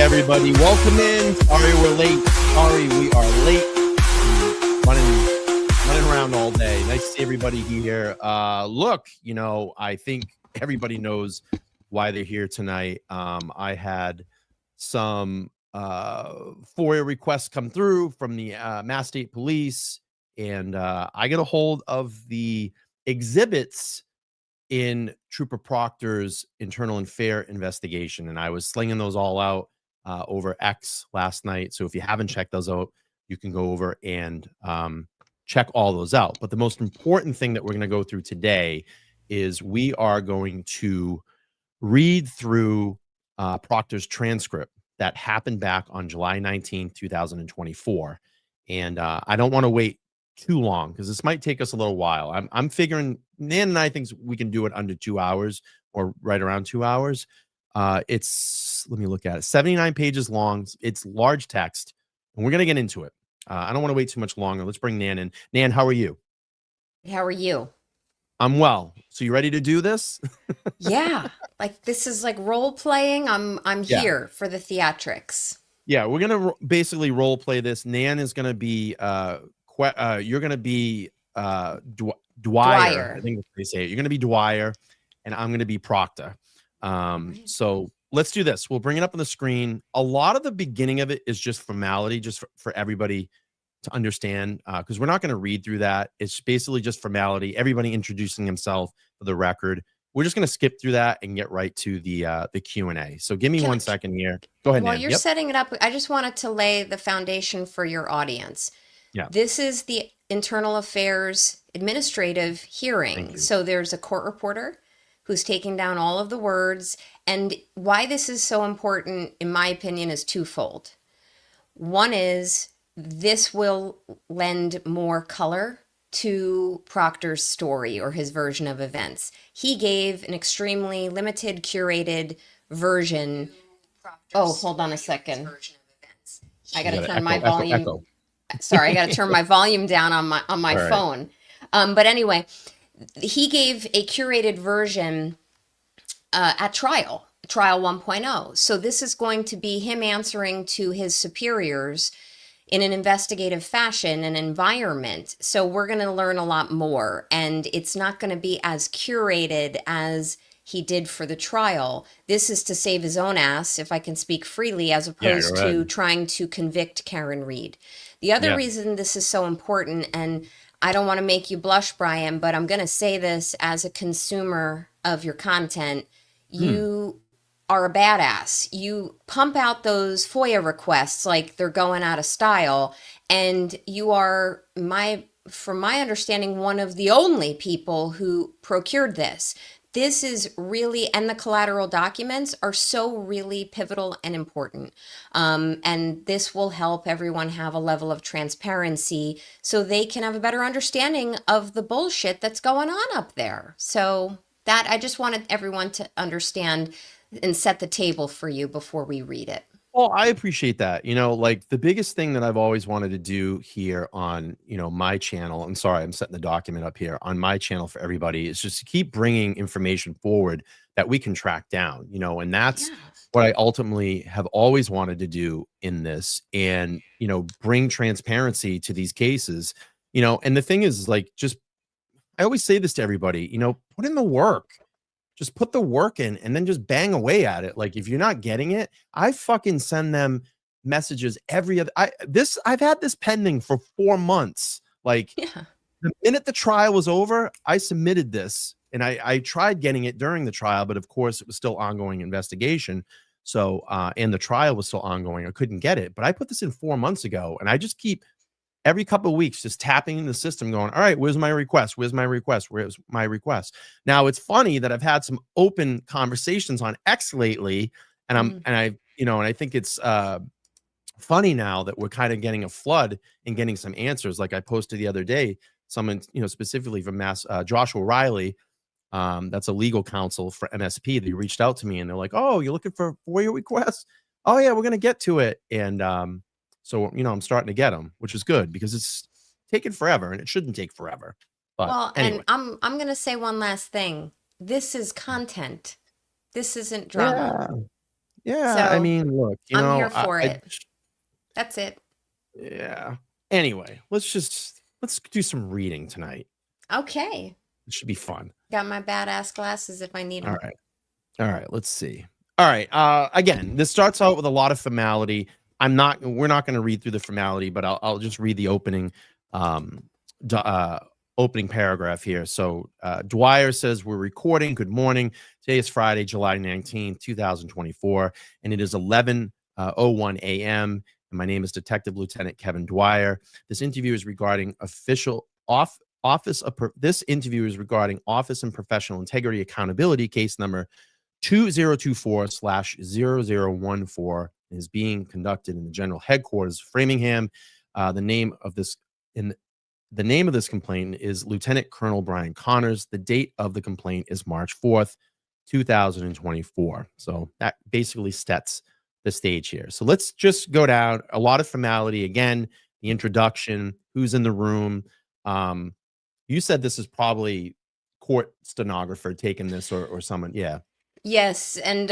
everybody. Welcome in. Sorry we're late. Sorry we are late. Running around all day. Nice to see everybody here. Look, I think everybody knows why they're here tonight. I had some FOIA requests come through from the Mass State Police, and I get a hold of the exhibits in Trooper Proctor's internal and fair investigation, and I was slinging those all out over X last night. So if you haven't checked those out, you can go over and check all those out. But the most important thing that we're going to go through today is we are going to read through Proctor's transcript that happened back on July 19th, 2024. And I don't want to wait too long because this might take us a little while. I'm figuring Nan and I think we can do it under 2 hours or right around 2 hours. It's, let me look at it, 79 pages long. It's large text, and we're going to get into it. I don't want to wait too much longer. Let's bring Nan in. Nan, how are you? How are you? I'm well. So you ready to do this? Yeah, like this is like role playing. I'm Yeah. here for the theatrics. Yeah, we're gonna basically role play this. Nan is gonna be you're gonna be Dwyer. I think that's what they say. You're gonna be Dwyer, and I'm gonna be Proctor. So let's do this. We'll bring it up on the screen. A lot of the beginning of it is just formality, just for everybody to understand, because we're not going to read through that. It's basically just formality. Everybody introducing himself for the record. We're just going to skip through that and get right to the Q&A. So give me 1 second here. Go ahead, While Nan. you're setting it up, I just wanted to lay the foundation for your audience. Yeah. This is the Internal Affairs Administrative hearing. So there's a court reporter who's taking down all of the words. And why this is so important, in my opinion, is twofold. One is this will lend more color to Proctor's story or his version of events. He gave an extremely limited, curated version. Oh, hold on a second. I got to turn my volume. Sorry, I got to turn my volume down on my phone. But anyway, he gave a curated version at trial 1.0. So this is going to be him answering to his superiors in an investigative fashion, an environment. So we're going to learn a lot more, and it's not going to be as curated as he did for the trial. This is to save his own ass, if I can speak freely, as opposed to trying to convict Karen Reed. The other reason this is so important, and I don't want to make you blush, Brian, but I'm going to say this as a consumer of your content. You are a badass. You pump out those FOIA requests like they're going out of style. And you are, from my understanding, one of the only people who procured this. This is really, and the collateral documents are so really pivotal and important. And this will help everyone have a level of transparency so they can have a better understanding of the bullshit that's going on up there. So that, I just wanted everyone to understand and set the table for you before we read it. Well, I appreciate that. Like the biggest thing that I've always wanted to do here on, my channel, I'm sorry, I'm setting the document up here on my channel for everybody, is just to keep bringing information forward that we can track down, and that's what I ultimately have always wanted to do in this, and, bring transparency to these cases, and the thing is, like, I always say this to everybody, put in the work. Just put the work in and then just bang away at it. Like, if you're not getting it, I fucking send them messages every other. I've had this pending for 4 months. Like, the minute the trial was over, I submitted this, and I tried getting it during the trial, but of course it was still ongoing investigation. So, and the trial was still ongoing. I couldn't get it, but I put this in 4 months ago, and I just keep every couple of weeks just tapping in the system going, all right, where's my request? Where's my request? Where's my request? Now, it's funny that I've had some open conversations on X lately, and I think it's funny now that we're kind of getting a flood and getting some answers. Like I posted the other day, someone, specifically from Joshua Riley, that's a legal counsel for MSP. They reached out to me and they're like, oh, you're looking for FOIA requests? Oh yeah, we're going to get to it. And, so, I'm starting to get them, which is good because it's taken forever and it shouldn't take forever. But well, anyway. And I'm going to say one last thing. This is content. This isn't drama. Yeah, I So mean, look, I'm here for I it. That's it. yeah. Anyway, let's do some reading tonight. Okay. It should be fun. Got my badass glasses if I need All them. right. All right, let's see. All right. Again, this starts out with a lot of formality. We're not going to read through the formality, but I'll just read the um, d- uh, opening paragraph here. So Dwyer says, we're recording. Good morning. Today is Friday, July 19th, 2024, and it is 11:01 a.m. And my name is Detective Lieutenant Kevin Dwyer. This interview is regarding this interview is regarding office and professional integrity accountability case number 2024/0014 is being conducted in the general headquarters of Framingham. The name of this complaint is Lieutenant Colonel Brian Connors. The date of the complaint is March 4th, 2024. So that basically sets the stage here. So let's just go down a lot of formality again, the introduction, who's in the room. You said this is probably court stenographer taking this or someone. Yeah. Yes, and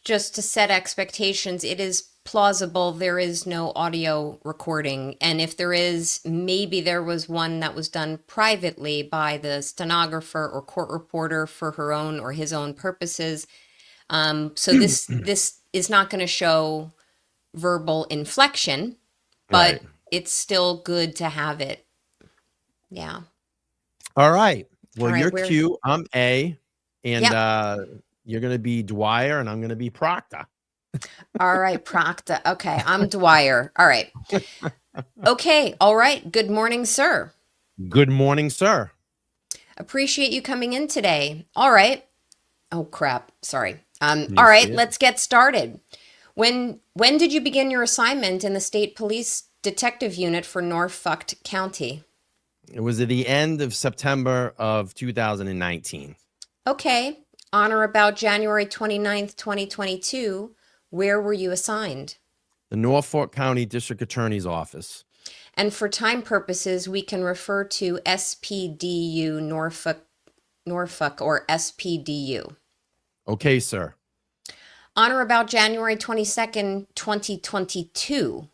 just to set expectations, it is plausible there is no audio recording. And if there is, maybe there was one that was done privately by the stenographer or court reporter for her own or his own purposes. So this is not going to show verbal inflection, but Right. it's still good to have it. Yeah. All right. Well, All right. you're Q, I'm A, and Yep. you're gonna be Dwyer, and I'm gonna be Proctor. All right, Proctor. Okay, I'm Dwyer. All right. Okay. All right. Good morning, sir. Good morning, sir. Appreciate you coming in today. All right. Oh crap. Sorry. Can All you see right, it? let's get started. When did you begin your assignment in the State Police Detective Unit for Norfolk County? It was at the end of September of 2019. Okay. On or about January 29th, 2022, where were you assigned? The Norfolk County District Attorney's Office. And for time purposes, we can refer to SPDU Norfolk or SPDU. Okay, sir. On or about January 22nd, 2022,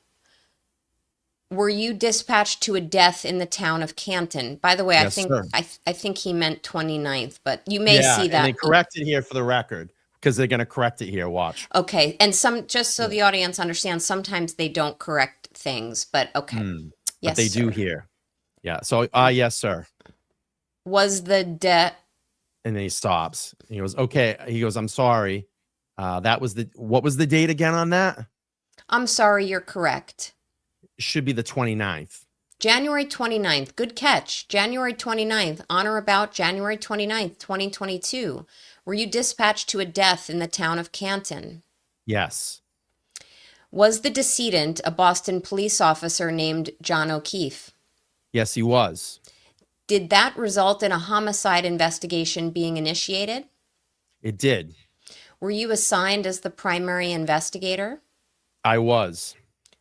were you dispatched to a death in the town of Canton? By the way, Yes, sir. I think he meant 29th, but you may Yeah, see and they that. correct it here for the record because they're gonna correct it here. Watch. Okay, and some just so Yeah. the audience understands, sometimes they don't correct things, but okay. But Yes, they do sir. here. Yeah. So, yes, sir. Was the death And then he stops. And he goes, okay. He goes, I'm sorry. What was the date again on that? I'm sorry, you're correct. It should be the 29th. January 29th. Good catch. January 29th, on or about January 29th, 2022. Were you dispatched to a death in the town of Canton? Yes. Was the decedent a Boston police officer named John O'Keefe? Yes, he was. Did that result in a homicide investigation being initiated? It did. Were you assigned as the primary investigator? I was.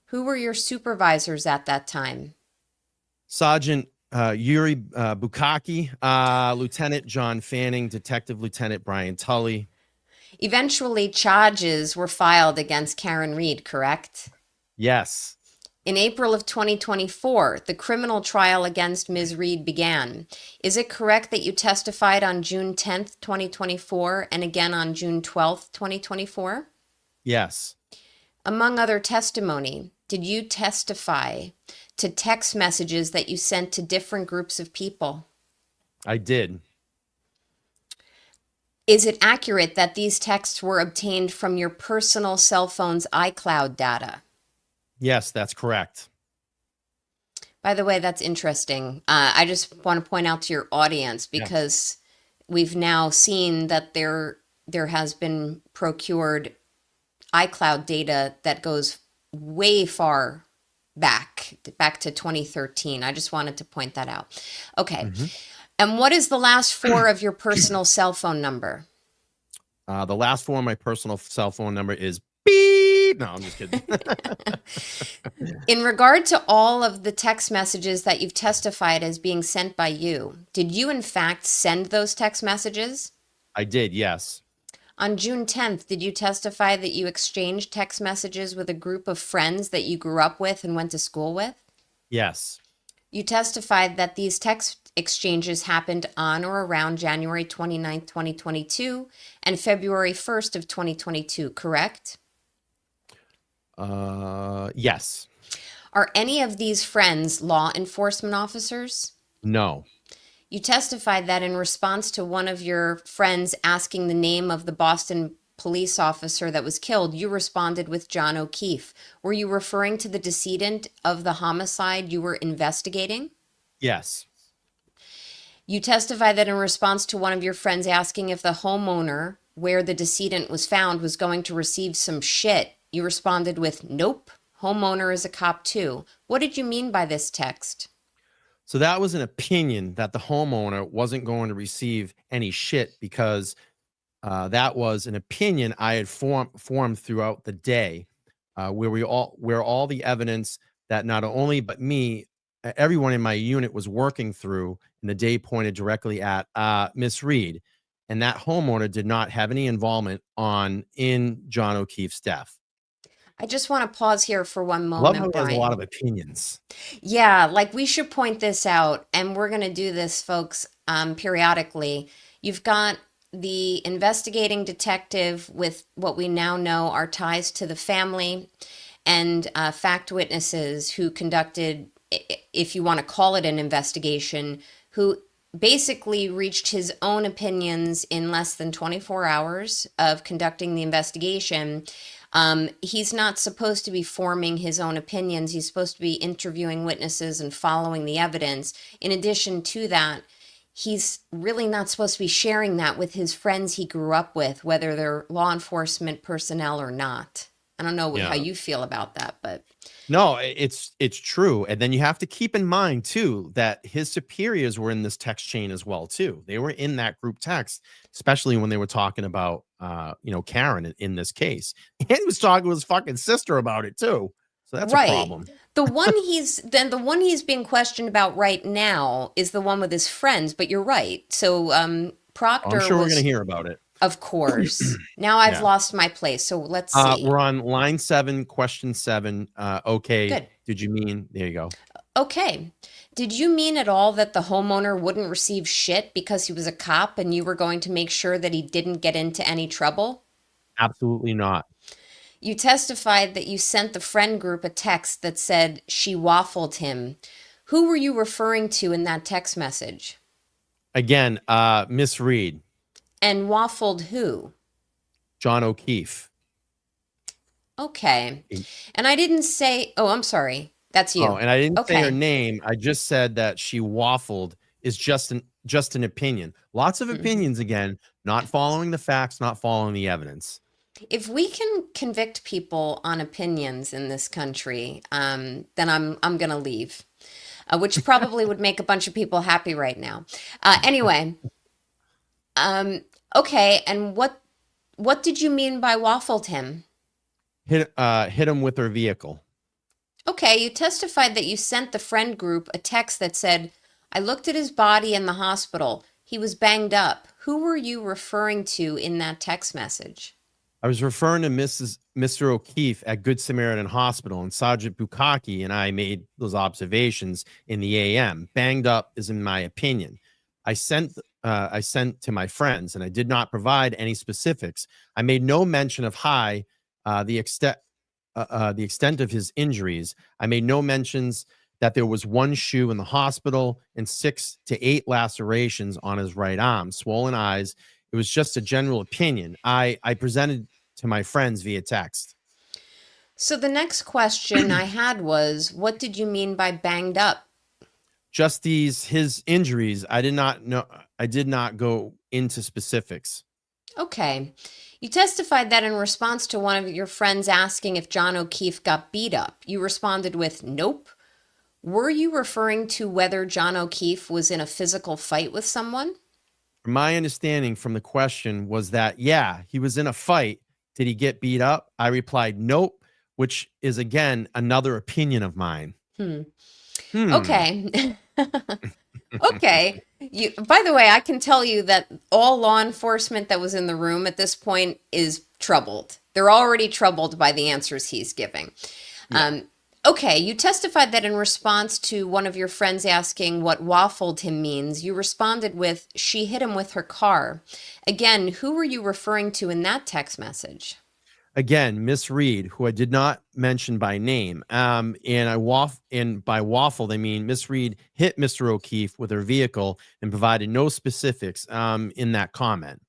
Who were your supervisors at that time? Sergeant Yuri Bukaki, Lieutenant John Fanning, Detective Lieutenant Brian Tully. Eventually, charges were filed against Karen Reed, correct? Yes. In April of 2024, the criminal trial against Ms. Reed began. Is it correct that you testified on June 10th, 2024, and again on June 12th, 2024? Yes. Among other testimony, did you testify to text messages that you sent to different groups of people? I did. Is it accurate that these texts were obtained from your personal cell phone's iCloud data? Yes, that's correct. By the way, that's interesting. I just want to point out to your audience because we've now seen that there has been procured iCloud data that goes way far back to 2013. I just wanted to point that out. Okay. And what is the last four of your personal cell phone number? The last four of my personal cell phone number is beep. No, I'm just kidding. In regard to all of the text messages that you've testified as being sent by you, did you in fact send those text messages? I did, yes. On June 10th, did you testify that you exchanged text messages with a group of friends that you grew up with and went to school with? Yes. You testified that these text exchanges happened on or around January 29th, 2022 and February 1st of 2022, correct? Yes. Are any of these friends law enforcement officers? No. You testified that in response to one of your friends asking the name of the Boston police officer that was killed, you responded with John O'Keefe. Were you referring to the decedent of the homicide you were investigating? Yes. You testified that in response to one of your friends asking if the homeowner where the decedent was found was going to receive some shit, you responded with, nope, homeowner is a cop too. What did you mean by this text? So that was an opinion that the homeowner wasn't going to receive any shit because that was an opinion I had formed throughout the day, where all the evidence that not only but me, everyone in my unit was working through, and the day pointed directly at Miss Reed, and that homeowner did not have any involvement in John O'Keefe's death. I just want to pause here for one I love how moment, he has a lot of Brian. opinions. Yeah, like we should point this out, and we're going to do this, folks, periodically. You've got the investigating detective with what we now know are ties to the family and fact witnesses who conducted, if you want to call it an investigation, who basically reached his own opinions in less than 24 hours of conducting the investigation. He's not supposed to be forming his own opinions. He's supposed to be interviewing witnesses and following the evidence. In addition to that, he's really not supposed to be sharing that with his friends he grew up with, whether they're law enforcement personnel or not. I don't know how Yeah. you feel about that, but No, it's true. And then you have to keep in mind too that his superiors were in this text chain as well too. They were in that group text, especially when they were talking about Karen in this case. And he was talking to his fucking sister about it too. So that's a right. problem. The one he's being questioned about right now is the one with his friends, but you're right. So I'm Proctor sure we're gonna was, hear about it. of course. Now I've Yeah. lost my place. So let's see. We're on line 7, question 7. Okay. Good. Did you mean there you go. Okay. Did you mean at all that the homeowner wouldn't receive shit because he was a cop and you were going to make sure that he didn't get into any trouble? Absolutely not. You testified that you sent the friend group a text that said she waffled him. Who were you referring to in that text message? Again, Miss Reed, And waffled who? John O'Keefe. Okay. And I didn't say, oh, I'm sorry. That's you. Oh, and I didn't say her Okay. name. I just said that she waffled is just an opinion. Lots of Mhm. opinions again, not following the facts, not following the evidence. If we can convict people on opinions in this country, then I'm gonna leave, which probably would make a bunch of people happy right now. Anyway, okay. And what did you mean by waffled him? Hit him with her vehicle. Okay, you testified that you sent the friend group a text that said, "I looked at his body in the hospital. He was banged up." Who were you referring to in that text message? I was referring to Mr. O'Keefe at Good Samaritan Hospital, and Sergeant Bukaki and I made those observations in the AM. Banged up is in my opinion. I sent to my friends, and I did not provide any specifics. I made no mention of the extent of his injuries. I made no mentions that there was one shoe in the hospital and 6 to 8 lacerations on his right arm, swollen eyes. It was just a general opinion I presented to my friends via text. So the next question I had was, what did you mean by banged up? Just his injuries. I did not know. I did not go into specifics. Okay. You testified that in response to one of your friends asking if John O'Keefe got beat up, you responded with, nope. Were you referring to whether John O'Keefe was in a physical fight with someone? My understanding from the question was that, yeah, he was in a fight. Did he get beat up? I replied, nope, which is, again, another opinion of mine. Hmm. Hmm. Okay. Okay. By the way, I can tell you that all law enforcement that was in the room at this point is troubled. They're already troubled by the answers he's giving. Yeah. Um, okay, you testified that in response to one of your friends asking what waffled him means, you responded with, she hit him with her car. Again, who were you referring to in that text message? Again, Miss Reed, who I did not mention by name. And by waffle, they mean Miss Reed hit Mr. O'Keefe with her vehicle and provided no specifics in that comment.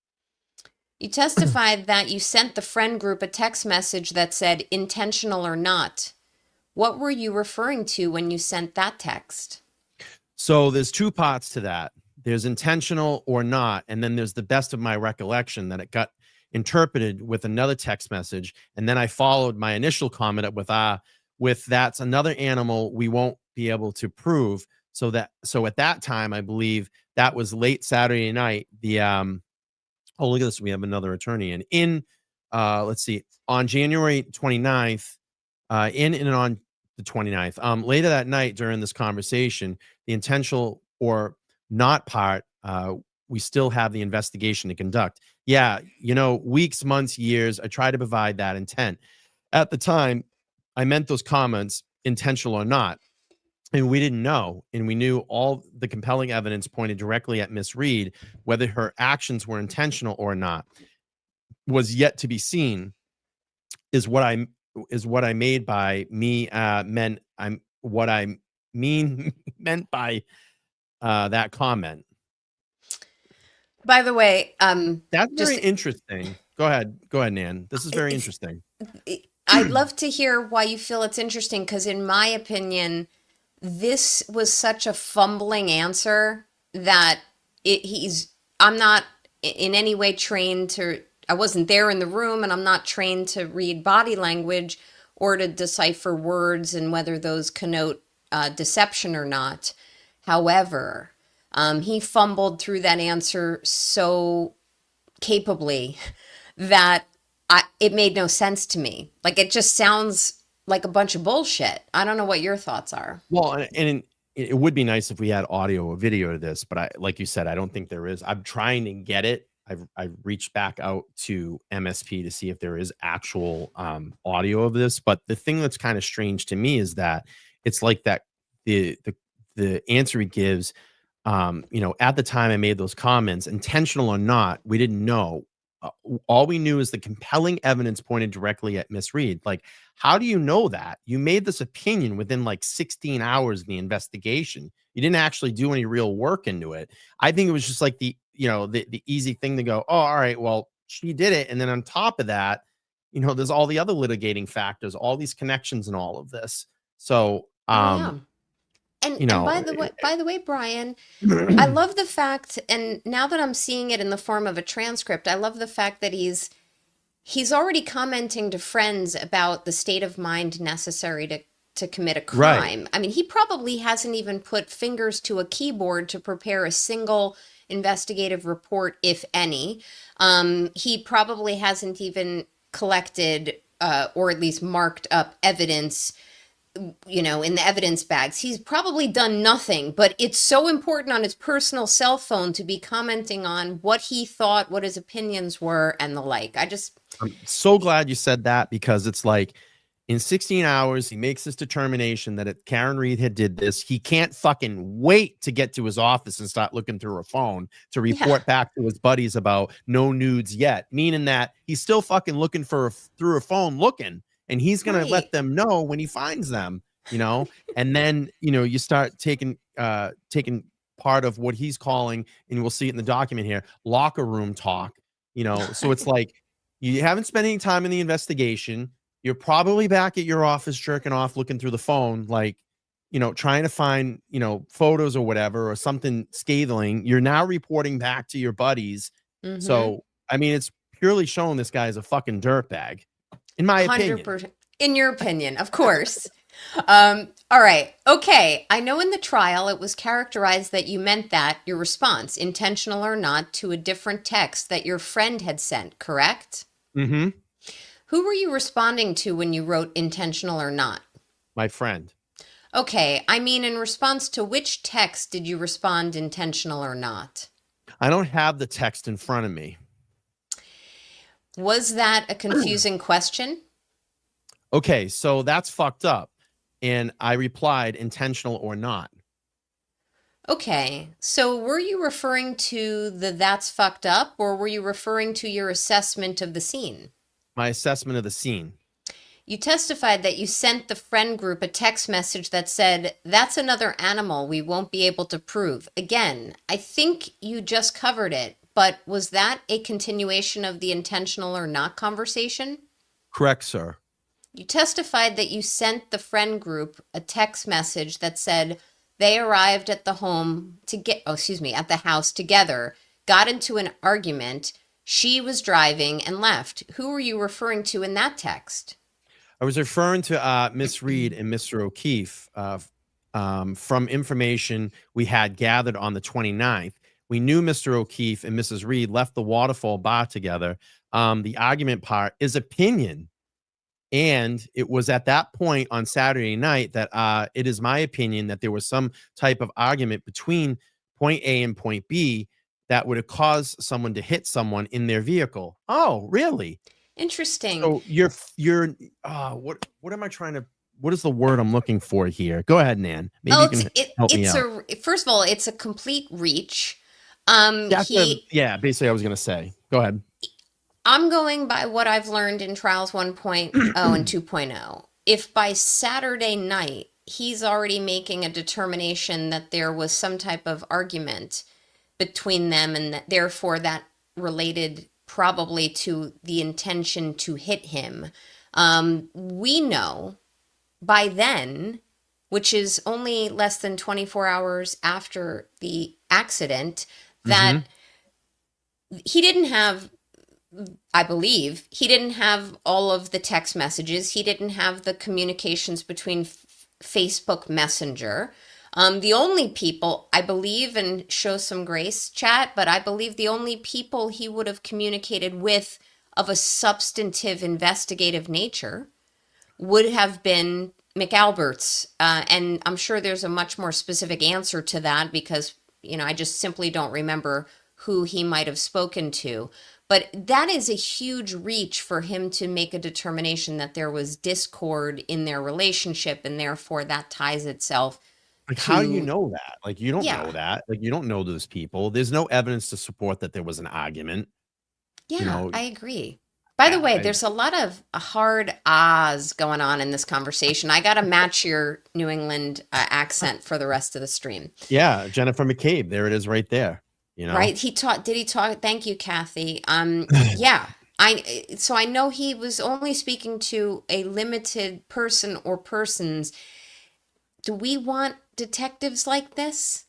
You testified that you sent the friend group a text message that said intentional or not. What were you referring to when you sent that text? So there's two parts to that. There's intentional or not, and then there's the best of my recollection that it got interpreted with another text message, and then I followed my initial comment up with that's another animal we won't be able to prove. So at that time, I believe that was late Saturday night. Oh, look at this. We have another attorney in let's see, on January 29th, in and on the 29th. Later that night during this conversation, the intentional or not part, we still have the investigation to conduct. Yeah, weeks, months, years, I try to provide that intent. At the time, I meant those comments, intentional or not. And we didn't know. And we knew all the compelling evidence pointed directly at Miss Reed. Whether her actions were intentional or not was yet to be seen, is what I made by me meant I'm what I mean meant by that comment. By the way, That's very just interesting. Go ahead, Nan. This is very interesting. I'd love to hear why you feel it's interesting because, in my opinion, this was such a fumbling answer that I'm not in any way trained to, I wasn't there in the room and I'm not trained to read body language or to decipher words and whether those connote deception or not. However, he fumbled through that answer so capably that it made no sense to me. Like, it just sounds like a bunch of bullshit. I don't know what your thoughts are. Well, and it would be nice if we had audio or video to this, but like you said, I don't think there is. I'm trying to get it. I've reached back out to MSP to see if there is actual audio of this. But the thing that's kind of strange to me is that it's like that the answer he gives, at the time I made those comments, intentional or not, we didn't know. All we knew is the compelling evidence pointed directly at Miss Reed. Like, how do you know that? You made this opinion within like 16 hours of the investigation. You didn't actually do any real work into it. I think it was just like the easy thing to go, oh, all right, well, she did it. And then on top of that, there's all the other litigating factors, all these connections and all of this. So, Oh yeah. And by the way, Brian, I love the fact, and now that I'm seeing it in the form of a transcript, I love the fact that he's already commenting to friends about the state of mind necessary to commit a crime. Right. I mean, he probably hasn't even put fingers to a keyboard to prepare a single investigative report, if any. He probably hasn't even collected or at least marked up evidence, in the evidence bags. He's probably done nothing, but it's so important on his personal cell phone to be commenting on what he thought, what his opinions were, and the like. I'm so glad you said that, because it's like in 16 hours, he makes this determination that Karen Reed had did this. He can't fucking wait to get to his office and start looking through a phone to report back to his buddies about no nudes yet, meaning that he's still fucking looking through a phone looking, and he's going to let them know when he finds them, and then, you start taking part of what he's calling, and we'll see it in the document here, locker room talk, so it's like, you haven't spent any time in the investigation. You're probably back at your office jerking off, looking through the phone, like, trying to find, photos or whatever, or something scathing. You're now reporting back to your buddies. Mm-hmm. So, I mean, it's purely showing this guy is a fucking dirtbag, in my 100%. opinion. In your opinion, of course. All right. Okay. I know in the trial it was characterized that you meant that, your response, intentional or not, to a different text that your friend had sent, correct? Mm-hmm. Who were you responding to when you wrote intentional or not? My friend. Okay, I mean, in response to which text did you respond intentional or not? I don't have the text in front of me. Was that a confusing question? Okay, so that's fucked up. And I replied, intentional or not. Okay, so were you referring to the that's fucked up, or were you referring to your assessment of the scene? My assessment of the scene. You testified that you sent the friend group a text message that said, "That's another animal we won't be able to prove." Again, I think you just covered it, but was that a continuation of the intentional or not conversation? Correct, sir. You testified that you sent the friend group a text message that said they arrived at the home to get, oh, excuse me, at the house together, got into an argument, she was driving and left. Who were you referring to in that text? I was referring to Miss Reed and Mr. O'Keefe from information we had gathered on the 29th. We knew Mr. O'Keefe and Mrs. Reed left the Waterfall Bar together. The argument part is opinion. And it was at that point on Saturday night that it is my opinion that there was some type of argument between point A and point B that would have caused someone to hit someone in their vehicle. Oh, really? Interesting. So what am I trying to what is the word I'm looking for here? Go ahead, Nan. Maybe Oh, you can help me out. first of all, it's a complete reach. Yeah, basically I was gonna say. Go ahead. I'm going by what I've learned in trials 1.0 and 2.0. If by Saturday night he's already making a determination that there was some type of argument between them and that therefore that related probably to the intention to hit him, we know by then, which is only less than 24 hours after the accident, that Mhm. he didn't have, I believe, he didn't have all of the text messages. He didn't have the communications between Facebook Messenger. The only people, I believe, and show some grace, chat, but I believe the only people he would have communicated with of a substantive investigative nature would have been McAlbert's. And I'm sure there's a much more specific answer to that because, I just simply don't remember who he might have spoken to. But that is a huge reach for him to make a determination that there was discord in their relationship, and therefore that ties itself Like, how do you to, know that? Like, you don't know yeah, that. Like, you don't know those people. There's no evidence to support that there was an argument. You yeah, know, I agree. By the yeah, way, there's a lot of hard ahs going on in this conversation. I got to match your New England accent for the rest of the stream. yeah, Jennifer McCabe, there it is right there, you know? Right? Did he talk? Thank you, Kathy. Yeah. So I know he was only speaking to a limited person or persons. Do we want detectives like this?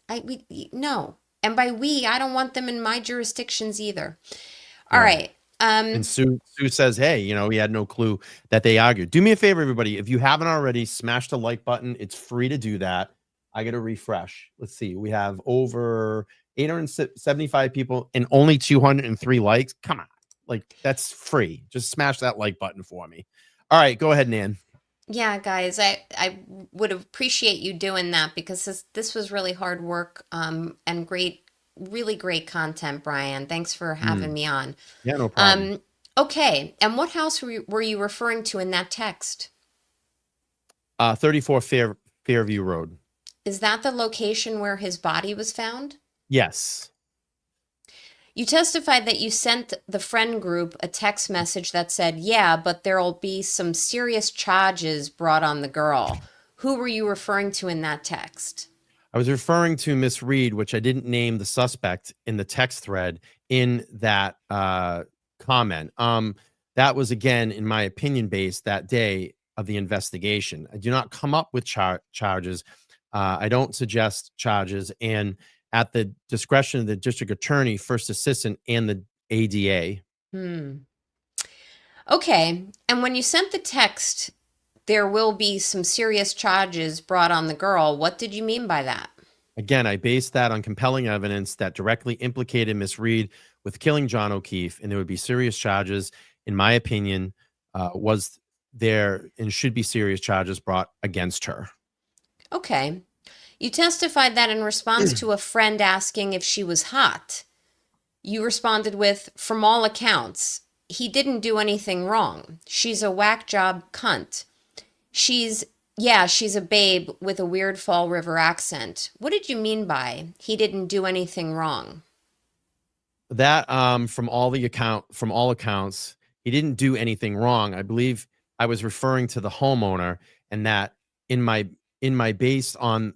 No. And by we, I don't want them in my jurisdictions either. All Right. right. And Sue says, "Hey, he had no clue that they argued." Do me a favor, everybody. If you haven't already, smash the like button. It's free to do that. I got to refresh. Let's see. We have over 875 people and only 203 likes. Come on. Like, that's free. Just smash that like button for me. All right, go ahead, Nan. Yeah, guys, I would appreciate you doing that because this was really hard work, and really great content, Brian. Thanks for having Mm, me on. yeah, no problem. Okay, and what house were you referring to in that text? 34 Fairview Road. Is that the location where his body was found? Yes. You testified that you sent the friend group a text message that said, "Yeah, but there'll be some serious charges brought on the girl." Who were you referring to in that text? I was referring to Miss Reed, which I didn't name the suspect in the text thread in that comment. That was again, in my opinion, based that day of the investigation. I do not come up with charges. I don't suggest charges, and at the discretion of the district attorney, first assistant, and the ADA. Hmm. Okay, and when you sent the text, "There will be some serious charges brought on the girl," what did you mean by that? Again, I based that on compelling evidence that directly implicated Miss Reed with killing John O'Keefe, and there would be serious charges, in my opinion, was there and should be serious charges brought against her. Okay. You testified that in response to a friend asking if she was hot, you responded with, from all accounts, he didn't do anything wrong. She's a whack job cunt. She's, yeah, she's a babe with a weird Fall River accent. What did you mean by he didn't do anything wrong? That from all accounts, he didn't do anything wrong. I believe I was referring to the homeowner, and that in my in my based on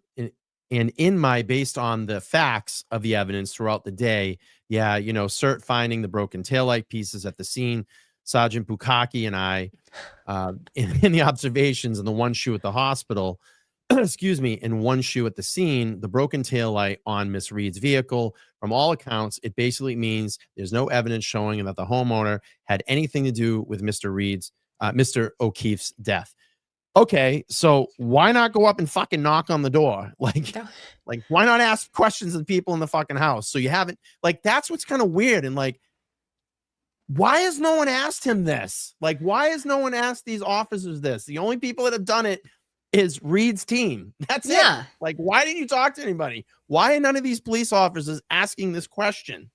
in my based on the facts of the evidence throughout the day, yeah, cert finding the broken taillight pieces at the scene, Sergeant Bukaki and I, in the observations and the one shoe at the hospital, excuse me, in one shoe at the scene, the broken tail light on Miss Reed's vehicle. From all accounts, it basically means there's no evidence showing that the homeowner had anything to do with Mr. O'Keefe's death. Okay, so why not go up and fucking knock on the door? Like why not ask questions of the people in the fucking house? So you haven't, like, that's what's kind of weird. And like, why has no one asked him this? Like, why has no one asked these officers this? The only people that have done it is Reed's team. That's it. Yeah. Like, why didn't you talk to anybody? Why are none of these police officers asking this question?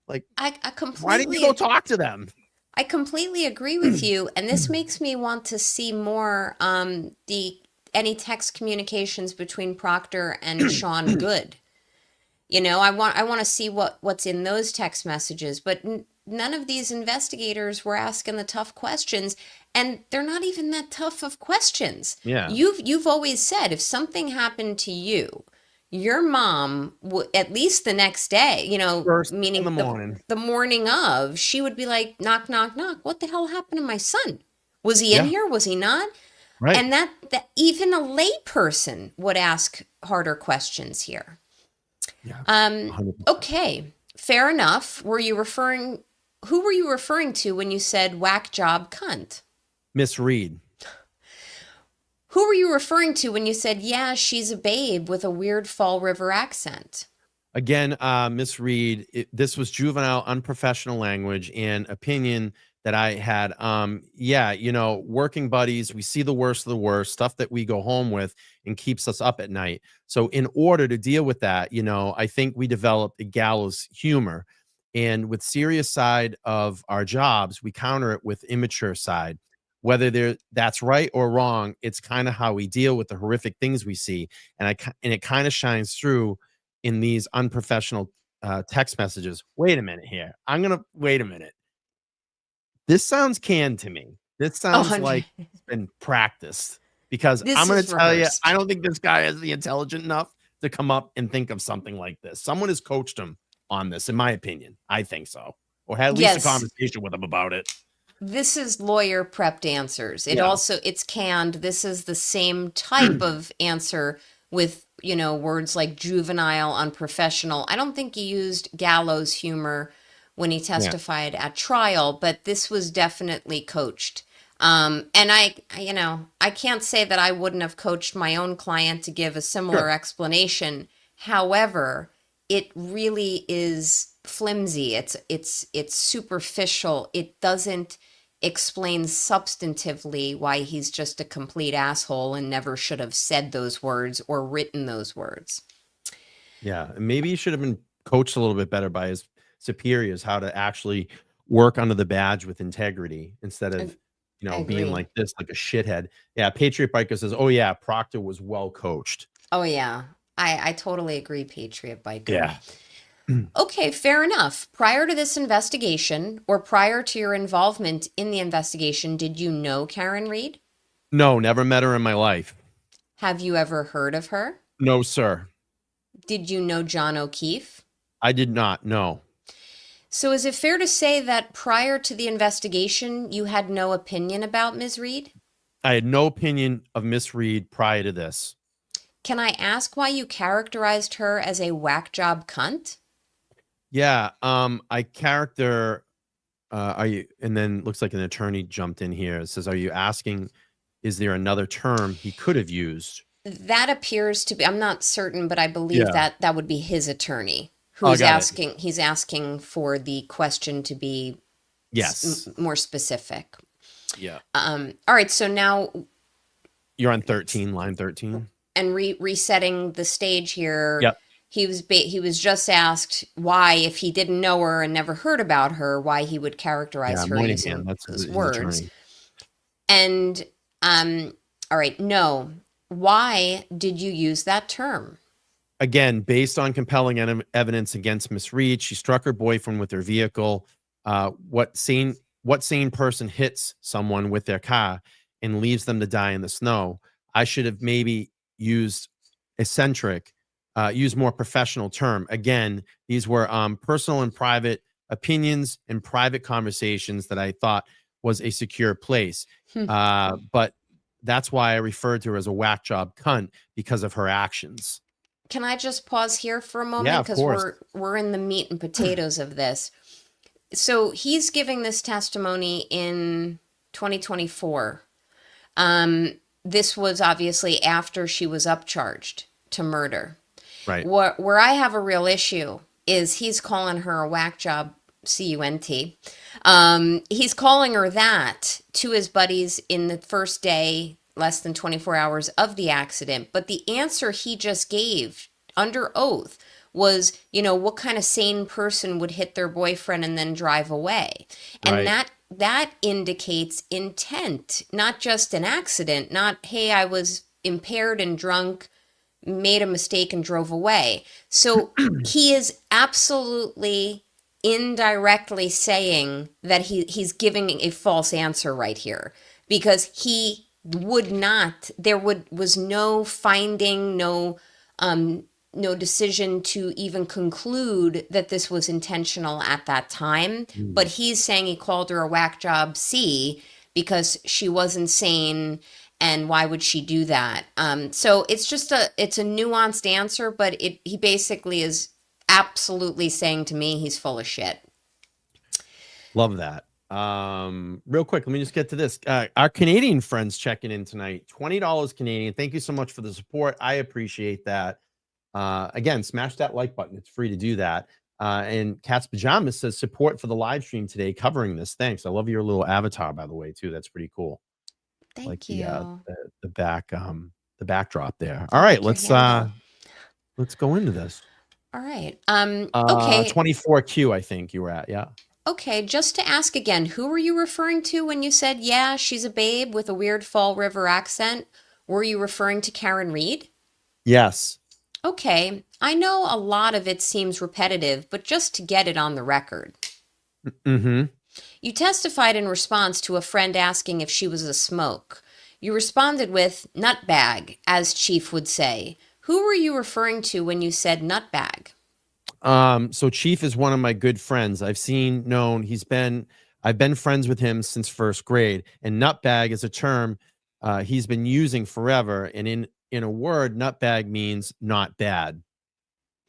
Like, I why didn't you go talk to them? I completely agree with you, and this makes me want to see more the any text communications between Proctor and Sean Good. I want to see what's in those text messages, but none of these investigators were asking the tough questions, and they're not even that tough of questions. Yeah. You've always said if something happened to you, your mom at least the next day, First meaning in the morning. the morning of, she would be like, knock, knock, knock. What the hell happened to my son? Was he in here? Was he not? Right. And that even a lay person would ask harder questions here. Yeah. Okay, fair enough. Who were you referring to when you said whack job cunt? Miss Reed. Who were you referring to when you said, yeah, she's a babe with a weird Fall River accent? Again, Miss Reed, this was juvenile, unprofessional language and opinion that I had. Yeah, working buddies, we see the worst of the worst, stuff that we go home with and keeps us up at night. So in order to deal with that, I think we developed a gallows humor. And with serious side of our jobs, we counter it with immature side. Whether that's right or wrong, it's kind of how we deal with the horrific things we see. And it kind of shines through in these unprofessional text messages. Wait a minute here. Wait a minute. This sounds canned to me. This sounds like it's been practiced, because I'm going to tell you, I don't think this guy is intelligent enough to come up and think of something like this. Someone has coached him on this, in my opinion. I think so. Or had at least a conversation with him about it. This is lawyer prepped answers. It's canned. This is the same type of answer with, words like juvenile, unprofessional. I don't think he used gallows humor when he testified at trial, but this was definitely coached. And I can't say that I wouldn't have coached my own client to give a similar explanation. However, it really is flimsy. It's superficial. It doesn't explain substantively why he's just a complete asshole and never should have said those words or written those words. Yeah, maybe he should have been coached a little bit better by his superiors how to actually work under the badge with integrity instead of being like this, like a shithead. Yeah, Patriot Biker says, oh yeah, Proctor was well coached. Oh yeah, I totally agree, Patriot Biker. Yeah. Okay, fair enough. Prior to this investigation, or prior to your involvement in the investigation, did you know Karen Reed? No, never met her in my life. Have you ever heard of her? No, sir. Did you know John O'Keefe? I did not, no. So is it fair to say that prior to the investigation, you had no opinion about Ms. Reed? I had no opinion of Miss Reed prior to this. Can I ask why you characterized her as a whack job cunt? Yeah, I character, and then looks like an attorney jumped in here. It says, are you asking, is there another term he could have used? That appears to be, I'm not certain, but I believe that would be his attorney who's asking, he's asking for the question to be more specific. Yeah. All right, so now. You're on 13, line 13. and resetting the stage here, Yep. he was just asked why, if he didn't know her and never heard about her, why he would characterize Yeah, her Moynihan, using that's those his words. attorney. And all right, no. Why did you use that term? Again, based on compelling evidence against Miss Reed, she struck her boyfriend with her vehicle. What sane person hits someone with their car and leaves them to die in the snow? I should have maybe used eccentric, use more professional term. Again, these were personal and private opinions and private conversations that I thought was a secure place. Hmm. But that's why I referred to her as a whack job cunt, because of her actions. Can I just pause here for a Yeah, moment, of because course. we're in the meat and potatoes of this. So he's giving this testimony in 2024. This was obviously after she was upcharged to murder. Right. Where I have a real issue is he's calling her a whack job, cunt. He's calling her that to his buddies in the first day, less than 24 hours of the accident. But the answer he just gave under oath was, what kind of sane person would hit their boyfriend and then drive away? And Right. that indicates intent, not just an accident, not, hey, I was impaired and drunk, made a mistake and drove away. So he is absolutely indirectly saying that he's giving a false answer right here, because he would not, was no finding, no decision to even conclude that this was intentional at that time. But he's saying he called her a whack job C because she wasn't sane, and why would she do that? So it's a nuanced answer, but he basically is absolutely saying to me he's full of shit. Love that. Real quick, let me just get to this. Our Canadian friends checking in tonight, $20 Canadian. Thank you so much for the support. I appreciate that. Again, smash that like button. It's free to do that. And Cat's Pajamas says support for the live stream today covering this. Thanks. I love your little avatar, by the way, too. That's pretty cool. Like Thank you. the backdrop there. I All right, like your handle. let's go into this. All right. Okay. 24Q, I think you were at. Yeah. Okay, just to ask again, who were you referring to when you said, yeah, she's a babe with a weird Fall River accent? Were you referring to Karen Reed? Yes. Okay, I know a lot of it seems repetitive, but just to get it on the record. Mm-hmm. You testified in response to a friend asking if she was a smoke. You responded with nutbag, as Chief would say. Who were you referring to when you said nutbag? So Chief is one of my good friends. I've been friends with him since first grade, and nutbag is a term he's been using forever. And in a word, nutbag means not bad.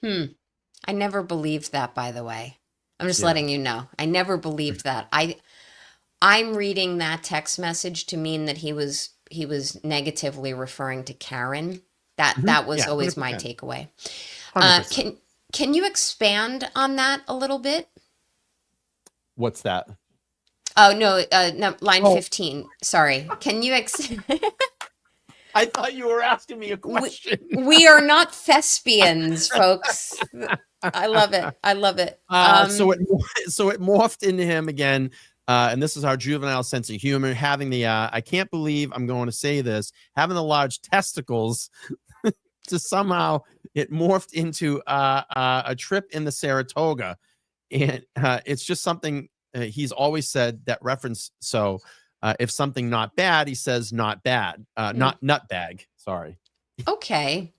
I never believed that, by the way. I'm just Yeah. letting you know. I never believed that. I'm reading that text message to mean that he was negatively referring to Karen. That was Yeah, always my 100%. takeaway. 100%. Can you expand on that a little bit? What's that? Oh no, no, line Oh. 15. Sorry. Can you I thought you were asking me a question. We are not thespians, folks. I love it. I love it. So it morphed into him again. And this is our juvenile sense of humor, having the I can't believe I'm going to say this, having the large testicles to somehow it morphed into a trip in the Saratoga. And it's just something he's always said that reference. So if something not bad, he says not bad, not nutbag. Sorry. Okay.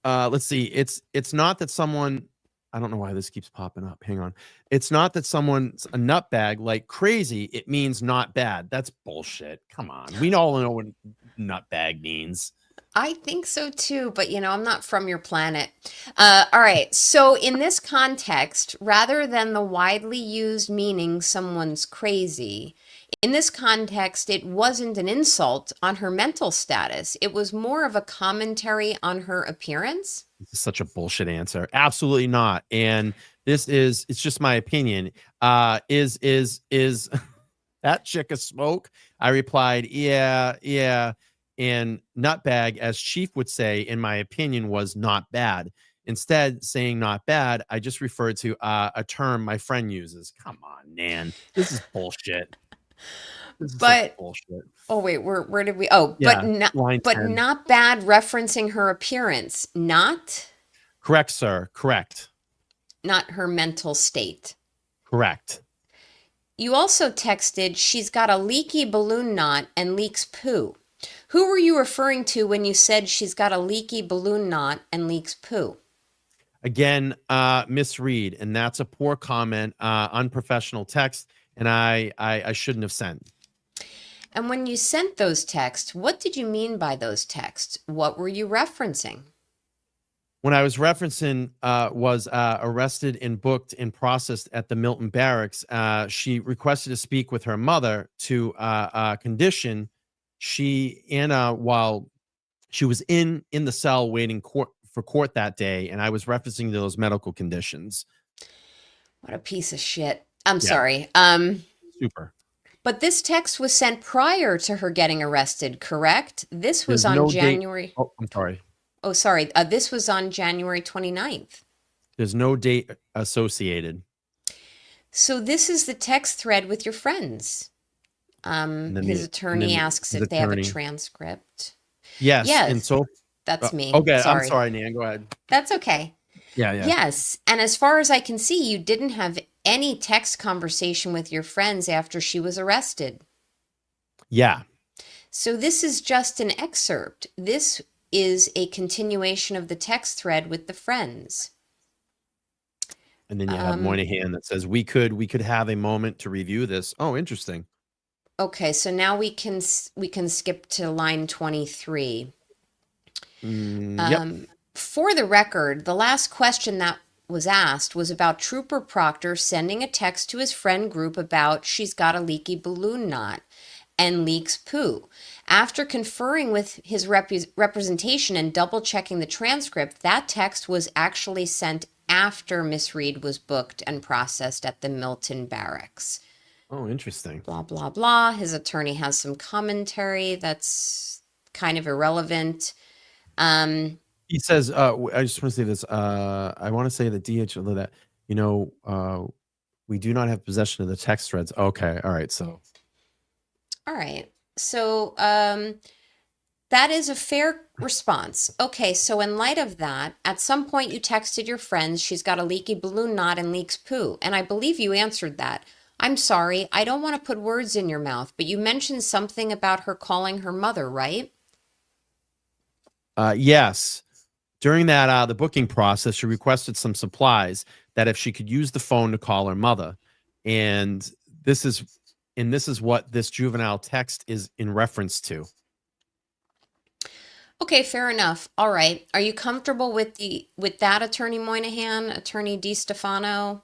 Let's see. It's not that someone, I don't know why this keeps popping up. Hang on. It's not that someone's a nutbag like crazy. It means not bad. That's bullshit. Come on. We all know what nutbag means. I think so too, but I'm not from your planet. All right. So in this context, rather than the widely used meaning someone's crazy, in this context, it wasn't an insult on her mental status. It was more of a commentary on her appearance. This is such a bullshit answer. Absolutely not. And it's just my opinion. Is that chick a smoke? I replied, yeah. And nutbag, as Chief would say, in my opinion, was not bad. Instead, saying not bad, I just referred to a term my friend uses. Come on, man. This is bullshit. This is such But bullshit. oh wait, where did we? Oh, Yeah, line but 10. not bad referencing her appearance, Correct, sir. Correct. not her mental state. Correct. You also texted, she's got a leaky balloon knot and leaks poo. Who were you referring to when you said she's got a leaky balloon knot and leaks poo? Again, misread, and that's a poor comment, unprofessional text, and I shouldn't have sent. And when you sent those texts, what did you mean by those texts? What were you referencing? When I was referencing was arrested and booked and processed at the Milton Barracks, she requested to speak with her mother to condition. Anna, while she was in the cell waiting for court that day, and I was referencing those medical conditions. What a piece of shit. I'm Yeah. sorry. Super. But this text was sent prior to her getting arrested, correct? This was There's on no date. January. Oh, I'm sorry. Oh, sorry. This was on January 29th. There's no date associated. So this is the text thread with your friends. His attorney asks if they have a transcript. Yes. Yes, And so that's me. okay, I'm Sorry. sorry, Nan. Go ahead. That's okay. Yeah. Yes. And as far as I can see, you didn't have any text conversation with your friends after she was arrested. Yeah. So this is just an excerpt. This is a continuation of the text thread with the friends. And then you have Moynihan that says we could have a moment to review this. Oh, interesting. Okay, so now we can skip to line 23. Yep. For the record, the last question that was asked was about Trooper Proctor sending a text to his friend group about she's got a leaky balloon knot and leaks poo. After conferring with his representation and double checking the transcript, that text was actually sent after Miss Reed was booked and processed at the Milton Barracks. Oh, interesting. Blah, blah, blah. His attorney has some commentary that's kind of irrelevant. He says, I just want to say this. I want to say that DHL that, we do not have possession of the text threads. Okay. All right. So. All right. So that is a fair response. Okay. So in light of that, at some point you texted your friends, she's got a leaky balloon knot and leaks poo. And I believe you answered that. I'm sorry. I don't want to put words in your mouth, but you mentioned something about her calling her mother, right? Yes. During that the booking process, she requested some supplies that if she could use the phone to call her mother. And this is what this juvenile text is in reference to. Okay, fair enough. All right. Are you comfortable with that, Attorney Moynihan, Attorney DiStefano?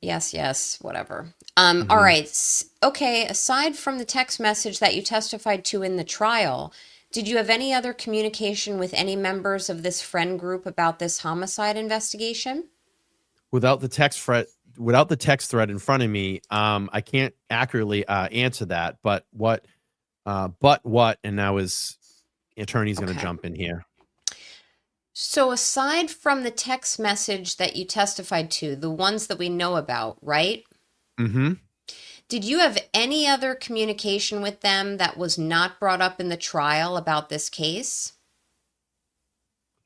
Yes, whatever. All right. Okay, aside from the text message that you testified to in the trial, did you have any other communication with any members of this friend group about this homicide investigation? Without the text thread in front of me, I can't accurately answer that. But what? And now his attorney's going to jump in here. So aside from the text message that you testified to, the ones that we know about, right? Mm-hmm. Did you have any other communication with them that was not brought up in the trial about this case?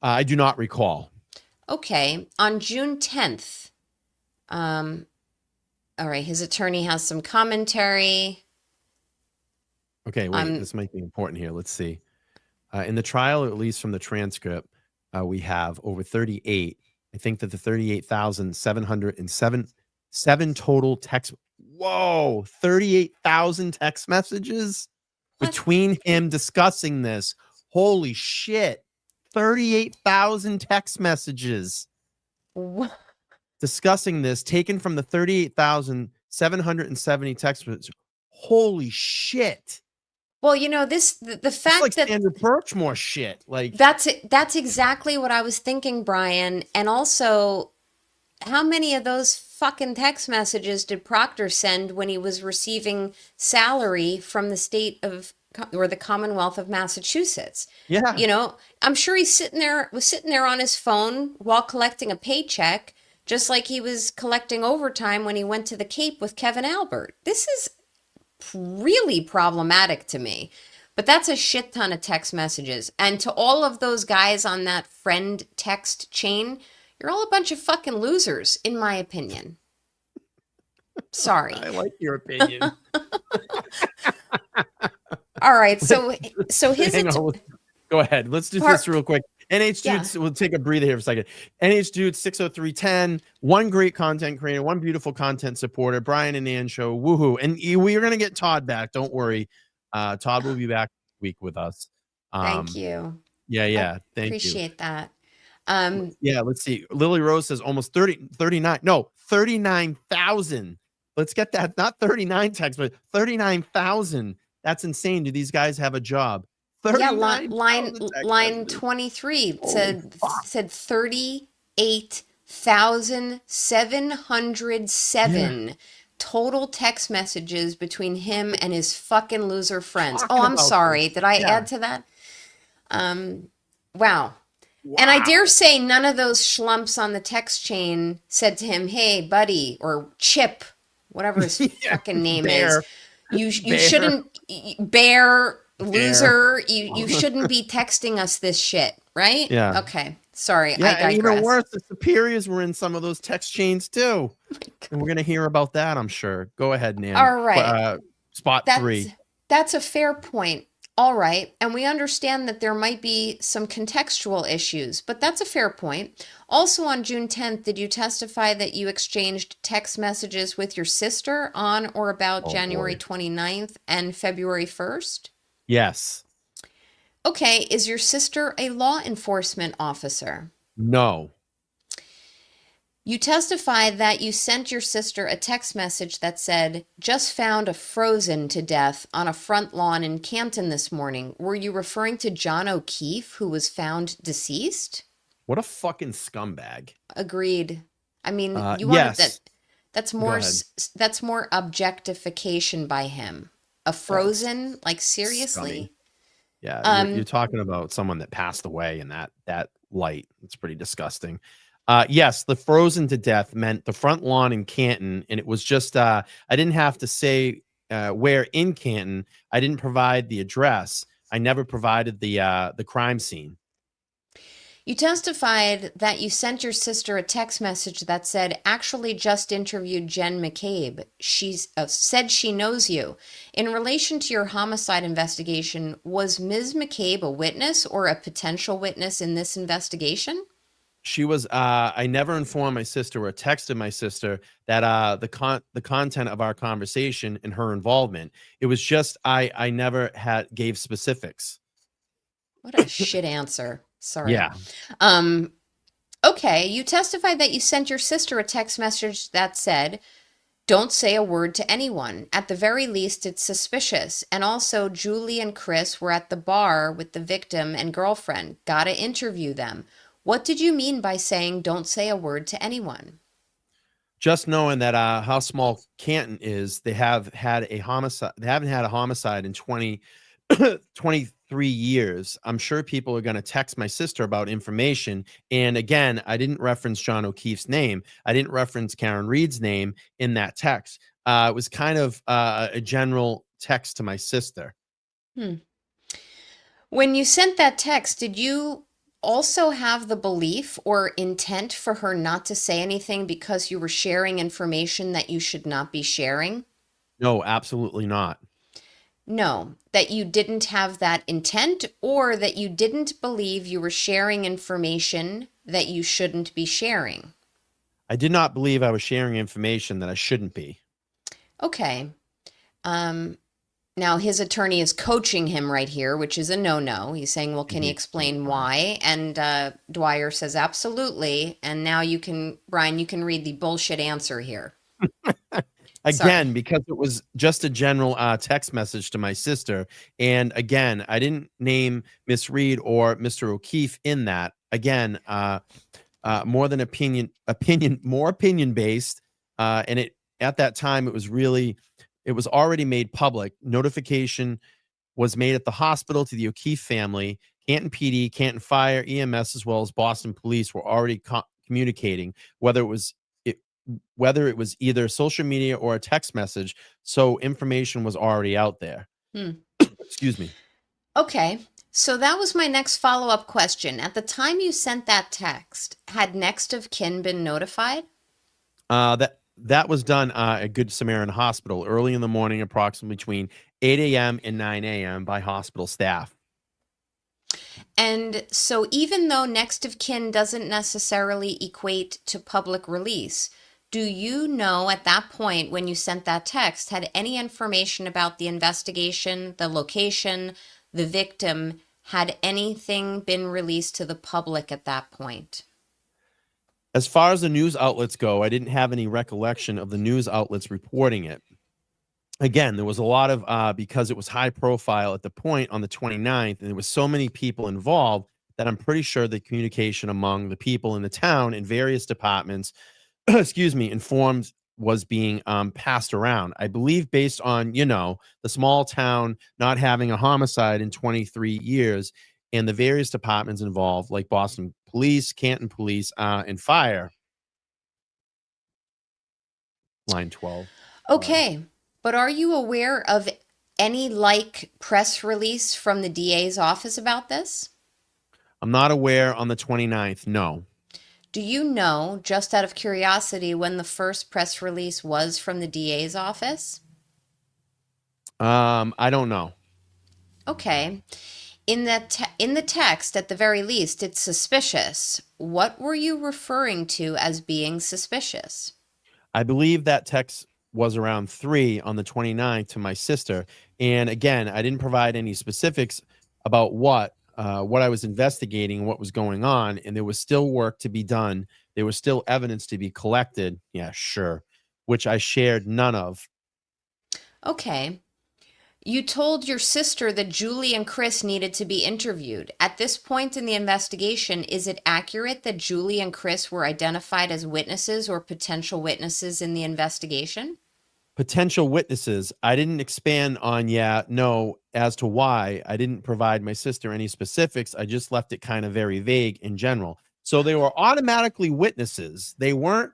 I do not recall. Okay. On June 10th, all right, his attorney has some commentary. Okay, wait, this might be important here. Let's see. In the trial, at least from the transcript, we have over 38. I think that the 38,707 total text. Whoa, 38,000 text messages between him discussing this. Holy shit. 38,000 text messages discussing this, taken from the 38,770 text messages. Holy shit. Well, the fact like that Sandra Birchmore shit, like that's exactly what I was thinking, Brian. And also, how many of those fucking text messages did Proctor send when he was receiving salary from the state of or the Commonwealth of Massachusetts. Yeah. You know, I'm sure was sitting there on his phone while collecting a paycheck, just like he was collecting overtime when he went to the Cape with Kevin Albert. This is really problematic to me. But that's a shit ton of text messages. And to all of those guys on that friend text chain, you're all a bunch of fucking losers, in my opinion. Sorry. I like your opinion. All right. So his Hang on. Go ahead. Let's do this real quick. NH Dudes, we'll take a breather here for a second. NH Dudes 60310, one great content creator, one beautiful content supporter, Brian and Ann show, woohoo. And we are going to get Todd back. Don't worry. Todd will be back this week with us. Thank you. Yeah. Thank you. Appreciate that. Yeah, let's see. Lily Rose says almost 39,000. Let's get that. Not 39 texts, but 39,000. That's insane. Do these guys have a job? Yeah, line 23 said 38,707 total text messages between him and his fucking loser friends. Oh, I'm sorry. Did I add to that? Wow. And I dare say none of those schlumps on the text chain said to him, "Hey, buddy," or Chip, whatever his fucking name is. You shouldn't, Bear, loser, you shouldn't be texting us this shit, right? Yeah. Okay. Sorry, yeah, I digress. And even worse, the superiors were in some of those text chains too. And we're going to hear about that, I'm sure. Go ahead, Nan. All right. Spot 3. That's a fair point. All right. And we understand that there might be some contextual issues, but that's a fair point. Also on June 10th, did you testify that you exchanged text messages with your sister on or about January 29th and February 1st? Yes. Okay. Is your sister a law enforcement officer? No. You testified that you sent your sister a text message that said, "Just found a frozen to death on a front lawn in Canton this morning." Were you referring to John O'Keefe, who was found deceased? What a fucking scumbag. Agreed. I mean, you yes. wanted that's more objectification by him. A frozen, like seriously? Scummy. Yeah, you're talking about someone that passed away in that light. It's pretty disgusting. Yes, the frozen to death meant the front lawn in Canton, and it was just I didn't have to say where in Canton. I didn't provide the address. I never provided the crime scene. You testified that you sent your sister a text message that said, "Actually just interviewed Jen McCabe. She said she knows you." In relation to your homicide investigation, was Ms. McCabe a witness or a potential witness in this investigation? She was. I never informed my sister or texted my sister that the content of our conversation and her involvement. It was just I never gave specifics. What a shit answer. Sorry. Yeah. Okay. You testified that you sent your sister a text message that said, "Don't say a word to anyone. At the very least, it's suspicious." And also, Julie and Chris were at the bar with the victim and girlfriend. Gotta interview them. What did you mean by saying, "Don't say a word to anyone"? Just knowing that how small Canton is, they have had a homicide. They haven't had a homicide in 23 years. I'm sure people are going to text my sister about information. And again, I didn't reference John O'Keefe's name. I didn't reference Karen Reed's name in that text. It was kind of a general text to my sister. When you sent that text, did you also have the belief or intent for her not to say anything because you were sharing information that you should not be sharing? No, absolutely not. No, that you didn't have that intent, or that you didn't believe you were sharing information that you shouldn't be sharing? I did not believe I was sharing information that I shouldn't be. Okay. Now his attorney is coaching him right here, which is a no-no. He's saying, well, can he explain why? And Dwyer says, absolutely. And now Brian, you can read the bullshit answer here. Again, because it was just a general text message to my sister. And again, I didn't name Miss Reed or Mr. O'Keefe in that. Again, more than more opinion based. And at that time, it was already made public. Notification was made at the hospital to the O'Keefe family. Canton PD, Canton Fire, EMS, as well as Boston Police were already communicating, it, whether it was either social media or a text message. So information was already out there. Hmm. Excuse me. Okay. So that was my next follow-up question. At the time you sent that text, had next of kin been notified? That was done at Good Samaritan Hospital early in the morning, approximately between 8 a.m. and 9 a.m. by hospital staff. And so even though next of kin doesn't necessarily equate to public release, do you know at that point when you sent that text had any information about the investigation, the location, the victim? Had anything been released to the public at that point? As far as the news outlets go, I didn't have any recollection of the news outlets reporting it. Again, there was a lot of because it was high profile at the point on the 29th, and there was so many people involved that I'm pretty sure the communication among the people in the town in various departments, excuse me, informed was being passed around. I believe based on, the small town not having a homicide in 23 years and the various departments involved, like Boston Police, Canton Police, and Fire. Line 12. Okay, but are you aware of any press release from the DA's office about this? I'm not aware on the 29th, no. Do you know, just out of curiosity, when the first press release was from the DA's office? I don't know. Okay. In the text, at the very least, it's suspicious. What were you referring to as being suspicious? I believe that text was around 3 on the 29th to my sister. And again, I didn't provide any specifics about what I was investigating, what was going on, and there was still work to be done. There was still evidence to be collected. Yeah, sure. Which I shared none of. Okay. You told your sister that Julie and Chris needed to be interviewed. At this point in the investigation, is it accurate that Julie and Chris were identified as witnesses or potential witnesses in the investigation? Potential witnesses. I didn't expand on, no, as to why. I didn't provide my sister any specifics. I just left it kind of very vague in general. So they were automatically witnesses. They weren't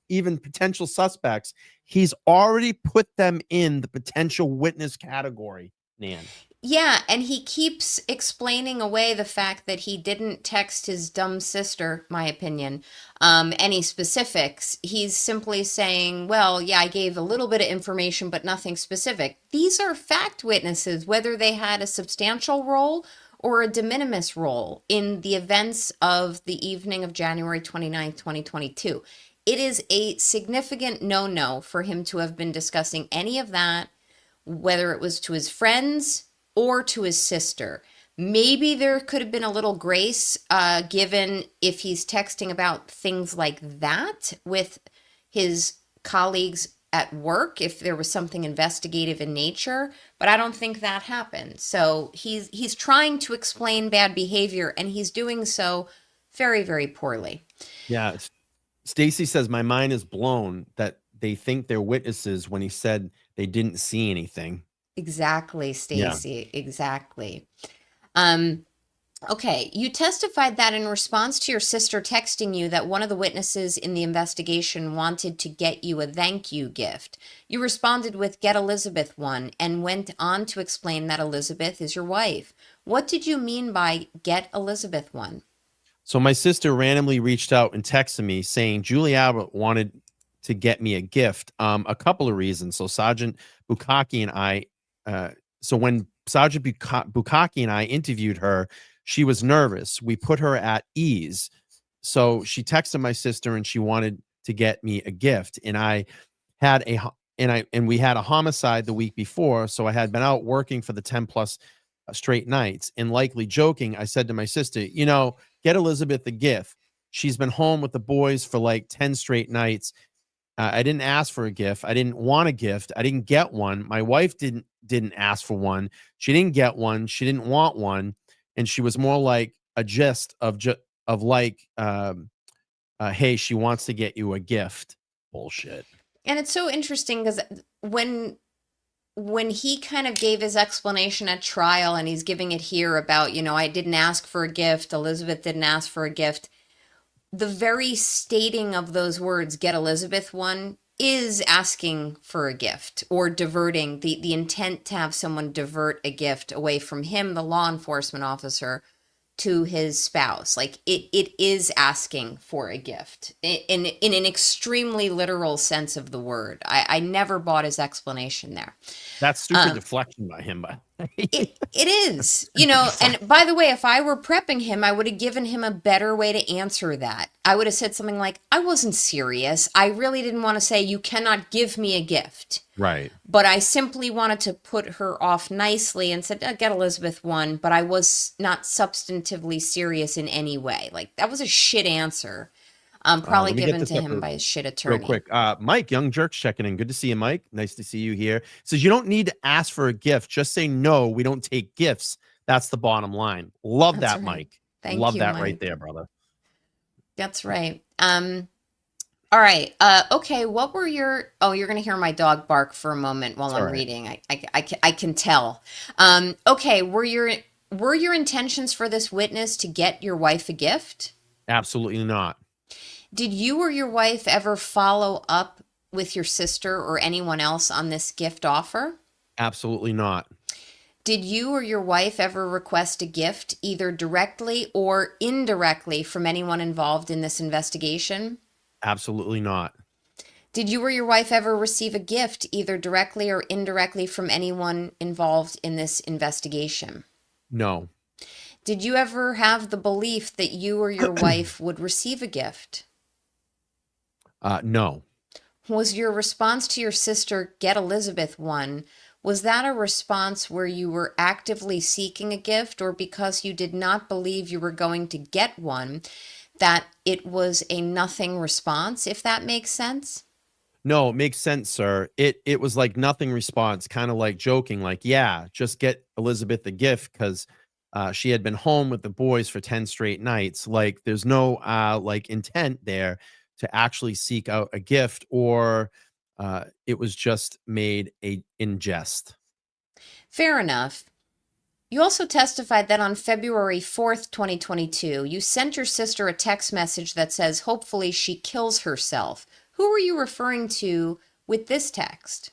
even potential suspects. He's already put them in the potential witness category, Nan. Yeah, and he keeps explaining away the fact that he didn't text his dumb sister, my opinion, any specifics. He's simply saying, well, yeah, I gave a little bit of information, but nothing specific. These are fact witnesses, whether they had a substantial role or a de minimis role in the events of the evening of January 29th, 2022. It is a significant no-no for him to have been discussing any of that, whether it was to his friends or to his sister. Maybe there could have been a little grace given if he's texting about things like that with his colleagues at work, if there was something investigative in nature, but I don't think that happened. So he's trying to explain bad behavior, and he's doing so very, very poorly. Yeah. Stacy says, my mind is blown that they think they're witnesses when he said they didn't see anything. Exactly, Stacy. Yeah. Exactly. Okay, you testified that in response to your sister texting you that one of the witnesses in the investigation wanted to get you a thank you gift. You responded with "Get Elizabeth one" and went on to explain that Elizabeth is your wife. What did you mean by "Get Elizabeth one"? So my sister randomly reached out and texted me saying Julie Abbott wanted to get me a gift. A couple of reasons. So Sergeant Bukaki and I, so when Sergeant Bukaki and I interviewed her, she was nervous. We put her at ease. So she texted my sister and she wanted to get me a gift. And I had we had a homicide the week before. So I had been out working for the 10 plus straight nights, and likely joking, I said to my sister, get Elizabeth a gift. She's been home with the boys for like 10 straight nights. I didn't ask for a gift. I didn't want a gift. I didn't get one. My wife didn't ask for one. She didn't get one. She didn't want one. And she was more like a gist of hey, she wants to get you a gift. Bullshit. And it's so interesting because when when he kind of gave his explanation at trial and he's giving it here about, I didn't ask for a gift, Elizabeth didn't ask for a gift, the very stating of those words, get Elizabeth one, is asking for a gift or diverting the intent to have someone divert a gift away from him, the law enforcement officer, to his spouse. Like it is asking for a gift in an extremely literal sense of the word. I never bought his explanation there. That's stupid deflection by him, but It is, and by the way, if I were prepping him, I would have given him a better way to answer that. I would have said something like, I wasn't serious. I really didn't want to say, you cannot give me a gift. right. But I simply wanted to put her off nicely and said, get Elizabeth one, but I was not substantively serious in any way. Like, that was a shit answer. Probably Let me get given this to up him by his shit attorney. real quick. Mike, Young Jerks checking in. Good to see you, Mike. Nice to see you here. Says you don't need to ask for a gift. Just say no. We don't take gifts. That's the bottom line. Love That's that, right. Mike. Thank Love you, that Mike. right there, brother. That's right. All right. Okay. What were your? Oh, you're gonna hear my dog bark for a moment while I'm reading. I can tell. Okay. Were your intentions for this witness to get your wife a gift? Absolutely not. Did you or your wife ever follow up with your sister or anyone else on this gift offer? Absolutely not. Did you or your wife ever request a gift, either directly or indirectly, from anyone involved in this investigation? Absolutely not. Did you or your wife ever receive a gift, either directly or indirectly, from anyone involved in this investigation? No. Did you ever have the belief that you or your wife would receive a gift? No. Was your response to your sister, get Elizabeth one, was that a response where you were actively seeking a gift, or because you did not believe you were going to get one, that it was a nothing response, if that makes sense? No, it makes sense, sir. It was like nothing response, kind of like joking, like, yeah, just get Elizabeth a gift because she had been home with the boys for 10 straight nights. Like there's no like intent there to actually seek out a gift, or it was just made in jest. Fair enough. You also testified that on February 4th, 2022, you sent your sister a text message that says, hopefully she kills herself. Who were you referring to with this text?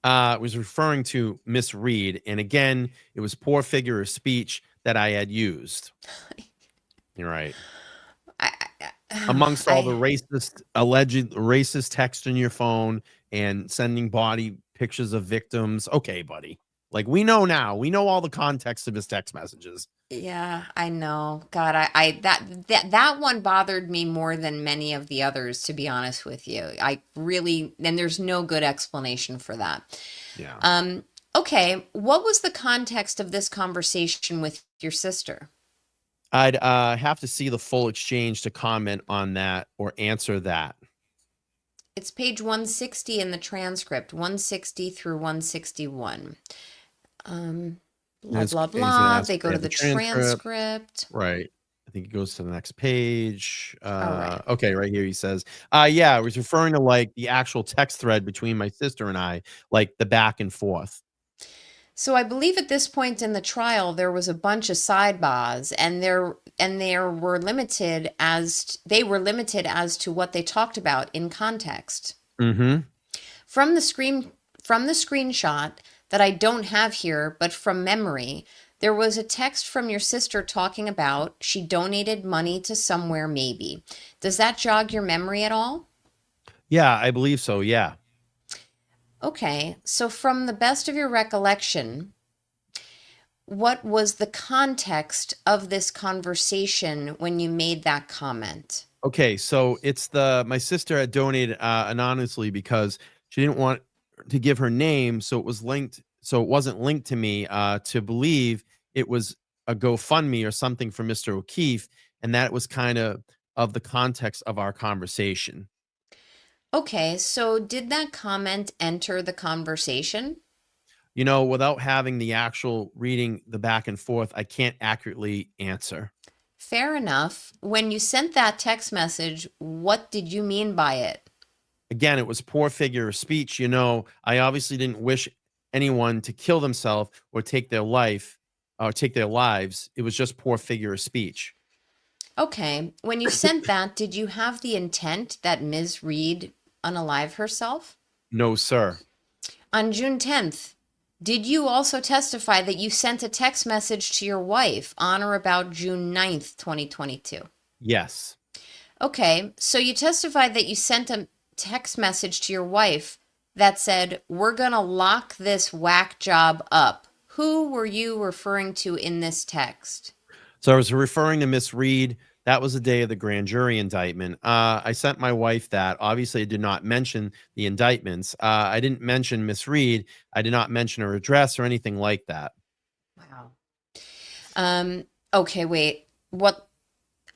It was referring to Miss Reed. And again, it was poor figure of speech that I had used. You're right. Amongst all the alleged racist text in your phone and sending body pictures of victims. Okay, buddy. Like we know now. We know all the context of his text messages. Yeah, I know. God, that one bothered me more than many of the others, to be honest with you. I really, and there's no good explanation for that. Yeah. Okay, what was the context of this conversation with your sister? I'd have to see the full exchange to comment on that or answer that. It's page 160 in the transcript, 160 through 161. Blah, blah, blah. They go to the transcript. Right. I think it goes to the next page. Right. Okay, right here he says, yeah, I was referring to like the actual text thread between my sister and I, like the back and forth. So I believe at this point in the trial there was a bunch of sidebars, and they were limited as to what they talked about in context. Mm-hmm. From the screenshot that I don't have here, but from memory, there was a text from your sister talking about she donated money to somewhere maybe. Does that jog your memory at all? Yeah, I believe so. Yeah. Okay, so from the best of your recollection, what was the context of this conversation when you made that comment? Okay, so it's my sister had donated anonymously because she didn't want to give her name, so it wasn't linked to me to believe it was a GoFundMe or something for Mr. O'Keefe, and that was kind of the context of our conversation. Okay, so did that comment enter the conversation? Without having the actual reading the back and forth, I can't accurately answer. Fair enough. When you sent that text message, what did you mean by it? Again, it was poor figure of speech. I obviously didn't wish anyone to kill themselves or take their life or take their lives. It was just poor figure of speech. Okay. When you sent that, did you have the intent that Ms. Reed unalive herself? No, sir. On June 10th, did you also testify that you sent a text message to your wife on or about June 9th, 2022? Yes. Okay, so you testified that you sent a text message to your wife that said, "We're going to lock this whack job up." Who were you referring to in this text? So I was referring to Miss Reed. That was the day of the grand jury indictment. I sent my wife that. Obviously, I did not mention the indictments. I didn't mention Miss Reed. I did not mention her address or anything like that. Wow. Okay, wait. What?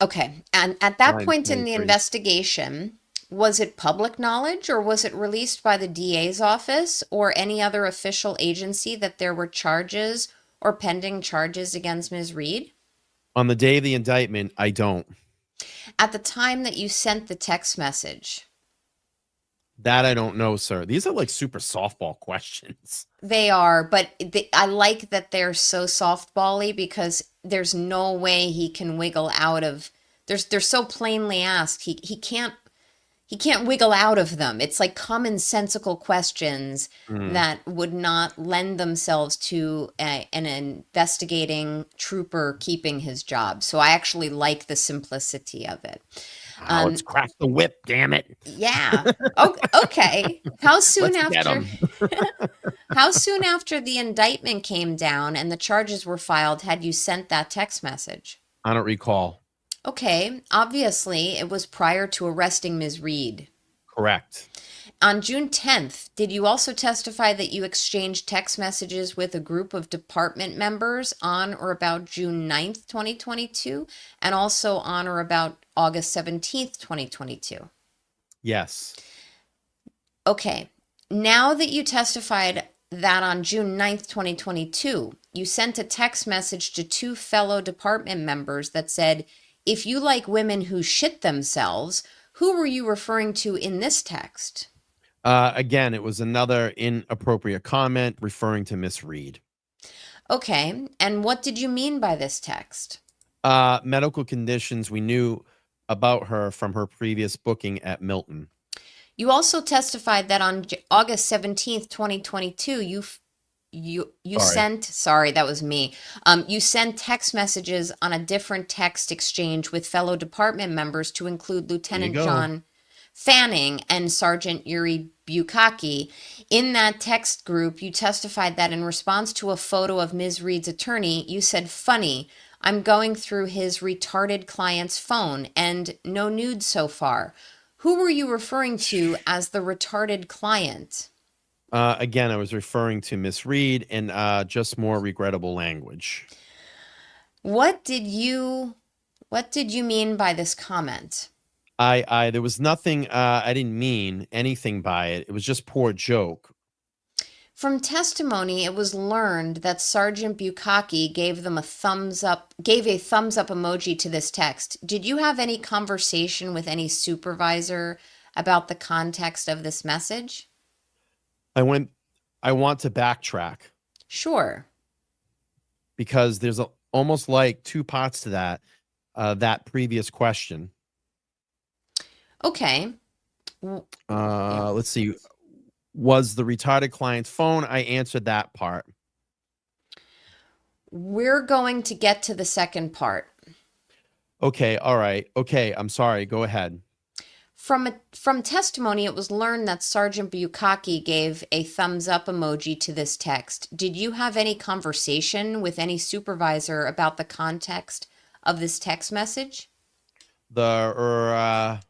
Okay. And at that point in the 9/23. investigation, was it public knowledge or was it released by the DA's office or any other official agency that there were charges or pending charges against Ms. Reed? On the day of the indictment, I don't. At the time that you sent the text message, That I don't know, sir. These are like super softball questions. they are, but I like that they're so softbally because there's no way he can wiggle out of. They're so plainly asked. He can't wiggle out of them. It's like commonsensical questions that would not lend themselves to an investigating trooper keeping his job. So I actually like the simplicity of it. Let's crack the whip, damn it. Yeah. Oh, okay. How soon Let's get after 'em. how soon after the indictment came down and the charges were filed had you sent that text message? I don't recall. Okay, obviously it was prior to arresting Ms. Reed. Correct. On June 10th, did you also testify that you exchanged text messages with a group of department members on or about June 9th, 2022, and also on or about August 17th, 2022? Yes. Okay, now that you testified that on June 9th, 2022, you sent a text message to two fellow department members that said, "If you like women who shit themselves," who were you referring to in this text? Again, it was another inappropriate comment referring to Miss Reed. Okay, and what did you mean by this text? Medical conditions we knew about her from her previous booking at Milton. You also testified that on August 17th, 2022, you Sorry. sent, sorry, that was me. You sent text messages on a different text exchange with fellow department members to include Lieutenant go. John Fanning and Sergeant Yuri Bukaki. In that text group, you testified that in response to a photo of Ms. Reed's attorney, you said, "Funny, I'm going through his retarded client's phone and no nudes so far." Who were you referring to as the retarded client? Again, I was referring to Miss Reed and just more regrettable language. What did you mean by this comment? There was nothing. I didn't mean anything by it. It was just poor joke. From testimony, it was learned that Sergeant Bukaki gave a thumbs up emoji to this text. Did you have any conversation with any supervisor about the context of this message? I want to backtrack Sure. because there's almost like two parts to that previous question. Okay. Let's see. Was the retarded client's phone? I answered that part. We're going to get to the second part. Okay. All right. Okay. I'm sorry. Go ahead. From testimony, it was learned that Sergeant Bukaki gave a thumbs up emoji to this text. Did you have any conversation with any supervisor about the context of this text message? About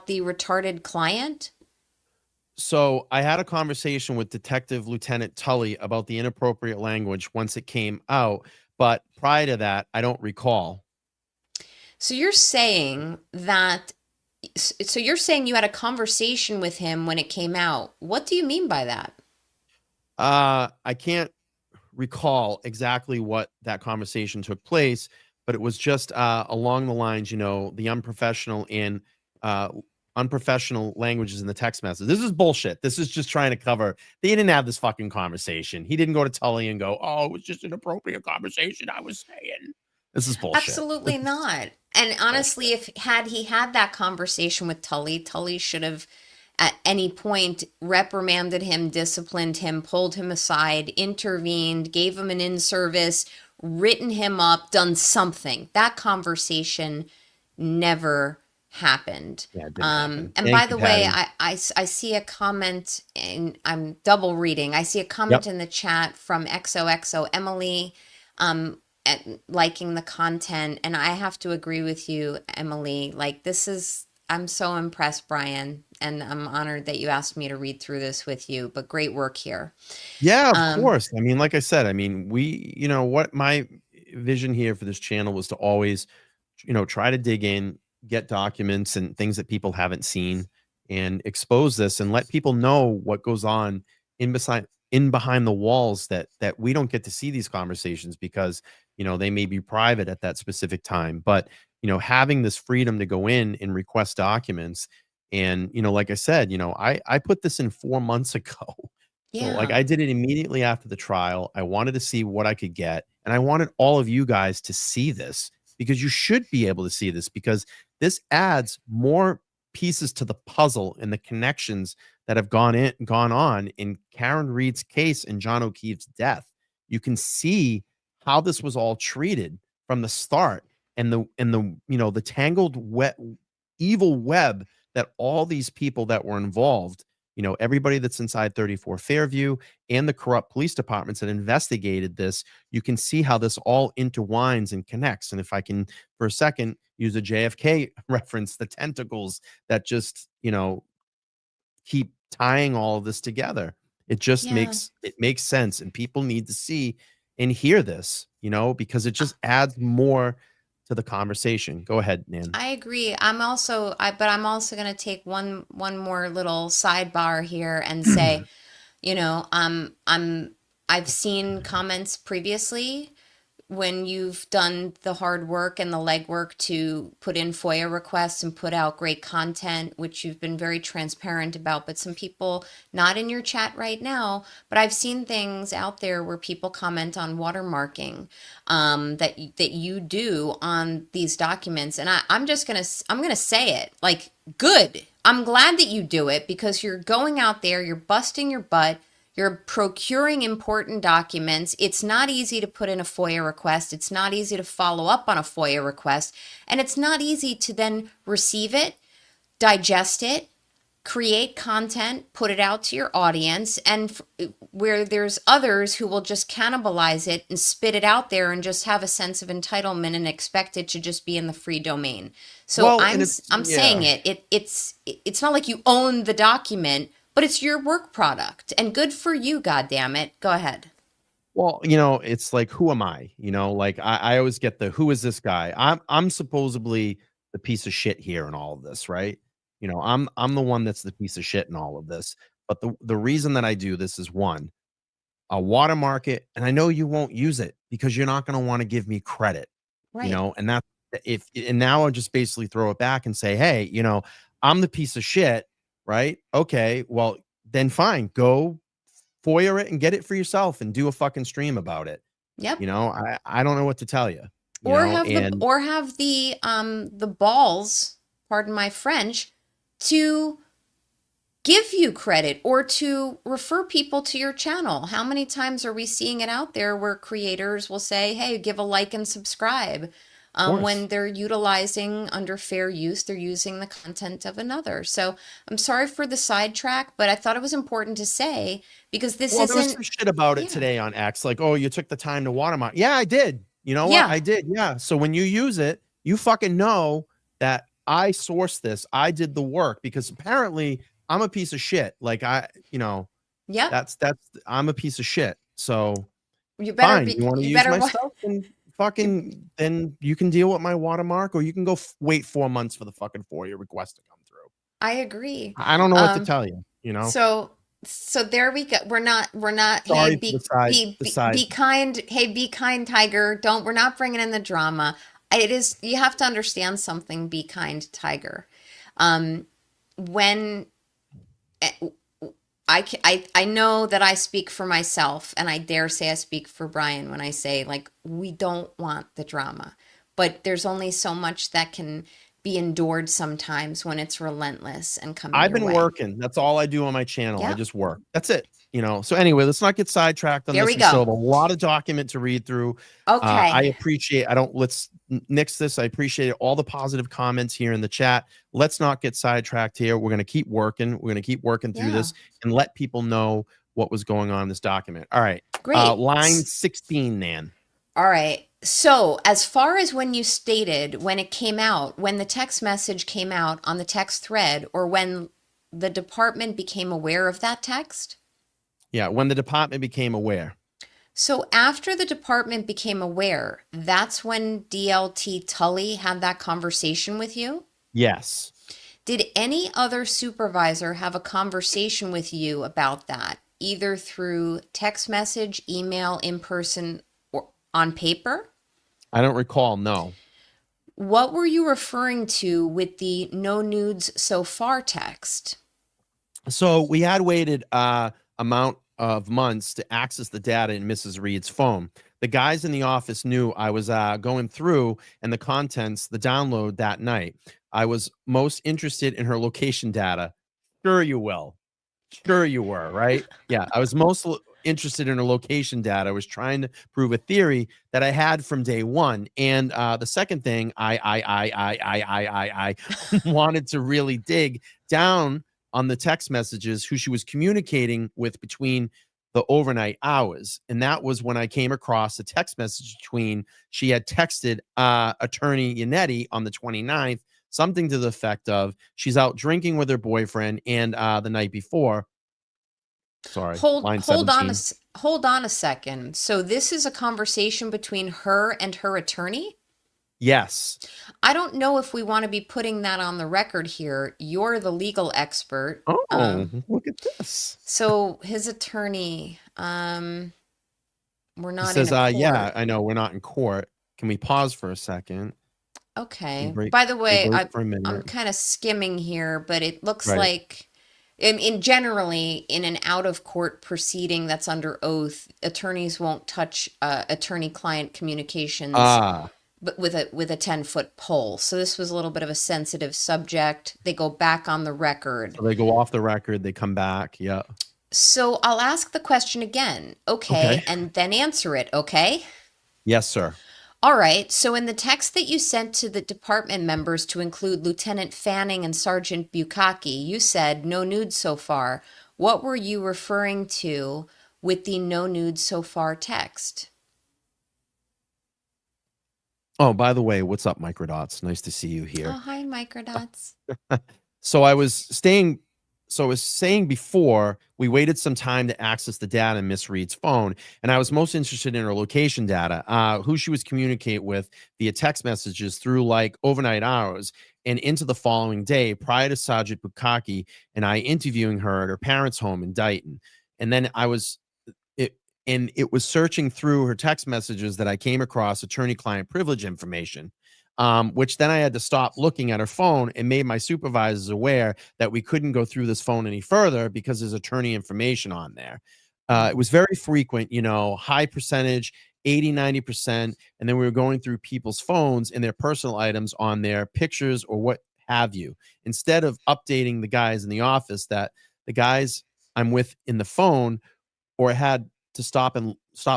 the retarded client? So I had a conversation with Detective Lieutenant Tully about the inappropriate language once it came out, but prior to that, I don't recall. So you're saying you had a conversation with him when it came out. What do you mean by that? I can't recall exactly what that conversation took place, but it was just along the lines, the unprofessional in unprofessional languages in the text message. This is bullshit. This is just trying to cover. They didn't have this fucking conversation. He didn't go to Tully and go, "Oh, it was just an appropriate conversation I was saying." This is bullshit. This Absolutely is not. And honestly, bullshit. if had he had that conversation with Tully, Tully should have at any point reprimanded him, disciplined him, pulled him aside, intervened, gave him an in-service, written him up, done something. That conversation never happened. Yeah, it didn't happen. And by Thank you, the way, Patty. I see a comment, and I'm double reading. I see a comment Yep. in the chat from XOXO Emily. Liking the content, and I have to agree with you, Emily. Like, this is, I'm so impressed, Brian, and I'm honored that you asked me to read through this with you, but great work here. Yeah, of um course. I mean, like I said, I mean, what my vision here for this channel was to always, try to dig in, get documents and things that people haven't seen and expose this and let people know what goes on in behind the walls that we don't get to see these conversations because, they may be private at that specific time. But, having this freedom to go in and request documents and, like I said, I put this in 4 months ago. So, like, yeah, I did it immediately after the trial. I wanted to see what I could get, and I wanted all of you guys to see this because you should be able to see this because this adds more pieces to the puzzle and the connections that have gone on in Karen Reed's case and John O'Keefe's death. You can see how this was all treated from the start and the tangled evil web that all these people that were involved, everybody that's inside 34 Fairview and the corrupt police departments that investigated this, you can see how this all intertwines and connects. And if I can, for a second, use a JFK reference, the tentacles that just, keep tying all of this together. It just yeah. makes sense. And people need to see and hear this, because it just adds more to the conversation. Go ahead, Nan. I agree. But I'm also going to take one more little sidebar here and say, you know, I've seen comments previously when you've done the hard work and the legwork to put in FOIA requests and put out great content, which you've been very transparent about. But some people, not in your chat right now, but I've seen things out there where people comment on watermarking that you do on these documents, and I'm gonna say it like, good. I'm glad that you do it because you're going out there, you're busting your butt. You're procuring important documents. It's not easy to put in a FOIA request. It's not easy to follow up on a FOIA request. And it's not easy to then receive it, digest it, create content, put it out to your audience, and where there's others who will just cannibalize it and spit it out there and just have a sense of entitlement and expect it to just be in the free domain. So Well, and it's I'm saying yeah. it's not like you own the document, but it's your work product, and good for you, goddammit. Go ahead. Well, it's like, who am I? Like I always get the who is this guy? I'm supposedly the piece of shit here in all of this, right? I'm the one that's the piece of shit in all of this. But the reason that I do this is one, a watermark it, and I know you won't use it because you're not going to want to give me credit, Right. and that's if and now I'll just basically throw it back and say, hey, I'm the piece of shit, right? Okay, well then fine, go FOIA it and get it for yourself and do a fucking stream about it. Yep. I don't know what to tell you, and Or have the balls, pardon my French, to give you credit or to refer people to your channel. How many times are we seeing it out there where creators will say, hey, give a like and subscribe? of course. When they're utilizing under fair use, they're using the content of another. So I'm sorry for the sidetrack, but I thought it was important to say because this Well, there was isn't, some shit about it yeah, today on X, like, oh, you took the time to watermark. Yeah, I did. You know what? yeah, I did. Yeah. So when you use it, you fucking know that I sourced this. I did the work because apparently I'm a piece of shit. Like yep. that's I'm a piece of shit. So fine, you want to You use better, my stuff and you, fucking then you can deal with my watermark or you can go wait 4 months for the fucking FOIA request to come through. I agree. I don't know what to Um, tell you. So there we go. We're not, hey, Sorry for the side. be kind. Hey, be kind, Tiger. We're not bringing in the drama. It is, you have to understand something, be kind, Tiger. Um, when I know that I speak for myself, and I dare say I speak for Brian when I say, like, we don't want the drama, but there's only so much that can be endured sometimes when it's relentless and coming I've your been way. working. That's all I do on my channel. I Yeah, just work. That's it. So anyway, let's not get sidetracked on there this. we We still go. have a lot of document to read through. I Okay. appreciate, I don't, let's nix this. I appreciate all the positive comments here in the chat. Let's not get sidetracked here. We're going to keep working. We're going to keep working through Yeah. this and let people know what was going on in this document. All right. Great. Line 16, Nan. All right. So, as far as when you stated when it came out, when the text message came out on the text thread, or when the department became aware of that text? Yeah, when the department became aware. So, after the department became aware, that's when DLT Tully had that conversation with you? Yes. Did any other supervisor have a conversation with you about that, either through text message, email, in person, or on paper? I don't recall. No. What were you referring to with the no nudes so far text? So we had waited amount of months to access the data in Mrs. Reed's phone. The guys in the office knew I was going through and the contents, the download that night. I was most interested in her location data. Sure you will. Sure you were, right? Yeah, I was most interested in her location data. I was trying to prove a theory that I had from day one. And the second thing, I wanted to really dig down on the text messages who she was communicating with between the overnight hours. And that was when I came across a text message between she had texted attorney Yannetti on the 29th, something to the effect of she's out drinking with her boyfriend and the night before. Sorry, line 17. Hold on a second. So this is a conversation between her and her attorney? Yes. I don't know if we want to be putting that on the record here. You're the legal expert. Oh, look at this. So his attorney, we're He not in says, a court. yeah, I know we're not in court. Can we pause for a second? Okay. By the way, For a I'm minute. kind of skimming here, but it looks Right. like in generally in an out of court proceeding that's under oath, attorneys won't touch attorney-client communications but with a 10-foot pole. So this was a little bit of a sensitive subject. They go back on the record. So they go off the record, they come back. Yeah. So I'll ask the question again. Okay, and then answer it, okay? Yes, sir. All right, so in the text that you sent to the department members to include Lieutenant Fanning and Sergeant Bukaki, you said no nudes so far. What were you referring to with the no nudes so far text? Oh, by the way, what's up, Microdots? Nice to see you here. Oh, hi, Microdots. So I was saying before, we waited some time to access the data in Miss Reed's phone, and I was most interested in her location data, who she was communicate with via text messages through like overnight hours and into the following day prior to Sergeant Bukaki and I interviewing her at her parents' home in Dighton. And then it was searching through her text messages that I came across attorney-client privilege information, which then I had to stop looking at her phone and made my supervisors aware that we couldn't go through this phone any further because there's attorney information on there. It was very frequent, high percentage, 80, 90%. And then we were going through people's phones and their personal items on their pictures or what have you, instead of updating the guys in the office that the guys I'm with in the phone or had to stop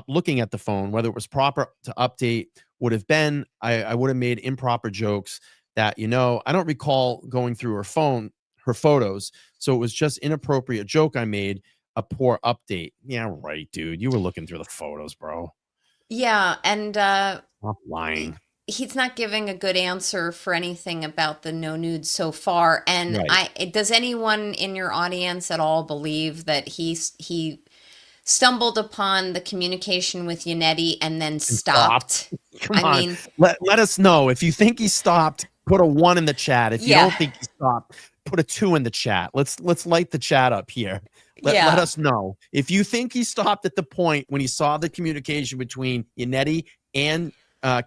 looking at the phone, whether it was proper to update would have been, I would have made improper jokes that, I don't recall going through her phone, her photos. So it was just inappropriate joke I made, a poor update. Yeah, right, dude. You were looking through the photos, bro. Yeah, and Stop lying. he's not giving a good answer for anything about the no nudes so far. And Right. does anyone in your audience at all believe that he stumbled upon the communication with Yannetti and then stopped? Come on. Let us know. If you think he stopped, put a 1 in the chat. If you don't think he stopped, put a 2 in the chat. Let's light the chat up here. Let us know. If you think he stopped at the point when he saw the communication between Yannetti and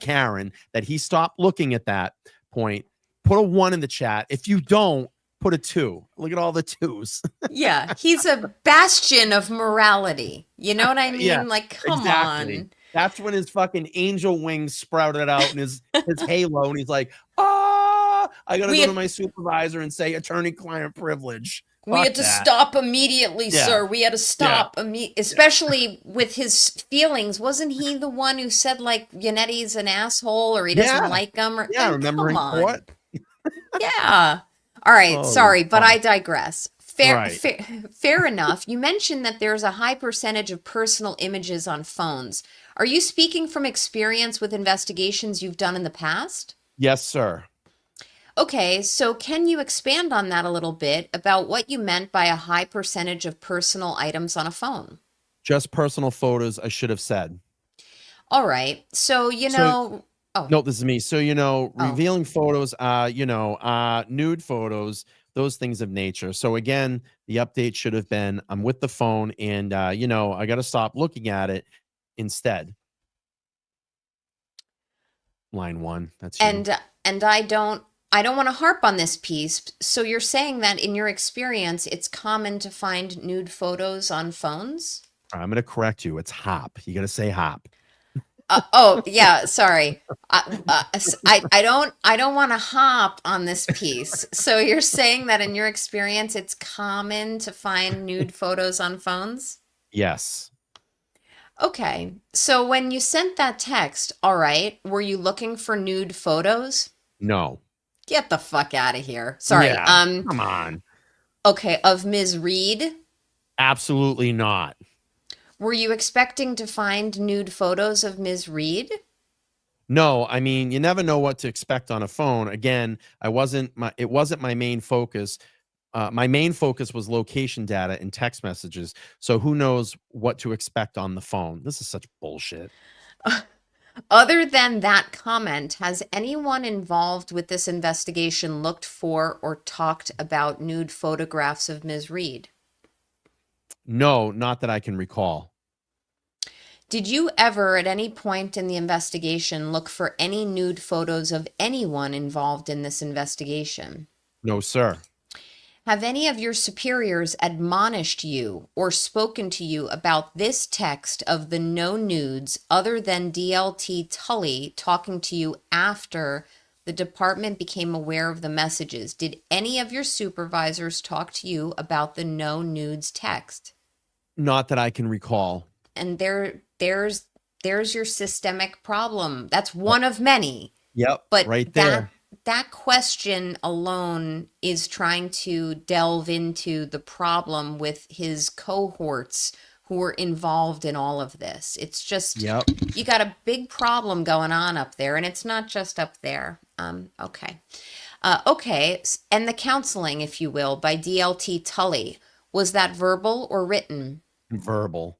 Karen, that he stopped looking at that point, put a 1 in the chat. If you don't, put a 2. Look at all the 2s. Yeah, he's a bastion of morality. You know what I Yeah, mean? Like, come exactly. on. That's when his fucking angel wings sprouted out and his halo, and he's like, "Ah, I gotta We go to had, my supervisor and say attorney-client privilege." we Fuck had to that. stop immediately, Yeah, sir. We had to yeah, stop yeah. especially with his feelings. Wasn't he the one who said like Yannetti's an asshole or he doesn't Yeah, like him? Or yeah, then remember come in on. court? Yeah. All right. Holy Sorry, but I fuck. digress. Right. Fair enough. You mentioned that there's a high percentage of personal images on phones. Are you speaking from experience with investigations you've done in the past? Yes, sir. Okay, so can you expand on that a little bit about what you meant by a high percentage of personal items on a phone? Just personal photos, I should have said. All right. So, So oh, no, this is me. So, oh. revealing photos, nude photos, those things of nature. So again, the update should have been, I'm with the phone and, I got to stop looking at it instead. Line 1, that's you. And I don't want to harp on this piece. So you're saying that in your experience, it's common to find nude photos on phones? I'm going to correct you. It's hop. You got to say hop. Oh, yeah, sorry. I don't want to hop on this piece. So you're saying that in your experience, it's common to find nude photos on phones? Yes. Okay. So when you sent that text, all right, were you looking for nude photos? No. Get the fuck out of here. Sorry. Yeah. Come on. Okay, of Ms. Reed. Absolutely not. Were you expecting to find nude photos of Ms. Reed? No, I mean, you never know what to expect on a phone. Again, it wasn't my main focus. My main focus was location data and text messages. So who knows what to expect on the phone? This is such bullshit. Other than that comment, has anyone involved with this investigation looked for or talked about nude photographs of Ms. Reed? No, not that I can recall. Did you ever, at any point in the investigation, look for any nude photos of anyone involved in this investigation? No, sir. Have any of your superiors admonished you or spoken to you about this text of the no nudes other than DLT Tully talking to you after the department became aware of the messages? Did any of your supervisors talk to you about the no nudes text? Not that I can recall. And there's your systemic problem. That's one of many. Yep, But right that there. that question alone is trying to delve into the problem with his cohorts who were involved in all of this. It's just Yep. you got a big problem going on up there, and it's not just up there. Okay. Okay, and the counseling, if you will, by DLT Tully, was that verbal or written? Verbal.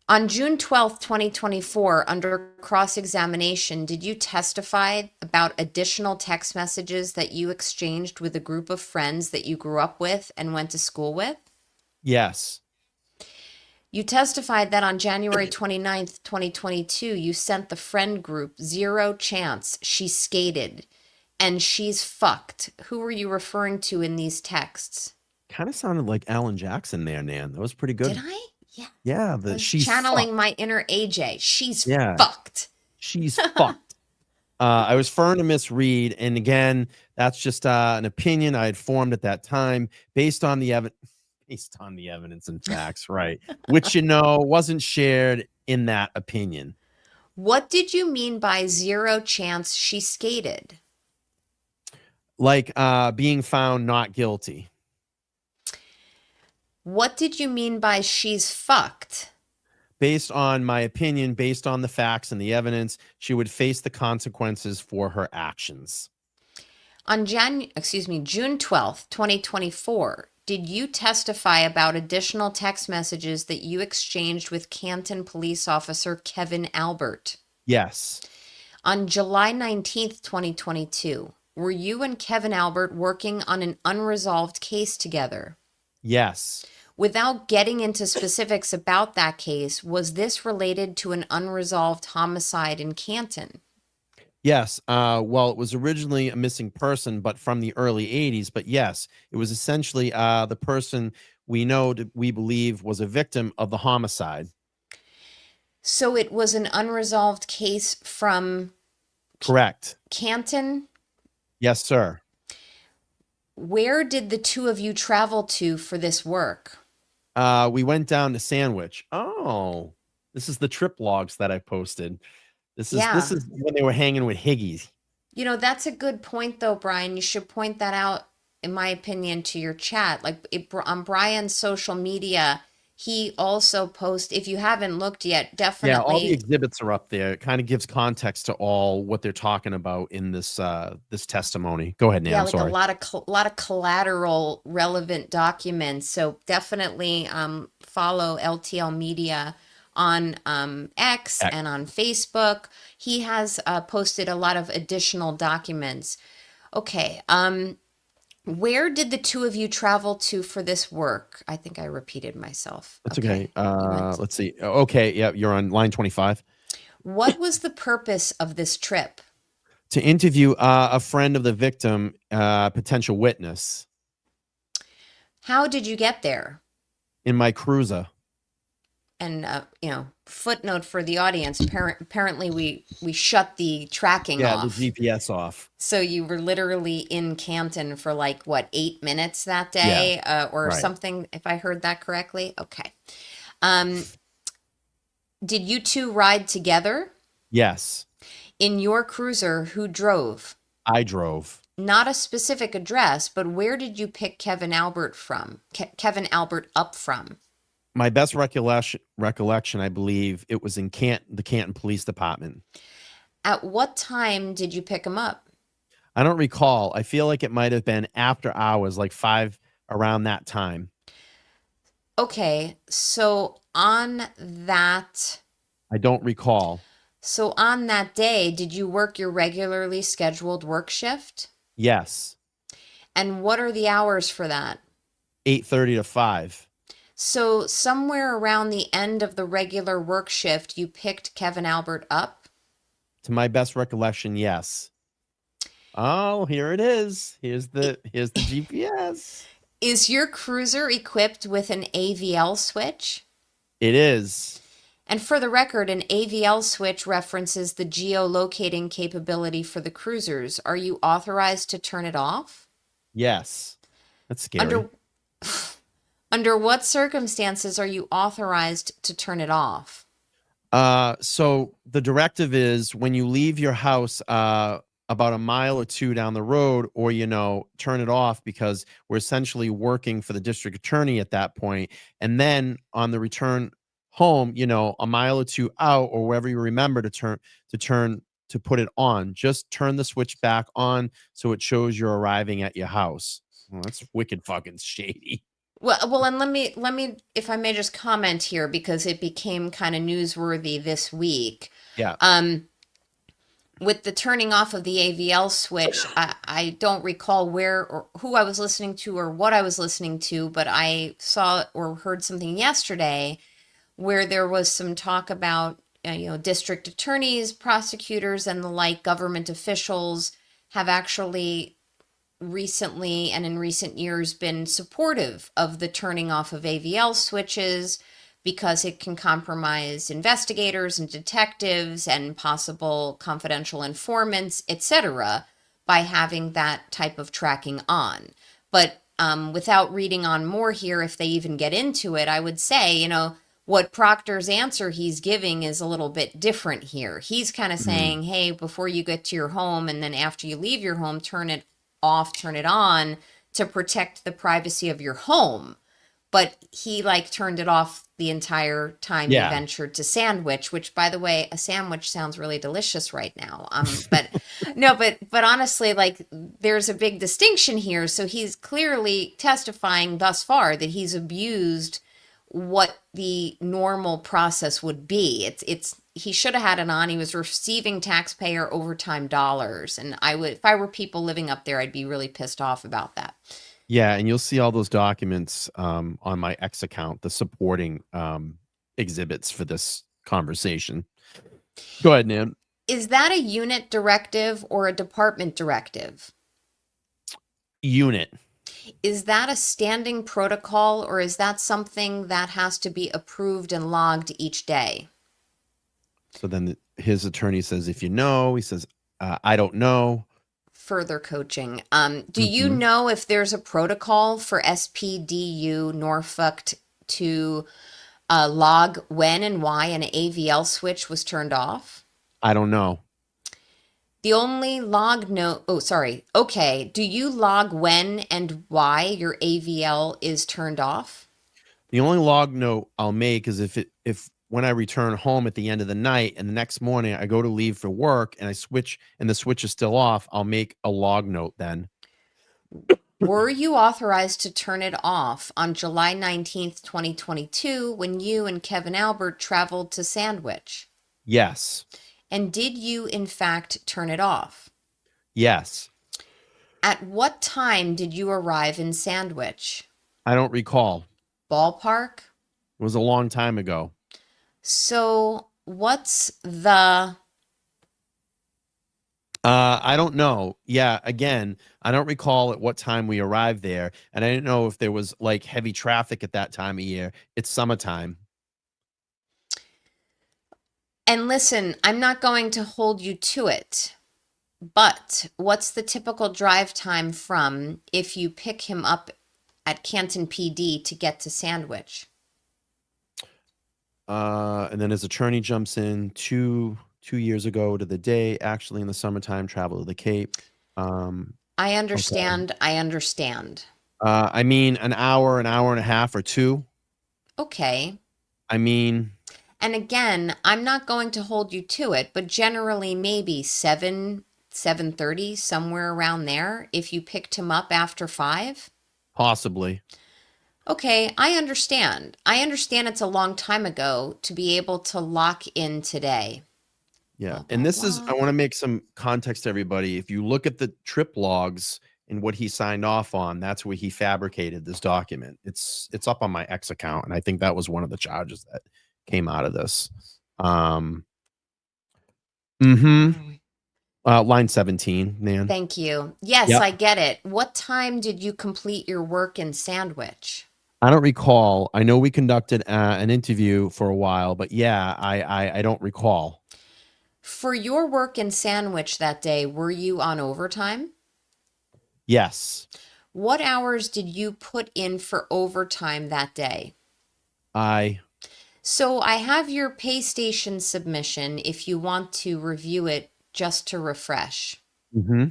On June 12th, 2024, under cross-examination, did you testify about additional text messages that you exchanged with a group of friends that you grew up with and went to school with? Yes. You testified that on January 29th, 2022, you sent the friend group Zero Chance, She Skated, and She's Fucked. Who were you referring to in these texts? Kind of sounded like Alan Jackson there, Nan. That was pretty Did good. I? Yeah. Yeah, I the was she's channeling fucked. my inner AJ. She's Yeah, fucked. she's fucked. I was referring to Miss Reed, and again, that's just an opinion I had formed at that time based on the evidence and facts, right? Which wasn't shared in that opinion. What did you mean by Zero Chance She Skated? Like being found not guilty. What did you mean by she's fucked? Based on my opinion, based on the facts and the evidence, she would face the consequences for her actions. On June 12th, 2024, did you testify about additional text messages that you exchanged with Canton police officer Kevin Albert? Yes. On July 19th, 2022, were you and Kevin Albert working on an unresolved case together? Yes. Without getting into specifics about that case, was this related to an unresolved homicide in Canton? Yes. Well, it was originally a missing person, but from the early 80s. But yes, it was essentially the person we believe was a victim of the homicide. So it was an unresolved case from Correct. Canton. Yes, sir. Where did the two of you travel to for this work? We went down to Sandwich. Oh, this is the trip logs that I posted. This Yeah. is when they were hanging with Higgies. That's a good point, though, Brian. You should point that out, in my opinion, to your chat. Like on Brian's social media, he also posts, if you haven't looked yet, Yeah, all the definitely. exhibits are up there. It kind of gives context to all what they're talking about in this testimony. Go ahead, Nan. Yeah, I'm like a sorry. lot of collateral relevant documents. So definitely follow LTL Media on X Heck. and on Facebook. He has posted a lot of additional documents. Okay, where did the two of you travel to for this work? I think I repeated myself. That's okay. Okay, you went. Let's see. Okay, yeah, you're on line 25. What was the purpose of this trip? To interview a friend of the victim, potential witness, How did you get there? in my cruiser. And footnote for the audience, apparently we shut the tracking Yeah, the off, GPS off. so you were literally in Canton for like what, 8 minutes that Yeah, day, or right. something, if I heard that correctly. Okay. um did you two ride together? Yes, In your cruiser, who drove? I drove. Not a specific address, but where did you pick Kevin Albert from? Kevin Albert up from? My best recollection, I believe it was in the Canton Police Department. At what time did you pick him up? I don't recall. I feel like it might have been after hours, like 5 around that time. Okay, I don't recall. so on that day, did you work your regularly scheduled work shift? Yes, And what are the hours for that? 8:30 to 5. So somewhere around the end of the regular work shift, you picked Kevin Albert up? To my best recollection, yes. Oh, here it is. Here's the GPS. Is your cruiser equipped with an AVL switch? It is. And for the record, an AVL switch references the geolocating capability for the cruisers. Are you authorized to turn it off? Yes. That's scary. Under under what circumstances are you authorized to turn it off? So the directive is when you leave your house about a mile or two down the road, or turn it off, because we're essentially working for the district attorney at that point. And then on the return home, a mile or two out, or wherever you remember to put it on, just turn the switch back on so it shows you're arriving at your house. Well, that's wicked fucking shady. Well, and let me, if I may just comment here, because it became kind of newsworthy this week. Yeah. With the turning off of the AVL switch, I don't recall where or who I was listening to or what I was listening to, but I saw or heard something yesterday where there was some talk about, district attorneys, prosecutors, and the like government officials have actually recently and in recent years been supportive of the turning off of AVL switches because it can compromise investigators and detectives and possible confidential informants, etc., by having that type of tracking on. But without reading on more here, if they even get into it, I would say, what Proctor's answer he's giving is a little bit different here. He's kind of saying, hey, before you get to your home and then after you leave your home, turn it off, turn it on to protect the privacy of your home. But he turned it off the entire time he ventured to Sandwich, which, by the way, a sandwich sounds really delicious right now. But no, but honestly, there's a big distinction here. So he's clearly testifying thus far that he's abused what the normal process would be. He should have had it on. He was receiving taxpayer overtime dollars, and if I were people living up there, I'd be really pissed off about that. Yeah, and you'll see all those documents on my X account, the supporting exhibits for this conversation. Go ahead, Nan. Is that a unit directive or a department directive? Unit. Is that a standing protocol or is that something that has to be approved and logged each day? So then his attorney says, if you know, he says, I don't know. Further coaching. Do you Mm-hmm. know if there's a protocol for SPDU Norfolk to log when and why an AVL switch was turned off? I don't know. The only log note, oh, sorry. Okay. Do you log when and why your AVL is turned off? The only log note I'll make is if when I return home at the end of the night and the next morning I go to leave for work and I switch and the switch is still off, I'll make a log note then. Were you authorized to turn it off on July 19th, 2022, when you and Kevin Albert traveled to Sandwich? Yes. And did you, in fact, turn it off? Yes. At what time did you arrive in Sandwich? I don't recall. Ballpark? It was a long time ago. So, what's the I don't know. Yeah, again, I don't recall at what time we arrived there, and I didn't know if there was like heavy traffic at that time of year. It's summertime. And listen, I'm not going to hold you to it, but what's the typical drive time from if you pick him up at Canton PD to get to Sandwich? And then his attorney jumps in 2 years ago to the day, actually in the summertime, travel to the Cape. I Okay. understand. I understand. I mean, an hour and a half or two. Okay. I mean, And again, I'm not going to hold you to it, but generally maybe 7:30, somewhere around there, if you picked him up after 5. possibly. Okay, I understand. I understand it's a long time ago to be able to lock in today. Yeah. Blah, And blah, this is, I blah. want to make some context to everybody. If you look at the trip logs and what he signed off on, that's where he fabricated this document. It's up on my X account. And I think that was one of the charges that came out of this. Um, mm-hmm. Line 17, Nan. Thank you. Yes, Yep. I get it. What time did you complete your work in Sandwich? I don't recall. I know we conducted an interview for a while, but yeah, I don't recall. For your work in Sandwich that day, were you on overtime? Yes, What hours did you put in for overtime that day? I. So I have your pay station submission if you want to review it just to refresh. Mm-hmm.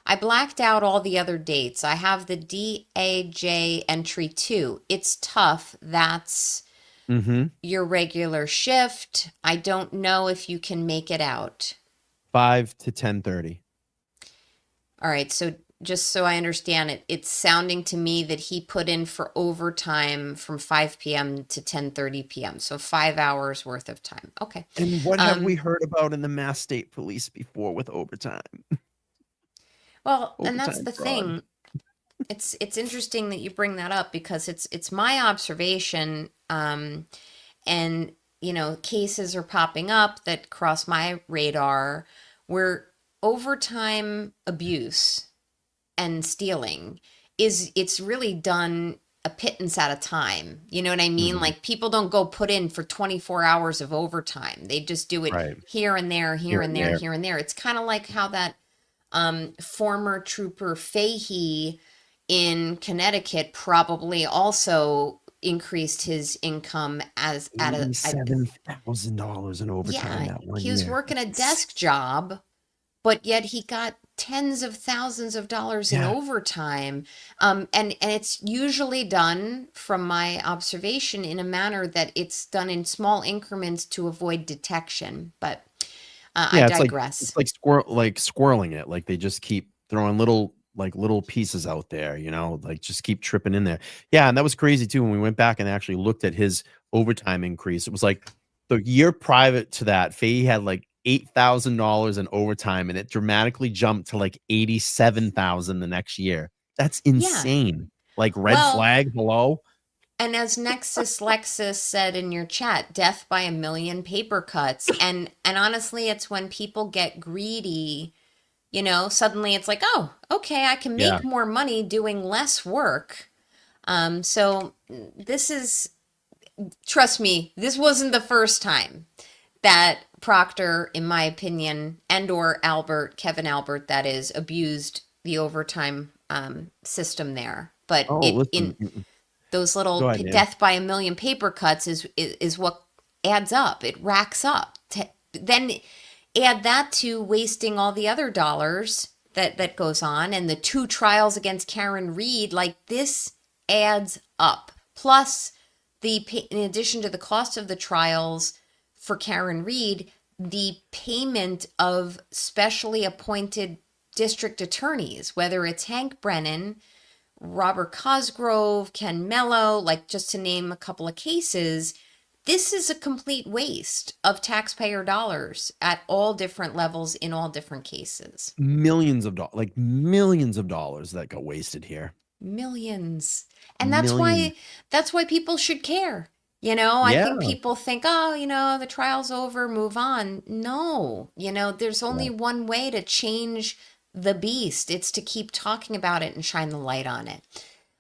I blacked out all the other dates. I have the DAJ entry too. It's tough. That's Mm-hmm. your regular shift. I don't know if you can make it out. 5 to 10:30. All right, so just so I understand it, it's sounding to me that he put in for overtime from 5 p.m. to 10:30 p.m. So 5 hours worth of time. Okay. And what have we Um, heard about in the Mass State Police before with overtime? well, and that's Overtime the fraud. thing. It's interesting that you bring that up because it's my observation, and cases are popping up that cross my radar where overtime abuse and stealing it's really done a pittance at a time. You know what I mean? Mhm. Like people don't go put in for 24 hours of overtime. They just do it Right. here and there, here Here and and there, there. here and there. It's kind of like how that former trooper Fahey in Connecticut probably also increased his income as at $87,000 in overtime yeah, that one he was year. working a desk job, but yet he got tens of thousands of dollars in Yeah. overtime. And it's usually done, from my observation, in a manner that it's done in small increments to avoid detection. But I Yeah, digress. it's like squirreling it. Like they just keep throwing little pieces out there, like just keep tripping in there. Yeah, and that was crazy too when we went back and actually looked at his overtime increase. It was like the year private to that, Faye had like $8,000 in overtime, and it dramatically jumped to like 87,000 the next year. That's Yeah. insane. Like red Well, flag, hello. And as Nexus Lexus said in your chat, death by a million paper cuts. And honestly, it's when people get greedy, suddenly it's like, oh, okay, I can Yeah. make more money doing less work. So this is, trust me, this wasn't the first time that Proctor, in my opinion, and or Kevin Albert, that is, abused the overtime system there. But Oh, it listen. in those Go little ahead, man. death by a million paper cuts is what adds up. It racks up. Then add that to wasting all the other dollars that goes on, and the two trials against Karen Reed. Like, this adds up. Plus, in addition to the cost of the trials for Karen Reed, the payment of specially appointed district attorneys, whether it's Hank Brennan, Robert Cosgrove, Ken Mello, like, just to name a couple of cases. This is a complete waste of taxpayer dollars at all different levels in all different cases. Millions of dollars, like millions of dollars that got wasted here. Millions. And Millions. that's why people should care. I Yeah. think people think, oh, the trial's over, move on. No, there's only one way to change the beast. It's to keep talking about it and shine the light on it.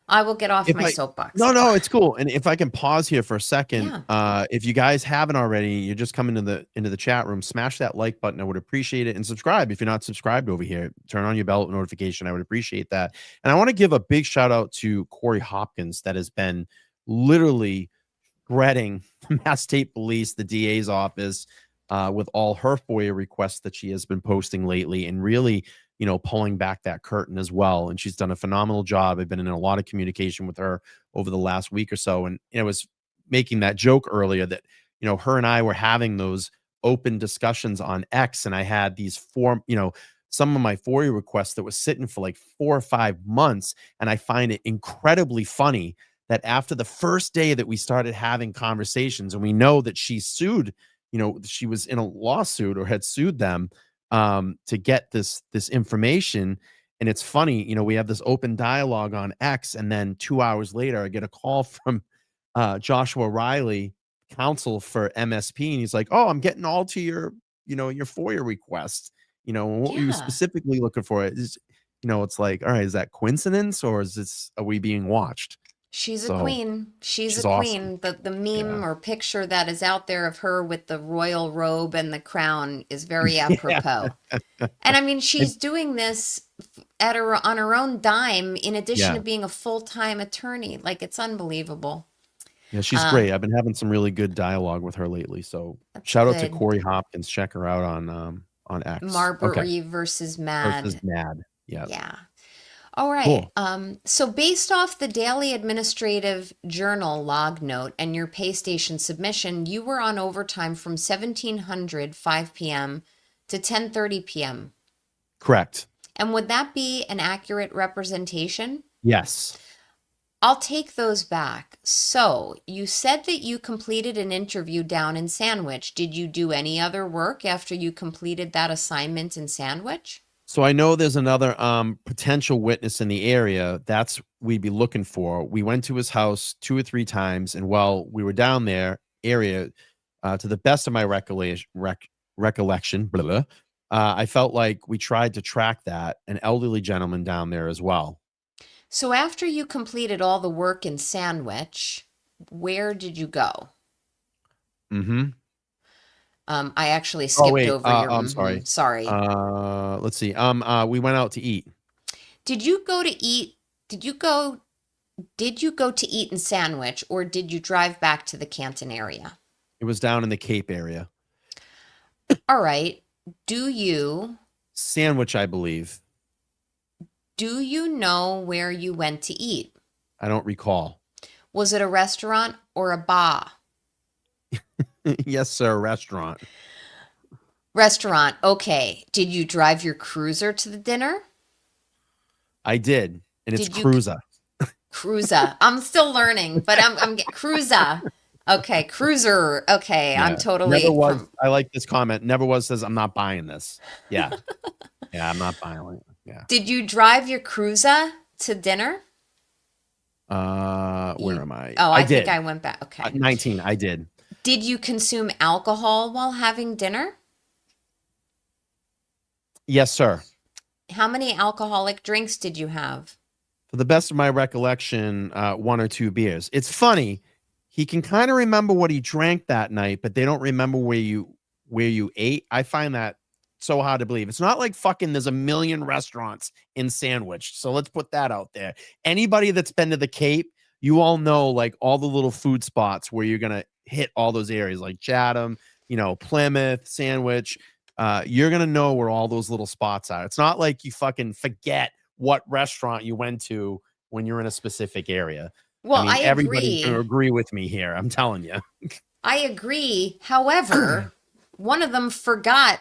I will get off my soapbox. No, it's cool. And if I can pause here for a second, Yeah. if you guys haven't already, you're just coming into the chat room, smash that like button. I would appreciate it. And subscribe if you're not subscribed over here. Turn on your bell notification. I would appreciate that. And I want to give a big shout out to Corey Hopkins, that has been literally threading the Mass State Police, the DA's office, with all her FOIA requests that she has been posting lately, and really, pulling back that curtain as well. And she's done a phenomenal job. I've been in a lot of communication with her over the last week or so. And I was making that joke earlier that, her and I were having those open discussions on X, and I had these some of my FOIA requests that was sitting for like 4 or 5 months. And I find it incredibly funny that after the first day that we started having conversations, and we know that she sued, she was in a lawsuit or had sued them to get this information. And it's funny, we have this open dialogue on X, and then 2 hours later, I get a call from Joshua Riley, counsel for MSP, and he's like, "Oh, I'm getting all to your FOIA request. What were you specifically looking for?" It's like, all right, is that coincidence, or are we being watched? She's a queen. She's a awesome. queen. The meme or picture that is out there of her with the royal robe and the crown is very apropos. And I mean, she's doing this on her own dime, in addition to being a full-time attorney. Like, it's unbelievable. Yeah, she's great. I've been having some really good dialogue with her lately. So shout out to Corey Hopkins. Check her out on X. Marbury versus Mad. Versus Mad. Yeah. Yeah. All right. Cool. So based off the daily administrative journal log note and your PayStation submission, you were on overtime from 1700 5 p.m. to 10:30 p.m. Correct. And would that be an accurate representation? Yes. I'll take those back. So you said that you completed an interview down in Sandwich. Did you do any other work after you completed that assignment in Sandwich? So I know there's another potential witness in the area that's we'd be looking for. We went to his house 2 or 3 times, and while we were down there area, to the best of my recollection, blah, blah, I felt like we tried to track an elderly gentleman down there as well. So after you completed all the work in Sandwich, where did you go? Mm-hmm. I actually skipped over your. I'm sorry. Sorry. Let's see. We went out to eat. Did you go to eat? Did you go to eat in Sandwich, or did you drive back to the Canton area? It was down in the Cape area. All right. Sandwich, I believe. Do you know where you went to eat? I don't recall. Was it a restaurant or a bar? Yes, sir. Restaurant. Restaurant. Okay. Did you drive your cruiser to the dinner? I did. And it's Cruiser. Cruiser. I'm still learning, but I'm Cruiser. Okay. Cruiser. Okay. Yeah. I'm totally. Never was. I like this comment. Never was says, I'm not buying this. Yeah. Yeah. I'm not buying it. Yeah. Did you drive your cruiser to dinner? Where You, am I? oh, I I think did. I went back. Okay. 19. I did. Did you consume alcohol while having dinner? Yes, sir. How many alcoholic drinks did you have? To the best of my recollection, one or two beers. It's funny. He can kind of remember what he drank that night, but they don't remember where you ate. I find that so hard to believe. It's not like fucking there's a million restaurants in Sandwich. So let's put that out there. Anybody that's been to the Cape, you all know like all the little food spots where you're gonna hit all those areas like Chatham, Plymouth, Sandwich. You're gonna know where all those little spots are. It's not like you fucking forget what restaurant you went to when you're in a specific area. I Well, mean, I everybody's going to agree. agree with me here. I'm telling you. I agree. However, one of them forgot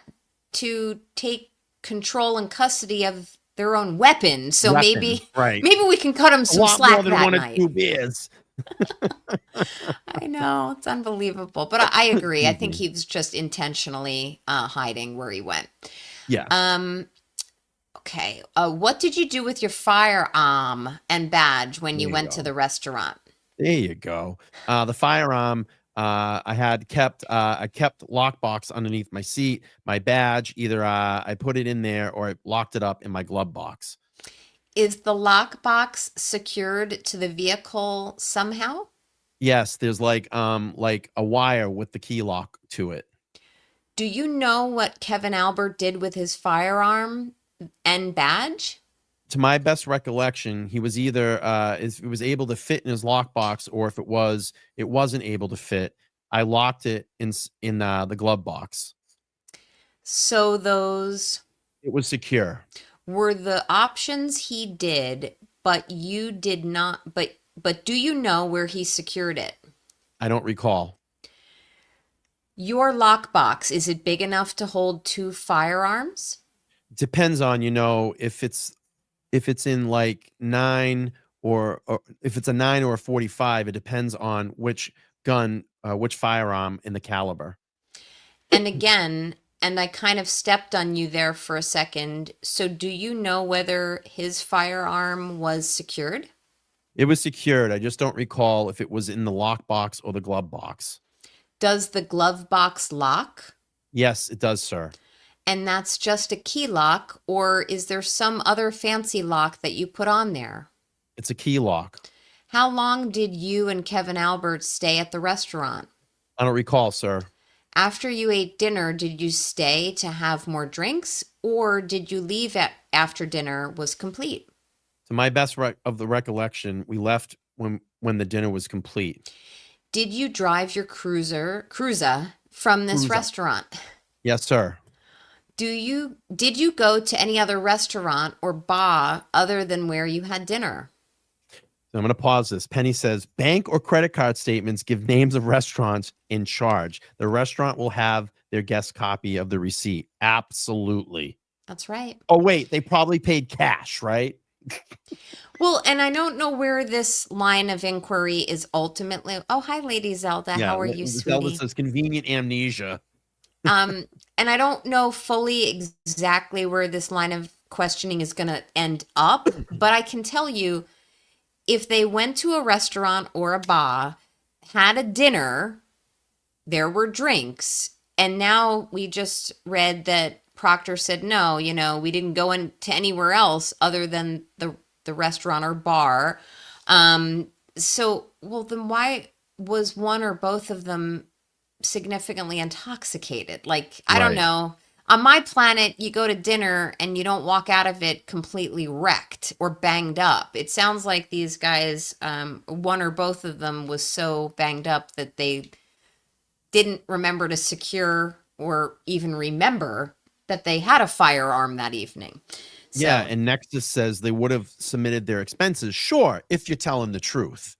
to take control and custody of their own weapon. So Weapon, maybe right? maybe we can cut him A some lot more slack than that one or night. two beers. I know, it's unbelievable. But I agree. I Excuse think me. he was just intentionally hiding where he went. Yes. Um, okay. What did you do with your firearm and badge when There you you went to go. the restaurant? There you go. The firearm. I kept lockbox underneath my seat. My badge, either I put it in there or I locked it up in my glove box. Is the lockbox secured to the vehicle somehow? Yes, there's like a wire with the key lock to it. Do you know what Kevin Albert did with his firearm and badge? To my best recollection, he was either if it was able to fit in his lockbox, or if it wasn't able to fit, I locked it in the glove box. So those It was secure. were the options he did, but you did not. But do you know where he secured it? I don't recall. Your lockbox, is it big enough to hold two firearms? Depends on if it's in like nine or if it's a 9 or a 45. It depends on which firearm and the caliber. And again, and I kind of stepped on you there for a second. So do you know whether his firearm was secured? It was secured. I just don't recall if it was in the lockbox or the glove box. Does the glove box lock? Yes, it does, sir. And that's just a key lock, or is there some other fancy lock that you put on there? It's a key lock. How long did you and Kevin Albert stay at the restaurant? I don't recall, sir. After you ate dinner, did you stay to have more drinks, or did you leave after dinner was complete? To my best of the recollection, we left when the dinner was complete. Did you drive your cruiser from this Cruiser. restaurant? Yes, sir. Did you go to any other restaurant or bar other than where you had dinner? So I'm going to pause this. Penny says, bank or credit card statements give names of restaurants in charge. The restaurant will have their guest copy of the receipt. Absolutely. That's right. Oh, wait, they probably paid cash, right? Well, and I don't know where this line of inquiry is ultimately. Oh, hi, Lady Zelda. Yeah. How are you, Zelda sweetie? says convenient amnesia. And I don't know fully exactly where this line of questioning is going to end up, but I can tell you if they went to a restaurant or a bar, had a dinner, there were drinks, and now we just read that Proctor said no, we didn't go into anywhere else other than the restaurant or bar. So, well, then why was one or both of them significantly intoxicated? Like, I don't Right. know. On my planet, you go to dinner and you don't walk out of it completely wrecked or banged up. It sounds like these guys, one or both of them was so banged up that they didn't remember to secure or even remember that they had a firearm that evening. Yeah, So, and Nexus says they would have submitted their expenses. Sure, if you're telling the truth.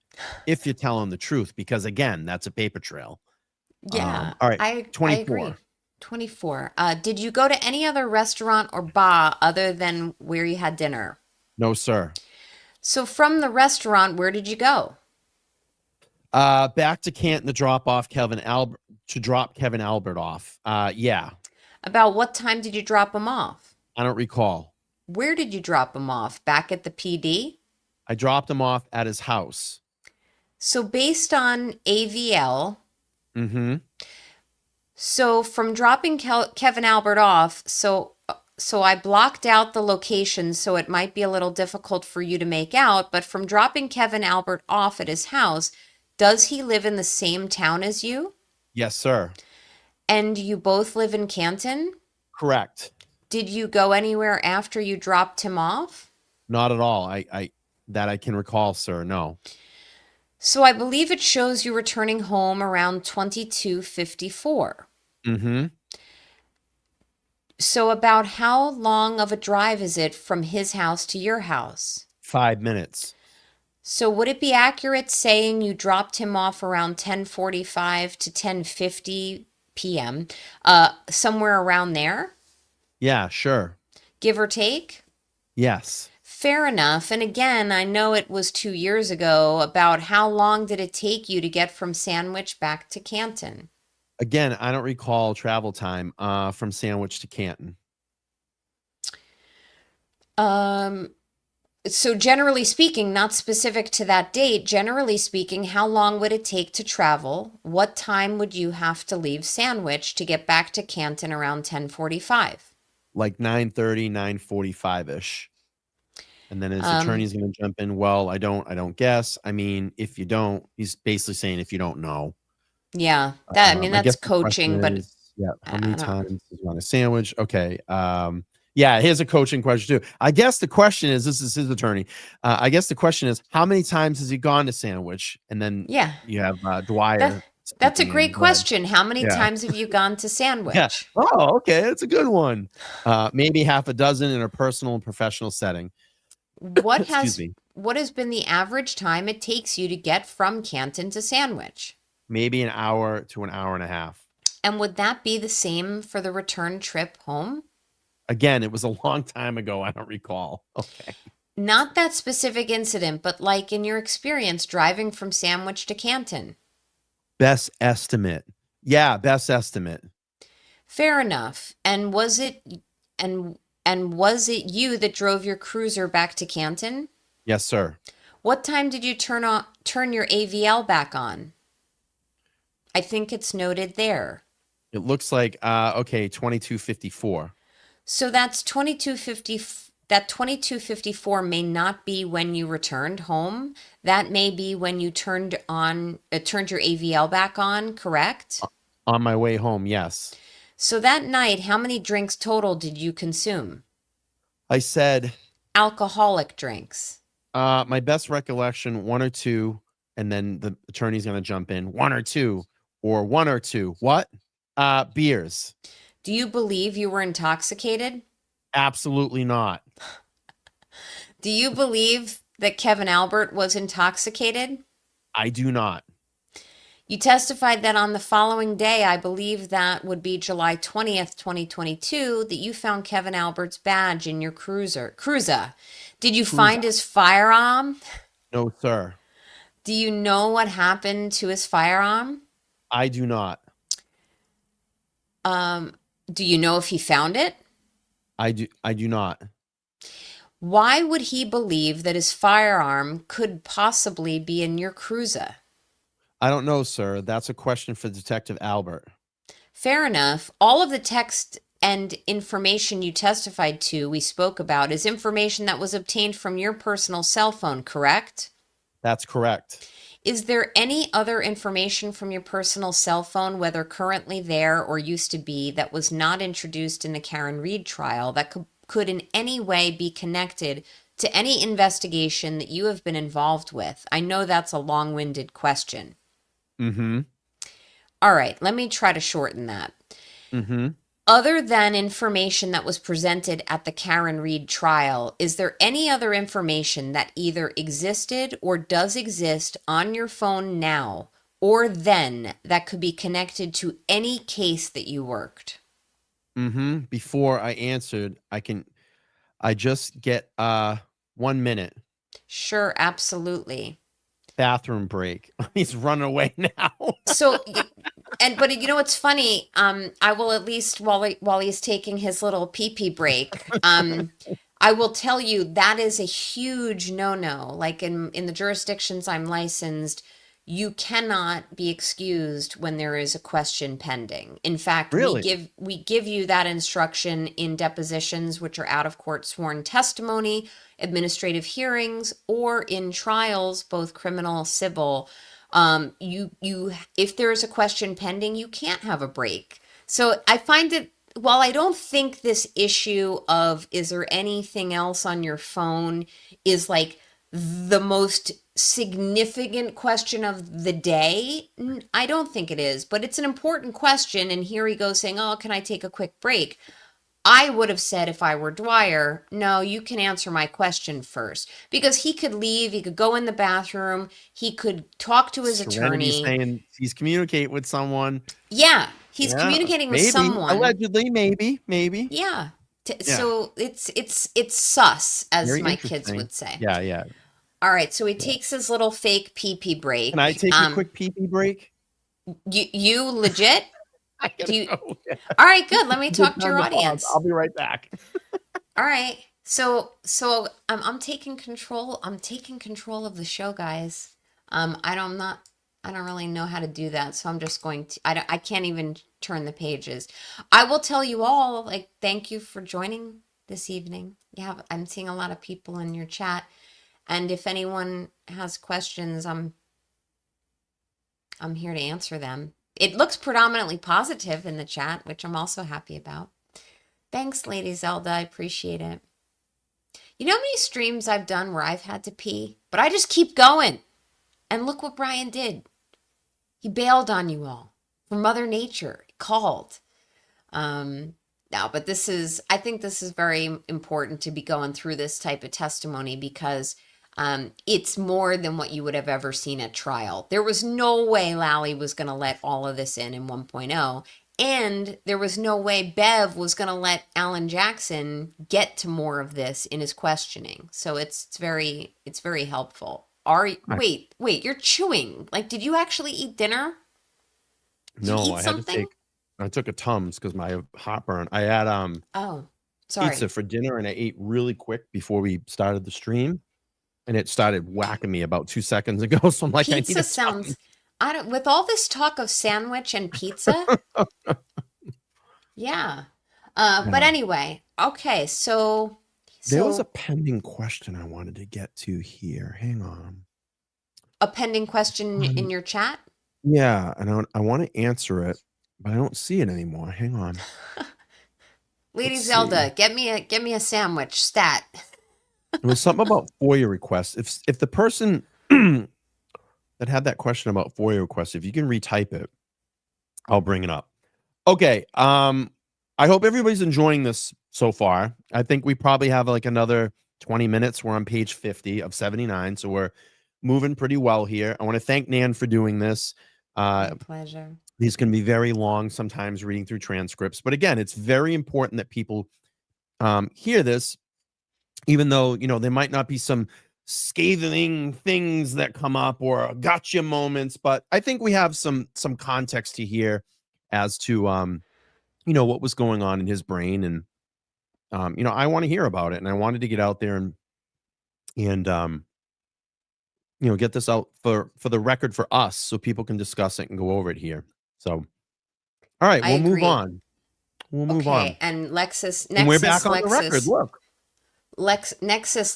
If you're telling the truth, because again, that's a paper trail. yeah, All right, I 24. agree. 24. Did you go to any other restaurant or bar other than where you had dinner? No, sir. So from the restaurant, where did you go? Back to Canton to drop Kevin Albert off. Yeah, About what time did you drop him off? I don't recall. Where did you drop him off? Back at the PD? I dropped him off at his house. So based on AVL, Mm-hmm. so from dropping Kevin Albert off, so I blocked out the location so it might be a little difficult for you to make out, but from dropping Kevin Albert off at his house, does he live in the same town as you? Yes, sir. And you both live in Canton? Correct. Did you go anywhere after you dropped him off? Not at all. I that I can recall, sir. No. So I believe it shows you returning home around 22:54. Mm-hmm. So about how long of a drive is it from his house to your house? 5 minutes. So would it be accurate saying you dropped him off around 10:45 to 10:50 p.m., somewhere around there, Yeah, sure. give or take? Yes. Fair enough. And again, I know it was 2 years ago. About how long did it take you to get from Sandwich back to Canton? Again, I don't recall travel time from Sandwich to Canton. Um, so generally speaking, not specific to that date, generally speaking, how long would it take to travel? What time would you have to leave Sandwich to get back to Canton around 10:45? Like 9:30, 9:45-ish. And then his Um, attorney's going to jump in. Well, I don't guess. I mean, if you don't, he's basically saying if you don't know. yeah, that I mean I that's guess the question coaching, but is, yeah, how many I don't. times does he want a sandwich? Okay. Yeah, here's a coaching question too. I guess the question is, this is his attorney. I guess the question is, how many times has he gone to Sandwich? And then Yeah, you have that Dwyer that's a speaking in. great Go ahead. question. How many Yeah. times have you gone to Yeah. Sandwich? Oh, okay. That's a good one. Maybe half a dozen in a personal and professional setting. What Excuse has me. what has been the average time it takes you to get from Canton to Sandwich? Maybe an hour to an hour and a half. And would that be the same for the return trip home? Again, it was a long time ago. I don't recall. Okay. Not that specific incident, but like in your experience driving from Sandwich to Canton. Best estimate. Yeah, best estimate. Fair enough. And was it you that drove your cruiser back to Canton? Yes, sir. What time did you turn your AVL back on? I think it's noted there. It looks like okay, 22:54. So that's 2250. That 22:54 may not be when you returned home. That may be when you turned your AVL back on, correct? On my way home, yes. So that night, how many drinks total did you consume? I said Alcoholic drinks. my best recollection, one or two, and then the attorney's gonna jump in. One or two, or one or two. What? Beers. Do you believe you were intoxicated? Absolutely not. Do you believe that Kevin Albert was intoxicated? I do not. You testified that on the following day, I believe that would be July 20th, 2022, that you found Kevin Albert's badge in your cruiser. Did you find Cruiser. his firearm? No, sir. Do you know what happened to his firearm? I do not. Do you know if he found it? I do not. Why would he believe that his firearm could possibly be in your cruiser? I don't know, sir. That's a question for Detective Albert. Fair enough. All of the text and information you testified to, we spoke about, is information that was obtained from your personal cell phone, correct? That's correct. Is there any other information from your personal cell phone, whether currently there or used to be, that was not introduced in the Karen Reed trial that could in any way be connected to any investigation that you have been involved with? I know that's a long-winded question. Mm-hmm. All right, let me try to shorten that. Mm-hmm. Other than information that was presented at the Karen Reed trial, is there any other information that either existed or does exist on your phone now or then that could be connected to any case that you worked? Mm-hmm. Before I answered, I just get 1 minute. Sure, absolutely. Bathroom break. He's running away now. So, but you know what's funny? I will at least while he's taking his little pee pee break, I I will tell you that is a huge no-no. Like in the jurisdictions I'm licensed, you cannot be excused when there is a question pending. In fact, Really? we give you that instruction in depositions, which are out of court sworn testimony, administrative hearings, or in trials, both criminal, civil. You if there is a question pending, you can't have a break. So I find it, while I don't think this issue of is there anything else on your phone is like the most significant question of the day, I don't think it is, but it's an important question. And here he goes saying, "Oh, can I take a quick break?" I would have said, if I were Dwyer, no, you can answer my question first. Because he could leave, he could go in the bathroom, he could talk to his Serenity attorney. saying he's communicating with someone. Yeah, he's Yeah, communicating with maybe, someone. allegedly, maybe. Yeah. Yeah, So it's sus, as very my kids interesting. would say. Yeah, yeah, All right, so he yeah. takes his little fake pee pee Can I break. take a quick pee-pee break? You legit? I Do gotta you? go. Yeah. All right, good. Let me Good talk to time your to pause. audience. I'll be right back. All right. So I'm taking control. I'm taking control of the show, guys. I don't really know how to do that, so I'm just going to. I can't even turn the pages. I will tell you all. Like, thank you for joining this evening. Yeah, I'm seeing a lot of people in your chat, and if anyone has questions, I'm here to answer them. It looks predominantly positive in the chat, which I'm also happy about. Thanks, Lady Zelda. I appreciate it. You know how many streams I've done where I've had to pee, but I just keep going. And look what Brian did. He bailed on you all for Mother Nature. He called. Now, but I think this is very important to be going through this type of testimony because it's more than what you would have ever seen at trial. There was no way Lally was going to let all of this in 1.0. And there was no way Bev was going to let Alan Jackson get to more of this in his questioning. So it's very helpful. I, Wait, you're chewing. Like, did you actually eat dinner? Did you no, eat I had to something? I took a Tums because my heartburn. I had Oh, pizza sorry. for dinner and I ate really quick before we started the stream, and it started whacking me about 2 seconds ago. So I'm like, I need Pizza a Tums. sounds, I don't, with all this talk of sandwich and pizza, yeah. But Yeah. anyway, okay, There was a so pending question I wanted to get to here. Hang on. a pending question in your chat. Yeah, and I want to answer it, but I don't see it anymore. Hang on. Lady Let's see. Zelda, get me a sandwich, stat. It was something about FOIA requests. If the person that had that question about FOIA requests, if you can retype it, I'll bring it up. Okay. I hope everybody's enjoying this so far. I think we probably have like another 20 minutes. We're on page 50 of 79, so we're moving pretty well here. I want to thank Nan for doing this. My pleasure. These can be very long sometimes reading through transcripts, but again, it's very important that people hear this, even though there might not be some scathing things that come up or gotcha moments, but I think we have some context to hear as to what was going on in his brain, and I want to hear about it, and I wanted to get out there and get this out for the record for us so people can discuss it and go over it here. So, all right, I we'll move agree. on. We'll move on. Okay, and And we're back on the record. Look. Nexus,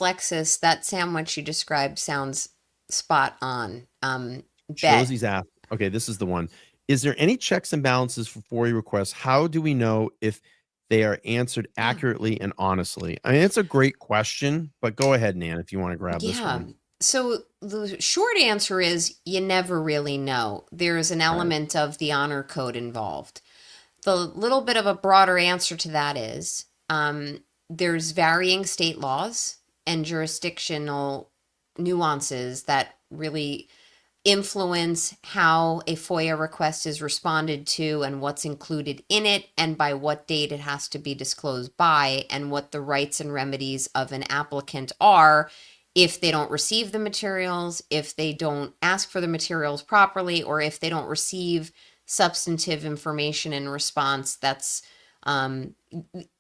that sandwich you described sounds spot on. Bet. Josie's asked, okay, this is the one. Is there any checks and balances for FOIA requests? How do we know if they are answered accurately and honestly? I mean, it's a great question, but go ahead, Nan, if you want to grab this Yeah. one. So the short answer is you never really know. There's an Right. element of the honor code involved. The little bit of a broader answer to that is there's varying state laws and jurisdictional nuances that really influence how a FOIA request is responded to and what's included in it and by what date it has to be disclosed by and what the rights and remedies of an applicant are if they don't receive the materials, if they don't ask for the materials properly, or if they don't receive substantive information in response that's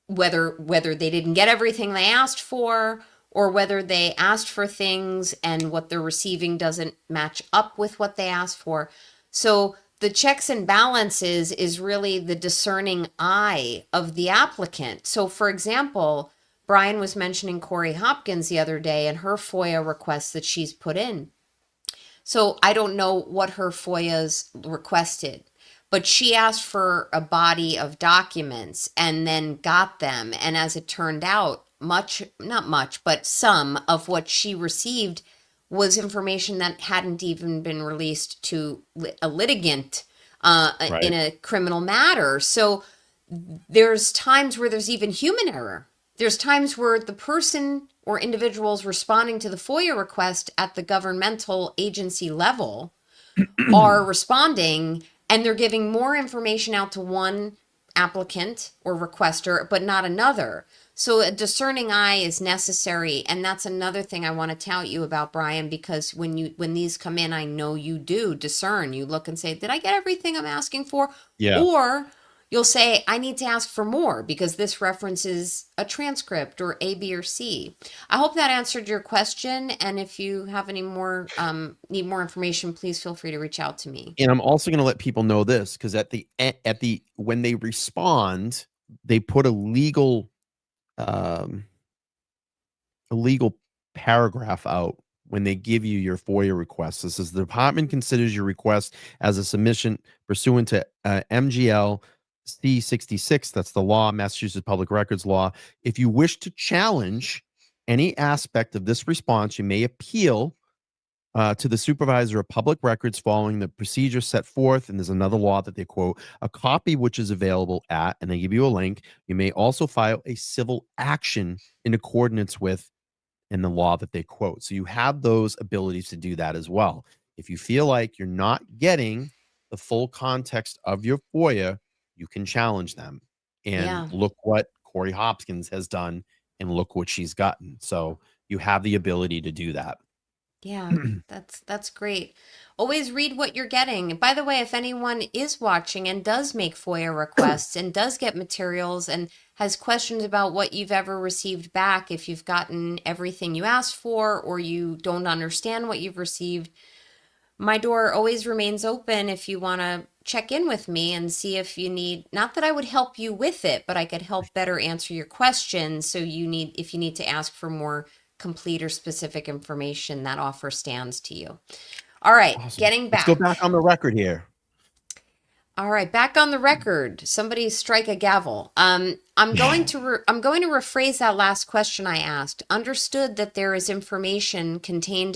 whether they didn't get everything they asked for, or whether they asked for things and what they're receiving doesn't match up with what they asked for. So the checks and balances is really the discerning eye of the applicant. So for example, Brian was mentioning Corey Hopkins the other day and her FOIA requests that she's put in. So I don't know what her FOIA's requested, but she asked for a body of documents and then got them. And as it turned out, much, not much, but some of what she received was information that hadn't even been released to a litigant in Right. a criminal matter. So there's times where there's even human error. There's times where the person or individuals responding to the FOIA request at the governmental agency level are responding and they're giving more information out to one applicant or requester, but not another. So a discerning eye is necessary. And that's another thing I want to tout you about, Brian, because when these come in, I know you do discern. You look and say, did I get everything I'm asking for? Yeah. Or you'll say, I need to ask for more because this references a transcript or A, B, or C. I hope that answered your question. And if you have any more, need more information, please feel free to reach out to me. And I'm also going to let people know this, because when they respond, they put um, a legal paragraph out when they give you your FOIA request. This is: the department considers your request as a submission pursuant to MGL C66. That's the law, Massachusetts Public Records Law. If you wish to challenge any aspect of this response, you may appeal to the supervisor of public records following the procedure set forth. And there's another law that they quote, a copy which is available at, and they give you a link. You may also file a civil action in accordance with in the law that they quote. So you have those abilities to do that as well. If you feel like you're not getting the full context of your FOIA, you can challenge them. And Yeah. look what Corey Hopkins has done, and look what she's gotten. So you have the ability to do that. Yeah, that's great. Always read what you're getting. By the way, if anyone is watching and does make FOIA requests and does get materials and has questions about what you've ever received back, if you've gotten everything you asked for or you don't understand what you've received, my door always remains open if you want to check in with me and see if you need, not that I would help you with it, but I could help better answer your questions. So if you need to ask for more complete or specific information, that offer stands to you. All right, Awesome. getting Let's go back. back on the record here. All right, back on the record. Somebody strike a gavel. I'm going to rephrase that last question I asked. Understood that there is information contained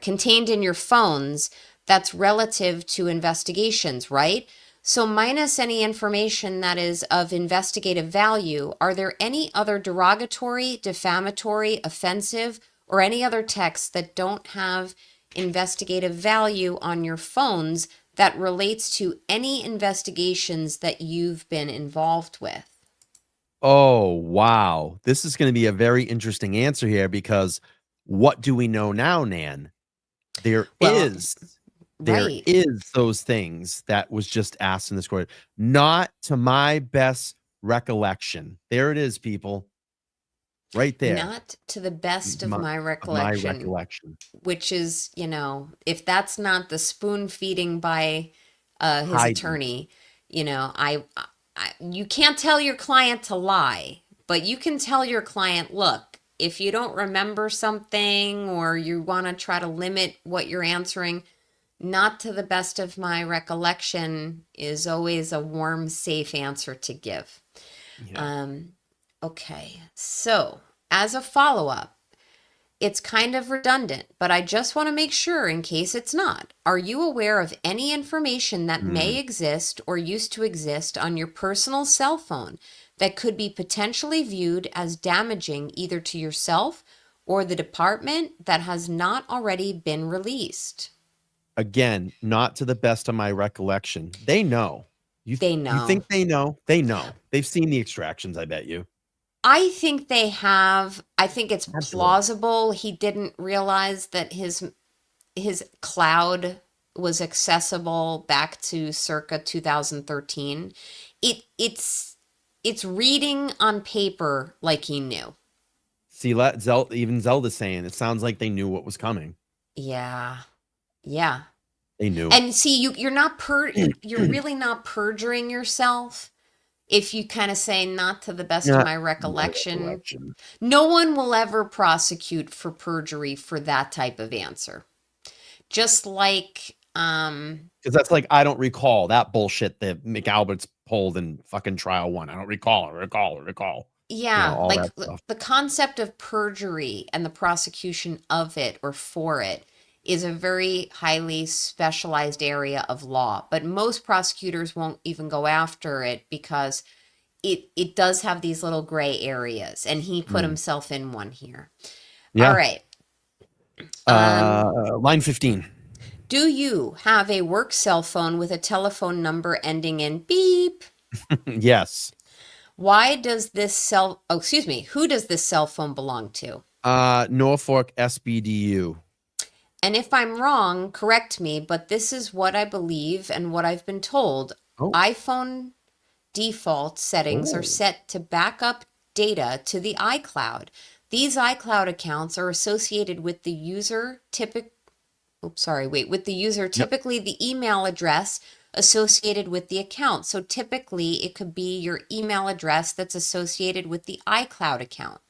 contained in your phones that's relative to investigations, right? So minus any information that is of investigative value, are there any other derogatory, defamatory, offensive, or any other texts that don't have investigative value on your phones that relates to any investigations that you've been involved with? Oh, wow. This is going to be a very interesting answer here, because what do we know now, Nan? There Well, is there right. is those things that was just asked in this court. Not to my best recollection. There it is, people. Right there. Not to the best of My, my of my recollection, recollection. which is, if that's not the spoon feeding by his Hiding. attorney, you can't tell your client to lie, but you can tell your client, look, if you don't remember something or you want to try to limit what you're answering, not to the best of my recollection is always a warm, safe answer to give. Yeah. Okay, so as a follow-up, it's kind of redundant, but I just want to make sure in case it's not. Are you aware of any information that may Mm. exist or used to exist on your personal cell phone that could be potentially viewed as damaging either to yourself or the department that has not already been released? Again, not to the best of my recollection. They know. They You know. think they know? They know. They've seen the extractions, I bet you. I think they have. I think it's Absolutely. plausible he didn't realize that his cloud was accessible back to circa 2013. It's it's reading on paper like he knew. See, even Zelda's saying it sounds like they knew what was coming. Yeah. Yeah. They knew. And see, you're really not perjuring yourself if you kind of say not to the best of Not my my recollection. recollection. No one will ever prosecute for perjury for that type of answer. Just like Because that's like, I don't recall that bullshit that McAlbert's pulled in fucking trial one. I don't recall. yeah, All like that stuff. the concept of perjury and the prosecution of it or for it is a very highly specialized area of law, but most prosecutors won't even go after it because it does have these little gray areas, and he put himself in one here. All Yeah. right. Line 15. Do you have a work cell phone with a telephone number ending in beep? Yes. Why does who does this cell phone belong to? Norfolk SBDU. And if I'm wrong, correct me, but this is what I believe and what I've been told. Oh. iPhone default settings are set to back up data to the iCloud. These Yep. iCloud accounts are associated with the user typically the email address associated with the account. So typically it could be your email address that's associated with the iCloud account.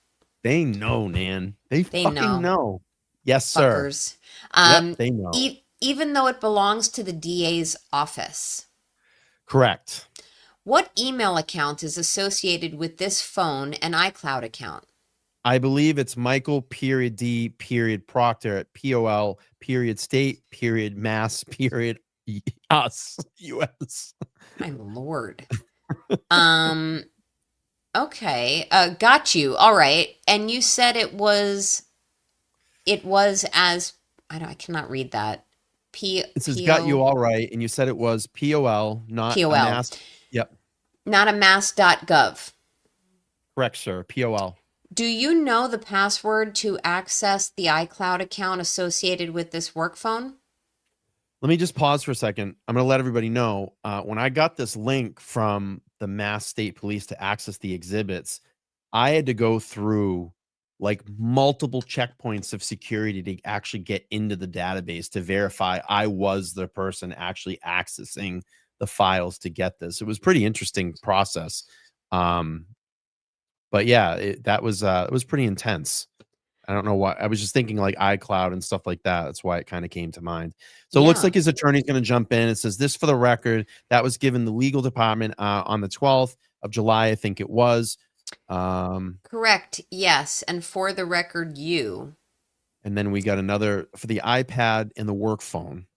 They know, Nan. They They fucking know, know. Yes, sir. fuckers. Yep, they know. Even though it belongs to the DA's office. Correct. What email account is associated with this phone and iCloud account? I believe it's Michael period D period Proctor at POL period state period mass period us US. My lord. Okay. Got you. All right. And you said it was as I cannot read that. It says got you all right, and you said it was POL, not a POL, mass. Yep. not a mass.gov. Correct, sir. POL. Do you know the password to access the iCloud account associated with this work phone? Let me just pause for a second. I'm going to let everybody know when I got this link from the Mass State Police to access the exhibits, I had to go through like multiple checkpoints of security to actually get into the database to verify I was the person actually accessing the files to get this. It was pretty interesting process. But yeah, it was pretty intense. I don't know why. I was just thinking like iCloud and stuff like that. That's why it kind of came to mind. So it looks Yeah. like his attorney's going to jump in. It says this for the record. That was given the legal department on the 12th of July, I think it was. Correct. Yes. And for the record, you. And then we got another for the iPad and the work phone.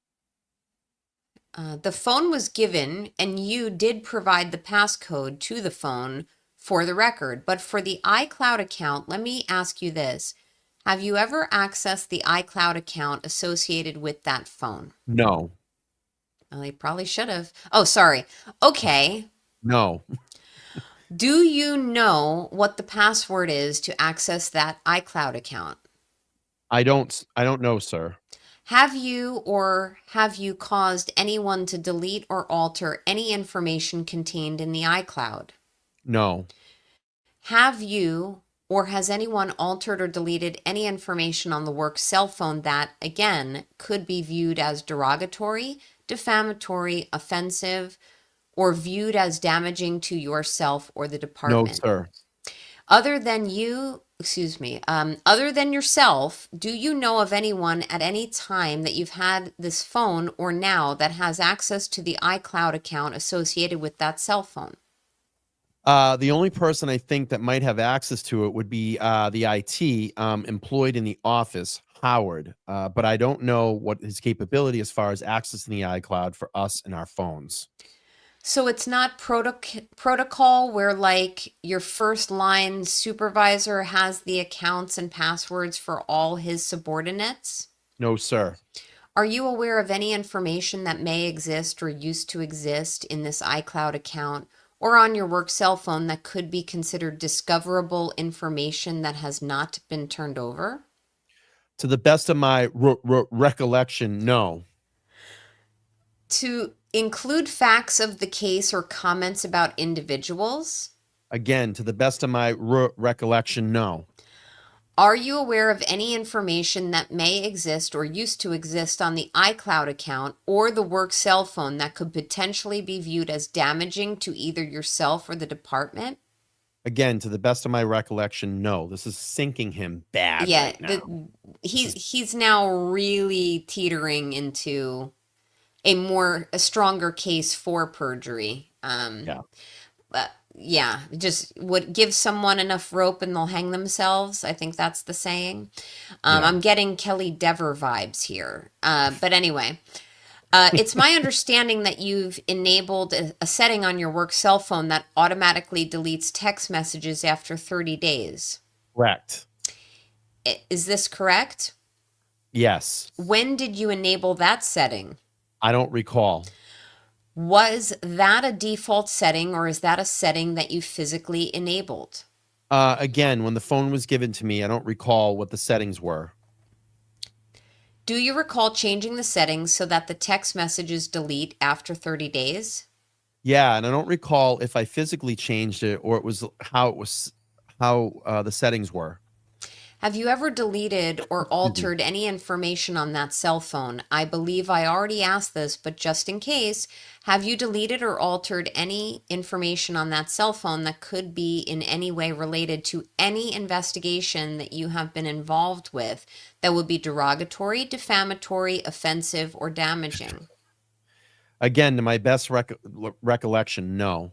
The phone was given, and you did provide the passcode to the phone for the record. But for the iCloud account, let me ask you this. Have you ever accessed the iCloud account associated with that phone? No. Well, they probably should have. Oh, sorry. Okay. No. Do you know what the password is to access that iCloud account? I don't know, sir. Have you caused anyone to delete or alter any information contained in the iCloud? No. Have you or has anyone altered or deleted any information on the work cell phone that, again, could be viewed as derogatory, defamatory, offensive, or viewed as damaging to yourself or the No, department? sir. Other than yourself, do you know of anyone at any time that you've had this phone or now that has access to the iCloud account associated with that cell phone? The only person I think that might have access to it would be the IT employed in the office, Howard. But I don't know what his capability as far as accessing the iCloud for us and our phones. So it's not protocol where like your first line supervisor has the accounts and passwords for all his subordinates? No, sir. Are you aware of any information that may exist or used to exist in this iCloud account or on your work cell phone that could be considered discoverable information that has not been turned over? To the best of my recollection, no. To include facts of the case or comments about individuals? Again, to the best of my recollection, no. Are you aware of any information that may exist or used to exist on the iCloud account or the work cell phone that could potentially be viewed as damaging to either yourself or the department? Again, to the best of my recollection, no. This is sinking him bad Yeah, right now. This is he's now really teetering into a stronger case for perjury. yeah, Yeah, just would give someone enough rope and they'll hang themselves. I think that's the saying. yeah. I'm getting Kelly Dever vibes here. But anyway, it's my understanding that you've enabled a setting on your work cell phone that automatically deletes text messages after 30 days. Correct. Is this correct? Yes. When did you enable that setting? I don't recall. Was that a default setting or is that a setting that you physically enabled? Again, when the phone was given to me, I don't recall what the settings were. Do you recall changing the settings so that the text messages delete after 30 days? Yeah, and I don't recall if I physically changed it or how the settings were. Have you ever deleted or Excuse me. altered any information on that cell phone? I believe I already asked this, but just in case, have you deleted or altered any information on that cell phone that could be in any way related to any investigation that you have been involved with that would be derogatory, defamatory, offensive, or damaging? Again, to my best recollection, no.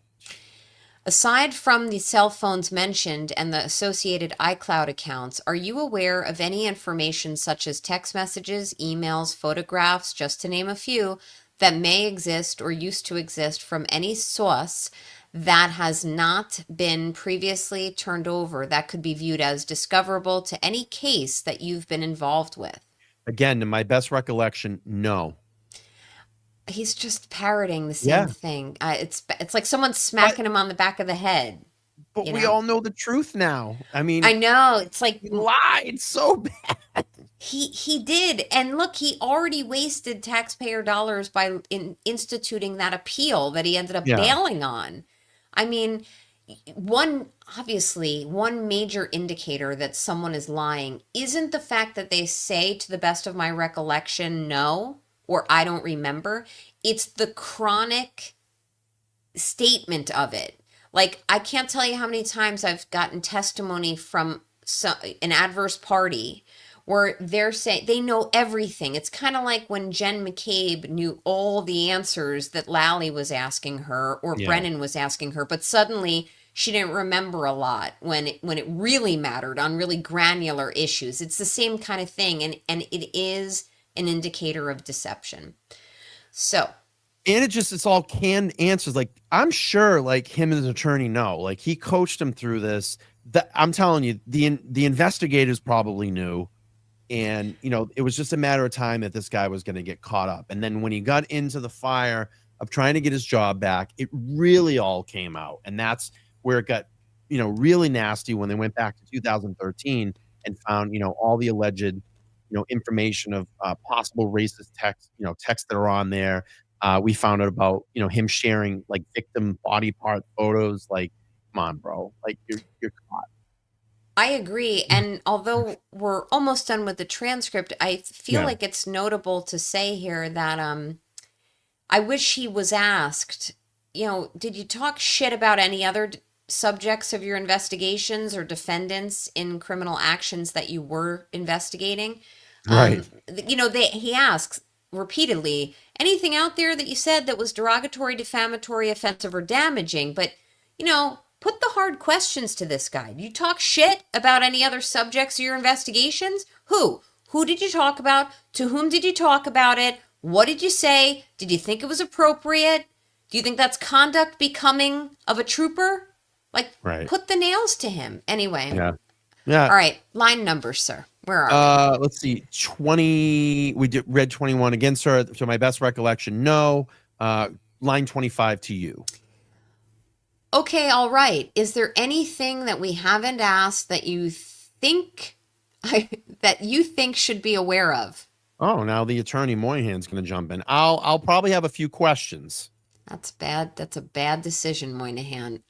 Aside from the cell phones mentioned and the associated iCloud accounts, are you aware of any information such as text messages, emails, photographs, just to name a few, that may exist or used to exist from any source that has not been previously turned over that could be viewed as discoverable to any case that you've been involved with? Again, to my best recollection, no. He's just parroting the same Yeah. thing. It's like someone But smacking him on the back of the head, but you we know? all know the truth now. I I mean, know. It's like he lied so bad. he did. And look, he already wasted taxpayer dollars by instituting that appeal that he ended up Yeah. bailing on. I mean, one major indicator that someone is lying isn't the fact that they say, to the best of my recollection, no, or I don't remember. It's the chronic statement of it. Like, I can't tell you how many times I've gotten testimony from an adverse party where they're saying they know everything. It's kind of like when Jen McCabe knew all the answers that Lally was asking her or Yeah. Brennan was asking her, but suddenly she didn't remember a lot when it really mattered on really granular issues. It's the same kind of thing, and it is an indicator of deception. So, And it's all canned answers. Like, I'm sure like him and his attorney know. Like, he coached him through this. I'm telling you, the investigators probably knew. And it was just a matter of time that this guy was going to get caught up. And then when he got into the fire of trying to get his job back, it really all came out. And that's where it got, really nasty when they went back to 2013 and found, all the alleged, information of possible racist texts that are on there. We found out about, him sharing like victim body part photos. Like, come on, bro. Like, you're caught. I agree. And although we're almost done with the transcript, I feel Yeah. like it's notable to say here that I wish he was asked, did you talk shit about any other subjects of your investigations or defendants in criminal actions that you were investigating? Right. He asks repeatedly, anything out there that you said that was derogatory, defamatory, offensive, or damaging? But, put the hard questions to this guy. Did you talk shit about any other subjects of your investigations? Who? Who did you talk about? To whom did you talk about it? What did you say? Did you think it was appropriate? Do you think that's conduct becoming of a trooper? Like, Right. put the nails to him. Anyway. Yeah. Yeah. All right. Line numbers, sir. Where are we? Let's see. 20. We read 21 again, sir. To my best recollection, no. Line 25 to you. Okay, all right. Is there anything that we haven't asked that you think should be aware of? Oh, now the attorney Moynihan's going to jump in. I'll probably have a few questions. That's bad. That's a bad decision, Moynihan.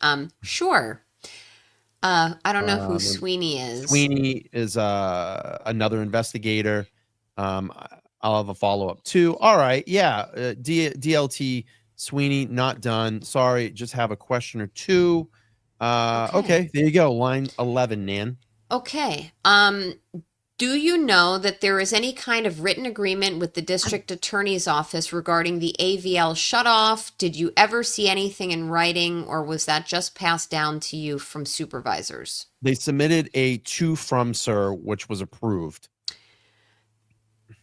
Sure. I don't know who And Sweeney is. Sweeney is another investigator. I'll have a follow-up too. All right, yeah. DLT Sweeney not done. Sorry, just have a question or two. Okay. Okay, there you go. Line 11, Nan. Okay. Do you know that there is any kind of written agreement with the district attorney's office regarding the AVL shutoff? Did you ever see anything in writing, or was that just passed down to you from supervisors? They submitted a to from sir, which was approved.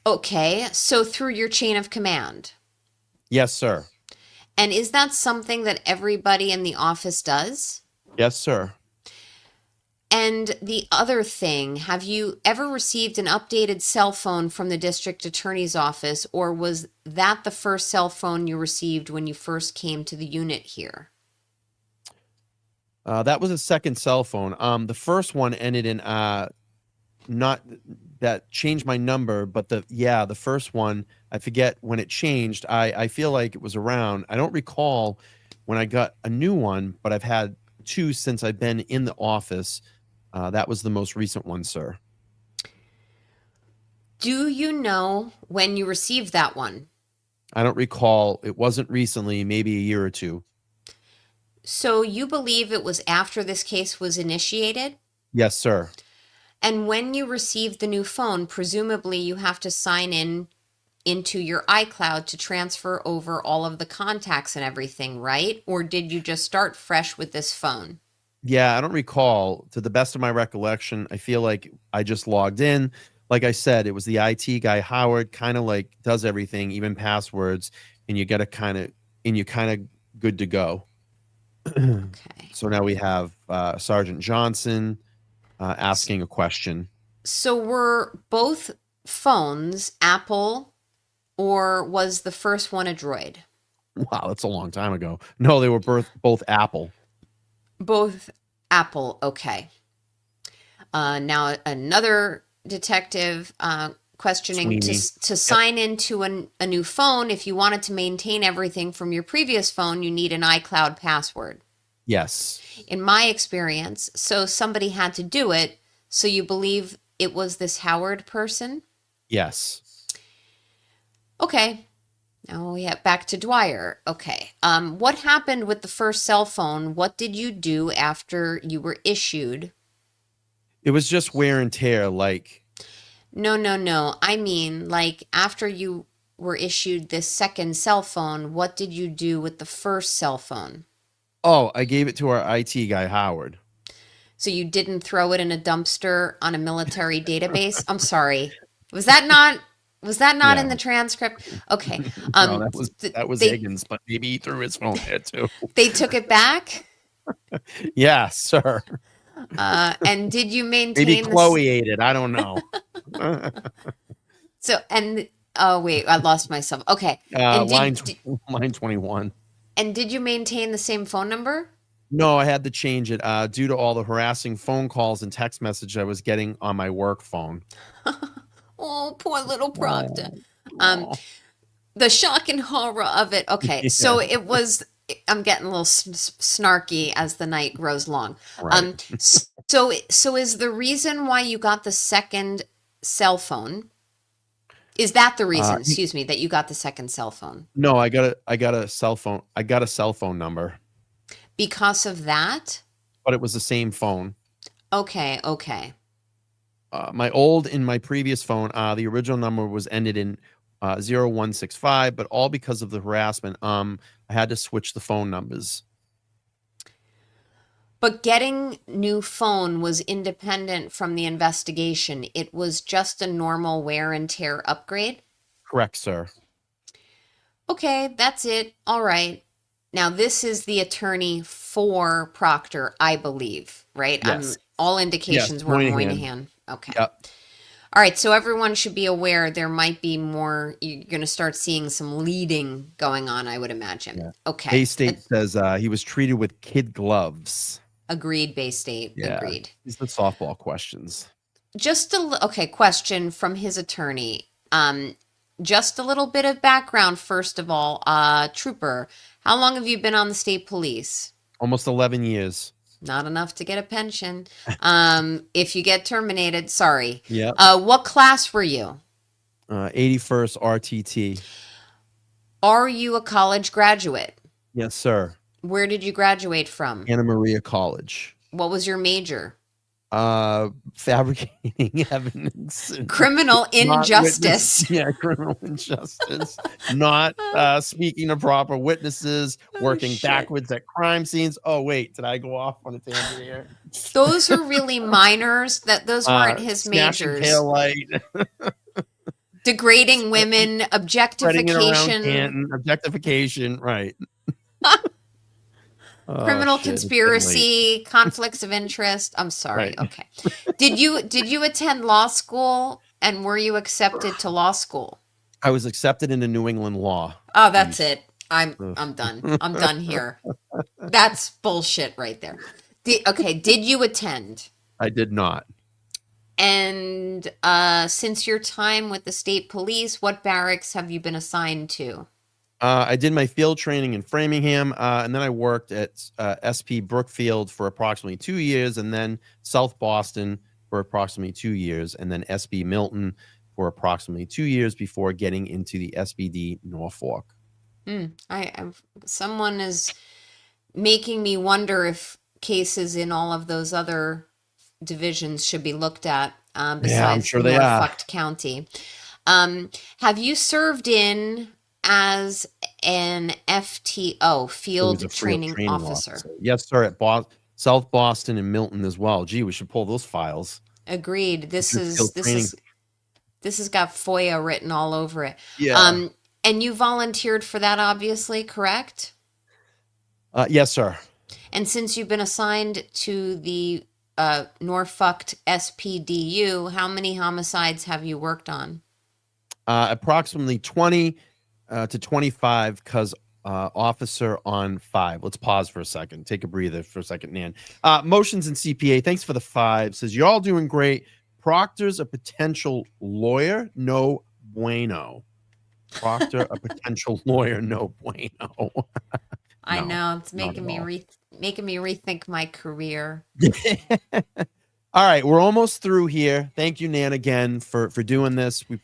Okay, so through your chain of command. Yes, sir. And is that something that everybody in the office does? Yes, sir. And the other thing, have you ever received an updated cell phone from the district attorney's office, or was that the first cell phone you received when you first came to the unit here? That was a second cell phone. The first one ended in not that changed my number, but the first one, I forget when it changed. I feel like it was around. I don't recall when I got a new one, but I've had two since I've been in the office. That was the most recent one, sir. Do you know when you received that one? I don't recall. It wasn't recently, maybe a year or two. So you believe it was after this case was initiated? Yes, sir. And when you received the new phone, presumably you have to sign in into your iCloud to transfer over all of the contacts and everything, right? Or did you just start fresh with this phone? Yeah, I don't recall. To the best of my recollection, I feel like I just logged in. Like I said, it was the IT guy, Howard, kind of like does everything, even passwords, and you got to and you're kind of good to go. Okay. So now we have Sergeant Johnson asking a question. So were both phones Apple, or was the first one a Droid? Wow, that's a long time ago. No, they were both Apple. Both Apple, okay. Now another detective questioning Sweeney. to sign into a new phone. If you wanted to maintain everything from your previous phone, you need an iCloud password. Yes. In my experience, so somebody had to do it. So you believe it was this Howard person? Yes. Okay. Now we have back to Dwyer. Okay. What happened with the first cell phone? What did you do after you were issued? It was just wear and tear. Like, No, no, no. I mean, like after you were issued this second cell phone, what did you do with the first cell phone? oh, I gave it to our IT guy, Howard. So you didn't throw it in a dumpster on a military database? I'm sorry. Was that not Yeah. in the transcript? Okay. No, Um that was they Higgins, but maybe he threw his phone there too. they took it back? Yeah, sir. And did you Maybe maintain this? Chloe ate it. I don't know. So, and oh wait, I lost myself. Okay. And line did line 21. and did you maintain the same phone number? No, I had to change it due to all the harassing phone calls and text message I was getting on my work phone. Oh, poor little Proctor. Oh, Um, oh. the shock and horror of it. Okay, Yeah, so it was. I'm getting a little snarky as the night grows long. right. So is the reason why you got the second cell phone? Is that the reason? Excuse me, that you got the second cell phone No, I got a cell phone. I got a cell phone number, because of that? but it was the same phone. Okay, okay. My previous phone, the original number was ended in 0165, but all because of the harassment. I had to switch the phone numbers. But getting new phone was independent from the investigation. It was just a normal wear and tear upgrade. Correct, sir. Okay, that's it. All right. Now this is the attorney for Proctor, I believe, right? Yes. All Yes, indications were Moynihan. Moynihan. Okay. Yep. All right, so everyone should be aware there might be more. You're going to start seeing some leading going on, I would imagine. Yeah. Okay. Bay State says he was treated with kid gloves. Agreed, Bay State. Yeah. Agreed. These are softball questions. Okay, question from his attorney. Just a little bit of background, first of all. Trooper, how long have you been on the state police? Almost 11 years. Not enough to get a pension. If you get terminated, sorry. Yeah. What class were you? 81st RTT. Are you a college graduate? Yes, sir. Where did you graduate from? Anna Maria College. What was your major? Fabricating evidence. Criminal Not witness. injustice. Yeah, criminal injustice. Not speaking to proper witnesses. Oh, Working shit. backwards at crime scenes. Oh wait, did I go off on a tangent here? Those are really minors. Those weren't his Smashing majors. tail light. Degrading women, Spreading it around objectification, Canton. Objectification. Right. criminal Oh, shit, it's getting late. conspiracy, conflicts of interest. I'm sorry. Right. Okay. Did you attend law school, and were you accepted to law school? I was accepted into New England law. Oh, that's Jeez. it. I'm done. I'm done here. That's bullshit right there. Okay, did you attend? I did not. And since your time with the state police, what barracks have you been assigned to? I did my field training in Framingham, and then I worked at SP Brookfield for approximately 2 years, and then South Boston for approximately 2 years, and then SB Milton for approximately 2 years before getting into the SBD Norfolk. Someone is making me wonder if cases in all of those other divisions should be looked at besides I'm sure they are. Norfolk County. Have you served in as an FTO, field training officer? Yes, sir, at South Boston and Milton as well. Gee, we should pull those files. Agreed. This has got FOIA written all over it. Yeah. And you volunteered for that, obviously, correct? Yes, sir. And since you've been assigned to the Norfolk SPDU, how many homicides have you worked on? Approximately 20 to 25, because officer on 5. Let's pause for a second. Take a breather for a second, Nan. Motions and CPA, thanks for the 5. Says, you're all doing great. Proctor's a potential lawyer? No bueno. Proctor, a potential lawyer? No bueno. I know, it's making me rethink my career. All right, we're almost through here. Thank you, Nan, again for doing this. We,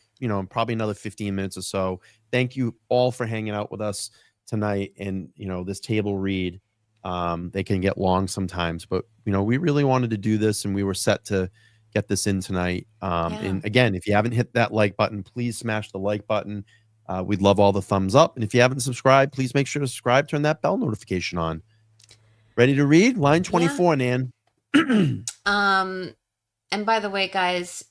probably another 15 minutes or so. Thank you all for hanging out with us tonight. And this table read, they can get long sometimes, but we really wanted to do this, and we were set to get this in tonight. And again, if you haven't hit that like button, please smash the like button. We'd love all the thumbs up. And if you haven't subscribed, please make sure to subscribe, turn that bell notification on. Ready to read? Line 24, Nan. And by the way, guys,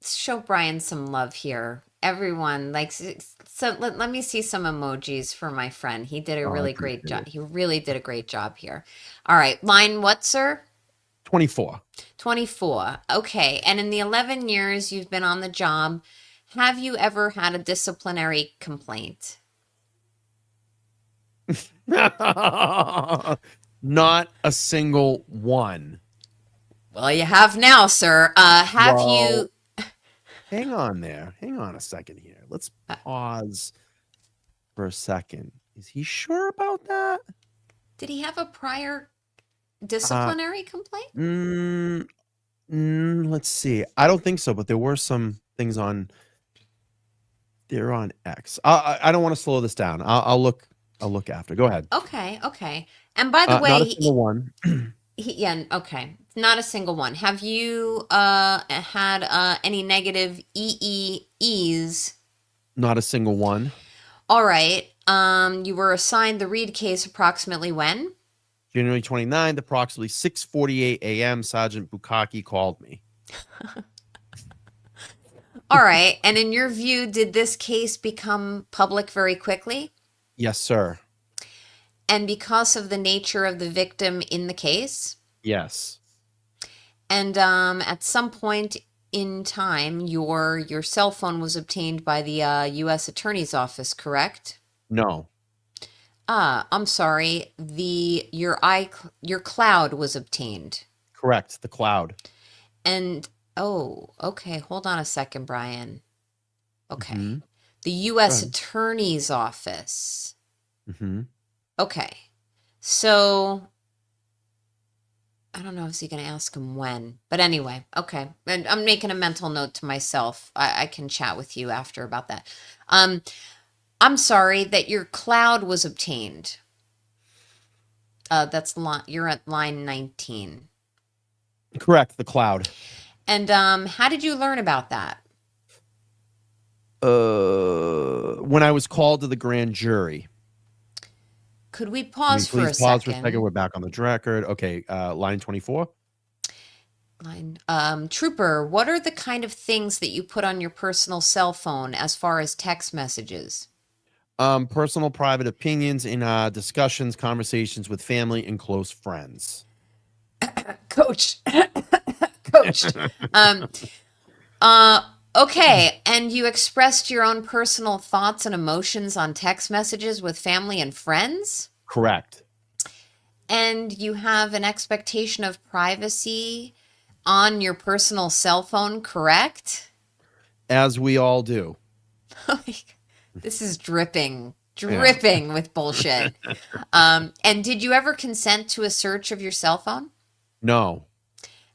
show Brian some love here. Everyone likes, so let me see some emojis for my friend. He did a really great job. He really did a great job here. All right. Line what, sir? 24. 24. Okay. And in the 11 years you've been on the job, have you ever had a disciplinary complaint? Not a single one. Well, you have now, sir. You... Hang on there. Hang on a second here. Let's pause for a second. Is he sure about that? Did he have a prior disciplinary complaint? Let's see. I don't think so, but there were some things on... They're on X. I don't want to slow this down. I'll look after. Go ahead. Okay. And by the way, not a single one. Okay. Not a single one. Have you had any negative EEEs? Not a single one. All right. You were assigned the Reed case approximately when? January 29th, approximately 6:48 a.m. Sergeant Bukaki called me. All right. And in your view, did this case become public very quickly? Yes, sir. And because of the nature of the victim in the case? Yes. And at some point in time, your cell phone was obtained by the U.S. Attorney's Office, correct? No. I'm sorry. Your cloud was obtained. Correct. The cloud. And okay. Hold on a second, Brian. Okay. Mm-hmm. The U.S. Attorney's Office. Mm-hmm. Okay. So I don't know if he's going to ask him when, but anyway, okay. And I'm making a mental note to myself. I can chat with you after about that. Um, I'm sorry that your cloud was obtained. You're at line 19. Correct, the cloud. And how did you learn about that? When I was called to the grand jury. Could we I mean, pause for please a pause for a second. second? We're back on the record. Okay, line 24. Trooper, what are the kind of things that you put on your personal cell phone as far as text messages? Personal private opinions in discussions, conversations with family and close friends. Coach, coached. Um, okay, and you expressed your own personal thoughts and emotions on text messages with family and friends? Correct. And you have an expectation of privacy on your personal cell phone, correct? As we all do. This is dripping, Yeah. dripping with bullshit. And did you ever consent to a search of your cell phone? No.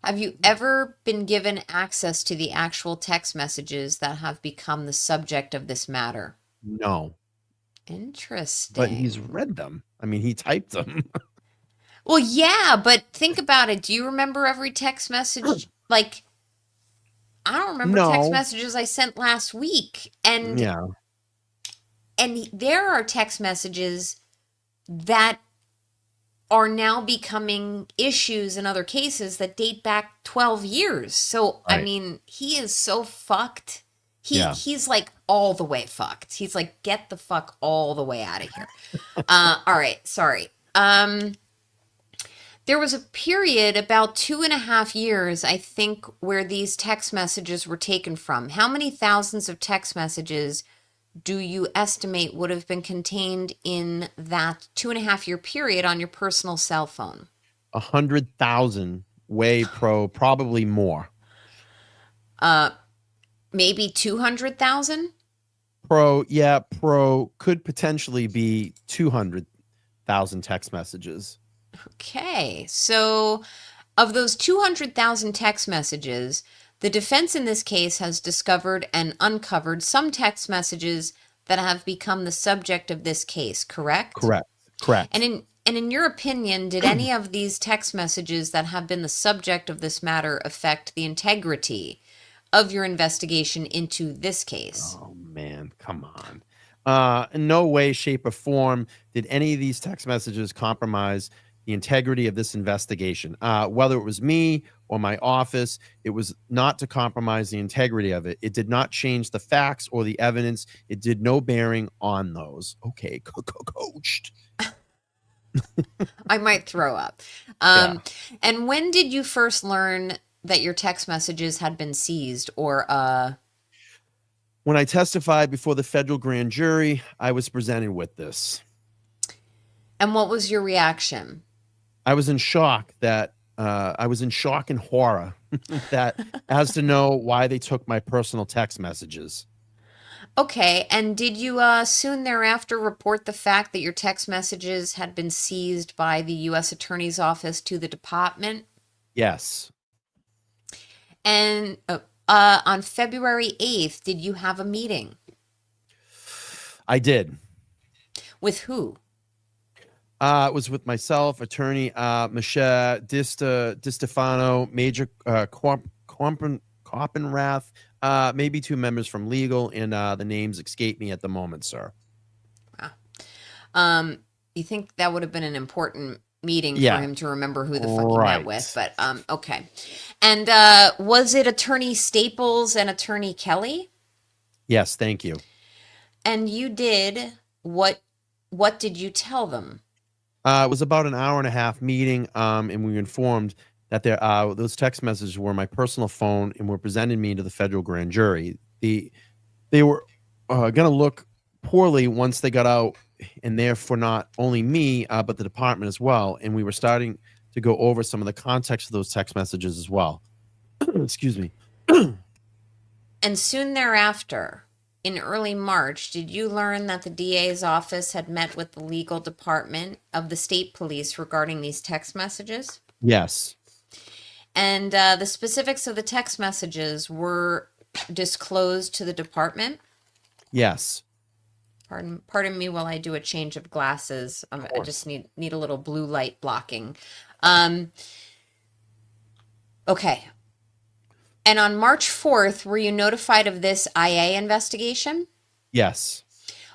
Have you ever been given access to the actual text messages that have become the subject of this matter? No. Interesting. But he's read them. I mean, he typed them. Well, yeah, but think about it. Do you remember every text message? Like, I don't remember text No. messages I sent last week. And Yeah. there are text messages that are now becoming issues in other cases that date back 12 years. So, I Right. mean, he is so fucked. Yeah. He's like all the way fucked. He's like, get the fuck all the way out of here. All right, sorry. There was a period about 2.5 years, I think, where these text messages were taken from. How many thousands of text messages do you estimate would have been contained in that 2.5 year period on your personal cell phone? 100,000 probably more. Maybe 200,000? Pro could potentially be 200,000 text messages. Okay, so of those 200,000 text messages, the defense in this case has discovered and uncovered some text messages that have become the subject of this case, correct? Correct. And in your opinion, did any of these text messages that have been the subject of this matter affect the integrity of your investigation into this case? Oh man, come on. In no way, shape, or form did any of these text messages compromise the integrity of this investigation. Whether it was me or my office, it was not to compromise the integrity of it. It did not change the facts or the evidence. It did no bearing on those. Okay, coached. I might throw up. Yeah. And when did you first learn that your text messages had been seized or When I testified before the federal grand jury, I was presented with this. And what was your reaction? I was in shock and horror that as to know why they took my personal text messages. Okay, and did you soon thereafter report the fact that your text messages had been seized by the U.S. Attorney's Office to the department? Yes. And on February 8th, did you have a meeting? I did. With who? It was with myself, attorney Michelle DiStefano, Major Koppenrath, maybe 2 members from legal, and the names escape me at the moment, sir. Wow. You think that would have been an important meeting Yeah. for him to remember who the fuck he Right. met with, but okay. And was it Attorney Staples and Attorney Kelly? Yes, thank you. And you did what did you tell them? It was about an hour-and-a-half meeting, and we were informed that those text messages were my personal phone and were presented me to the federal grand jury. They were going to look poorly once they got out, and therefore not only me, but the department as well. And we were starting to go over some of the context of those text messages as well. Excuse me. And soon thereafter, in early March, did you learn that the DA's office had met with the legal department of the state police regarding these text messages? Yes. And the specifics of the text messages were disclosed to the department. Yes. Pardon me while I do a change of glasses. Of I course. just need a little blue light blocking. Okay. And on March 4th, were you notified of this IA investigation? Yes.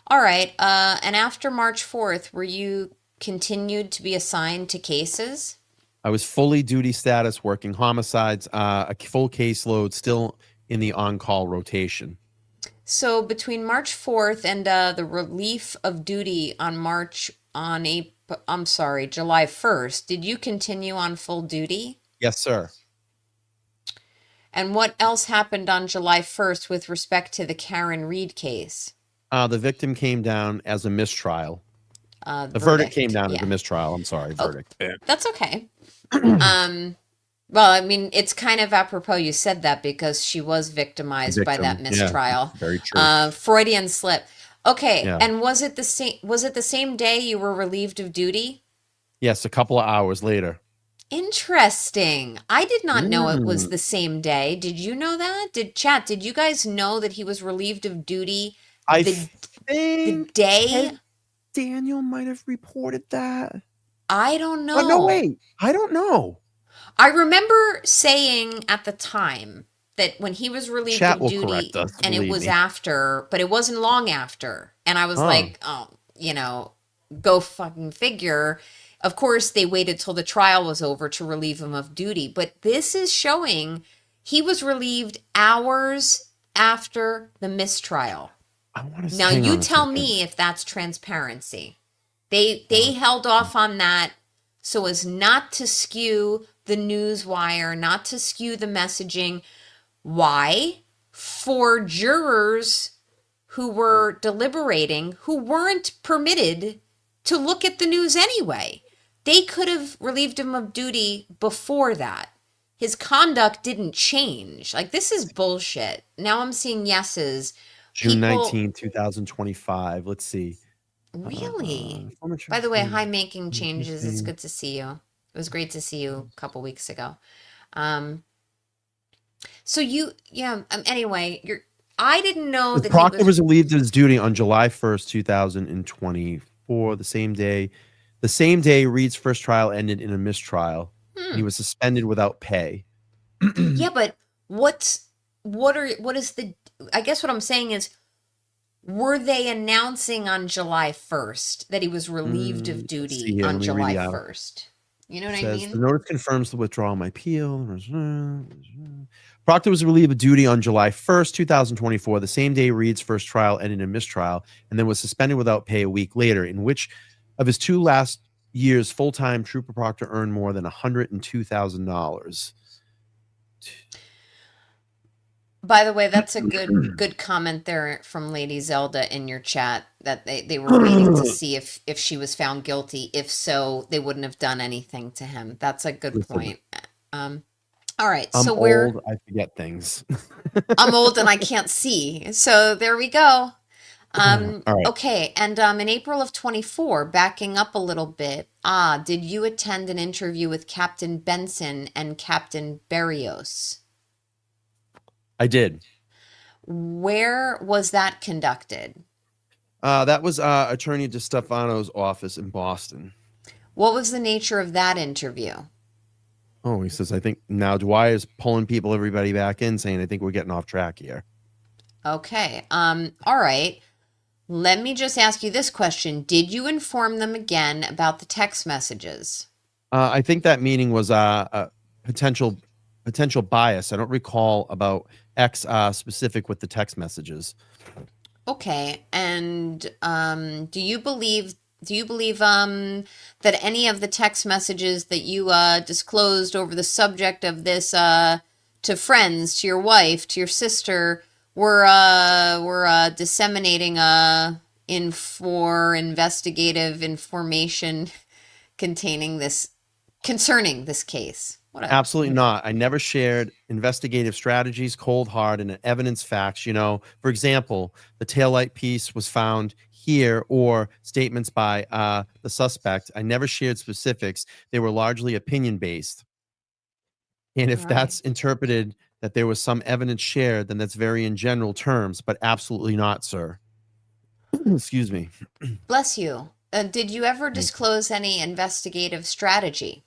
All right. And after March 4th, were you continued to be assigned to cases? I was fully duty status, working homicides, a full caseload, still in the on-call rotation. So between March 4th and the relief of duty on July 1st, did you continue on full duty? Yes, sir. And what else happened on July 1st with respect to the Karen Reed case? The victim came down as a mistrial. The verdict came down as a Yeah. mistrial. I'm sorry, Oh, verdict. that's okay. Well, I mean, it's kind of apropos you said that because she was victimized by that Victim. Yeah, mistrial. very true. Freudian slip. Okay, Yeah. and was it the same day you were relieved of duty? Yes, a couple of hours later. Interesting. I did not know it was Mm. the same day. Did you know that? Did you guys know that he was relieved of duty I the think day? Ted Daniel might have reported that. I don't know. Oh, no, wait. I don't know. I remember saying at the time that when he was relieved Chat of will duty, correct us, and it believe was me. after, but it wasn't long after. And I was Oh. like, oh, go fucking figure. Of course, they waited till the trial was over to relieve him of duty. But this is showing he was relieved hours after the mistrial. I want to Now, hang you on a tell second. me if that's transparency. They held off on that so as not to skew the news wire, not to skew the messaging. Why? For jurors who were deliberating, who weren't permitted to look at the news anyway. They could have relieved him of duty before that. His conduct didn't change. Like, this is bullshit. Now I'm seeing yeses. June 19, 2025. Let's see. Really? By the way, hi, making changes. It's good to see you. It was great to see you a couple weeks ago. Anyway, I didn't know that Proctor was relieved of his duty on July 1st, 2024. The same day Reed's first trial ended in a mistrial. He was suspended without pay. Yeah, but I guess what I'm saying is, were they announcing on July 1st that he was relieved of duty on July 1st? You know what I mean? The notice confirms the withdrawal of my appeal. Proctor was relieved of duty on July 1st, 2024, the same day Reed's first trial ended in a mistrial, and then was suspended without pay a week later, in which of his 2 last years full-time, Trooper Proctor earned more than $102,000. By the way, that's a good comment there from Lady Zelda in your chat, that they were waiting to see if she was found guilty. If so, they wouldn't have done anything to him. That's a good point. All right, I'm so old, I forget things. I'm old and I can't see. So there we go. All right. Okay, and in April of 24, backing up a little bit, did you attend an interview with Captain Benson and Captain Berrios? I did. Where was that conducted? That was Attorney DeStefano's office in Boston. What was the nature of that interview? Oh, he says, I think now Dwyer is pulling everybody back in, saying, I think we're getting off track here. Okay. All right. Let me just ask you this question. Did you inform them again about the text messages? I think that meeting was a potential bias. I don't recall about X specific with the text messages. Okay. And do you believe that any of the text messages that you disclosed over the subject of this to friends, to your wife, to your sister, were disseminating investigative information concerning this case? Absolutely not. I never shared investigative strategies, cold hard, and evidence facts. For example, the taillight piece was found here, or statements by the suspect. I never shared specifics. They were largely opinion based. And All if right. that's interpreted that there was some evidence shared, then that's very in general terms, but absolutely not, sir. Excuse me. Bless you. Did you ever Thank you. disclose any investigative strategy?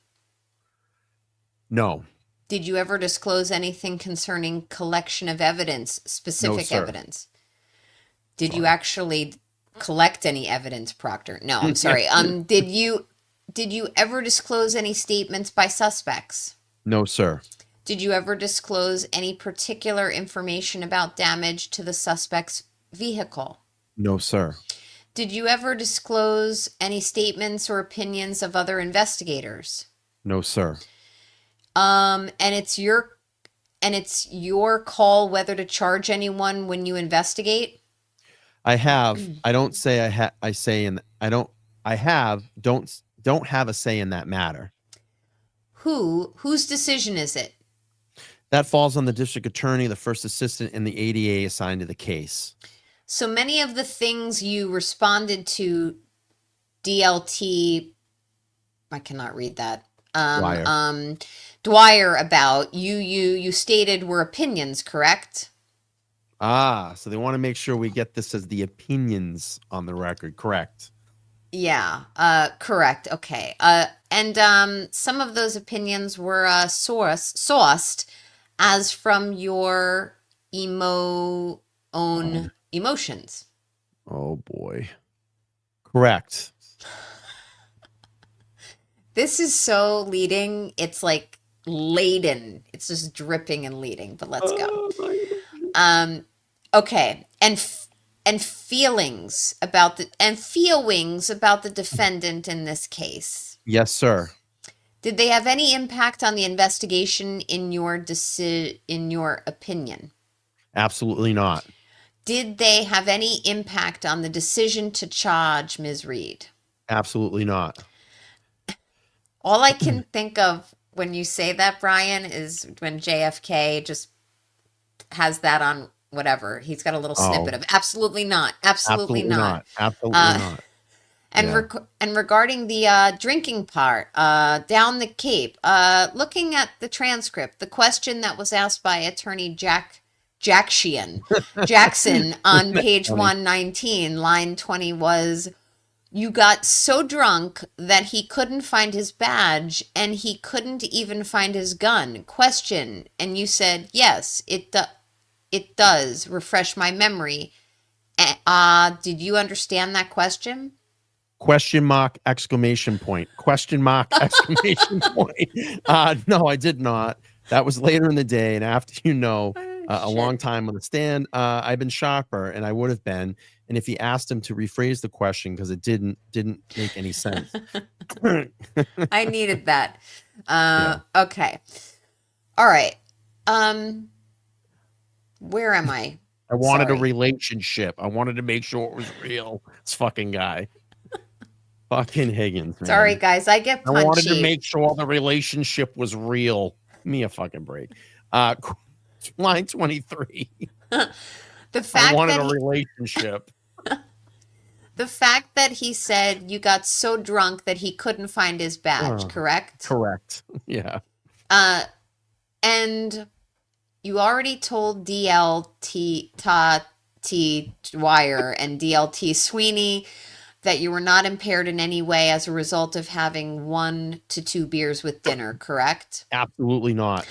No, Did you ever disclose anything concerning collection of evidence, no, specific sir. evidence? Did you Sorry. actually collect any evidence, Proctor? No, I'm Yeah. sorry. Did you ever disclose any statements by suspects? No, sir. Did you ever disclose any particular information about damage to the suspect's vehicle? No, sir. Did you ever disclose any statements or opinions of other investigators? No, sir. And it's your call whether to charge anyone when you investigate. I have. I don't say I have. I say in. I don't. I have. Don't have a say in that matter. Whose decision is it? That falls on the district attorney, the first assistant, and the ADA assigned to the case. So many of the things you responded to DLT, I cannot read that. Liar. Dwyer about you stated were opinions, correct? So they want to make sure we get this as the opinions on the record. Correct. Yeah, correct. Okay. And some of those opinions were sourced as from your own emotions. Oh boy. Correct. This is so leading. It's like laden. It's just dripping and leading, but let's go. Okay. And feelings about the defendant in this case. Yes, sir. Did they have any impact on the investigation in your opinion? Absolutely not. Did they have any impact on the decision to charge Ms. Reed? Absolutely not. All I can think of when you say that, Brian, is when JFK just has that on whatever. He's got a little snippet of absolutely not, absolutely not. Absolutely not. And Yeah. and regarding the drinking part, down the Cape, looking at the transcript, the question that was asked by Attorney Jackson on page Funny. 119, line 20 was, you got so drunk that he couldn't find his badge and he couldn't even find his gun. Question. And you said, yes, it does. Refresh my memory. Did you understand that question? Question mark, exclamation point. Question mark, exclamation point. No, I did not. That was later in the day. And after, a long time on the stand, I've been sharper, and I would have been. And if he asked him to rephrase the question, because it didn't make any sense. I needed that. Yeah. Okay. All right. Where am I? I wanted a Sorry. relationship. I wanted to make sure it was real. This fucking guy. Fucking Higgins, man. Sorry, guys. I get I wanted to punchy. make sure the relationship was real. Give me a fucking break. Line 23. The I fact wanted that a he, relationship. the fact that he said you got so drunk that he couldn't find his badge, Oh, correct? correct. Yeah. And you already told DLT Dwyer and DLT Sweeney that you were not impaired in any way as a result of having 1 to 2 beers with dinner, correct? Absolutely not.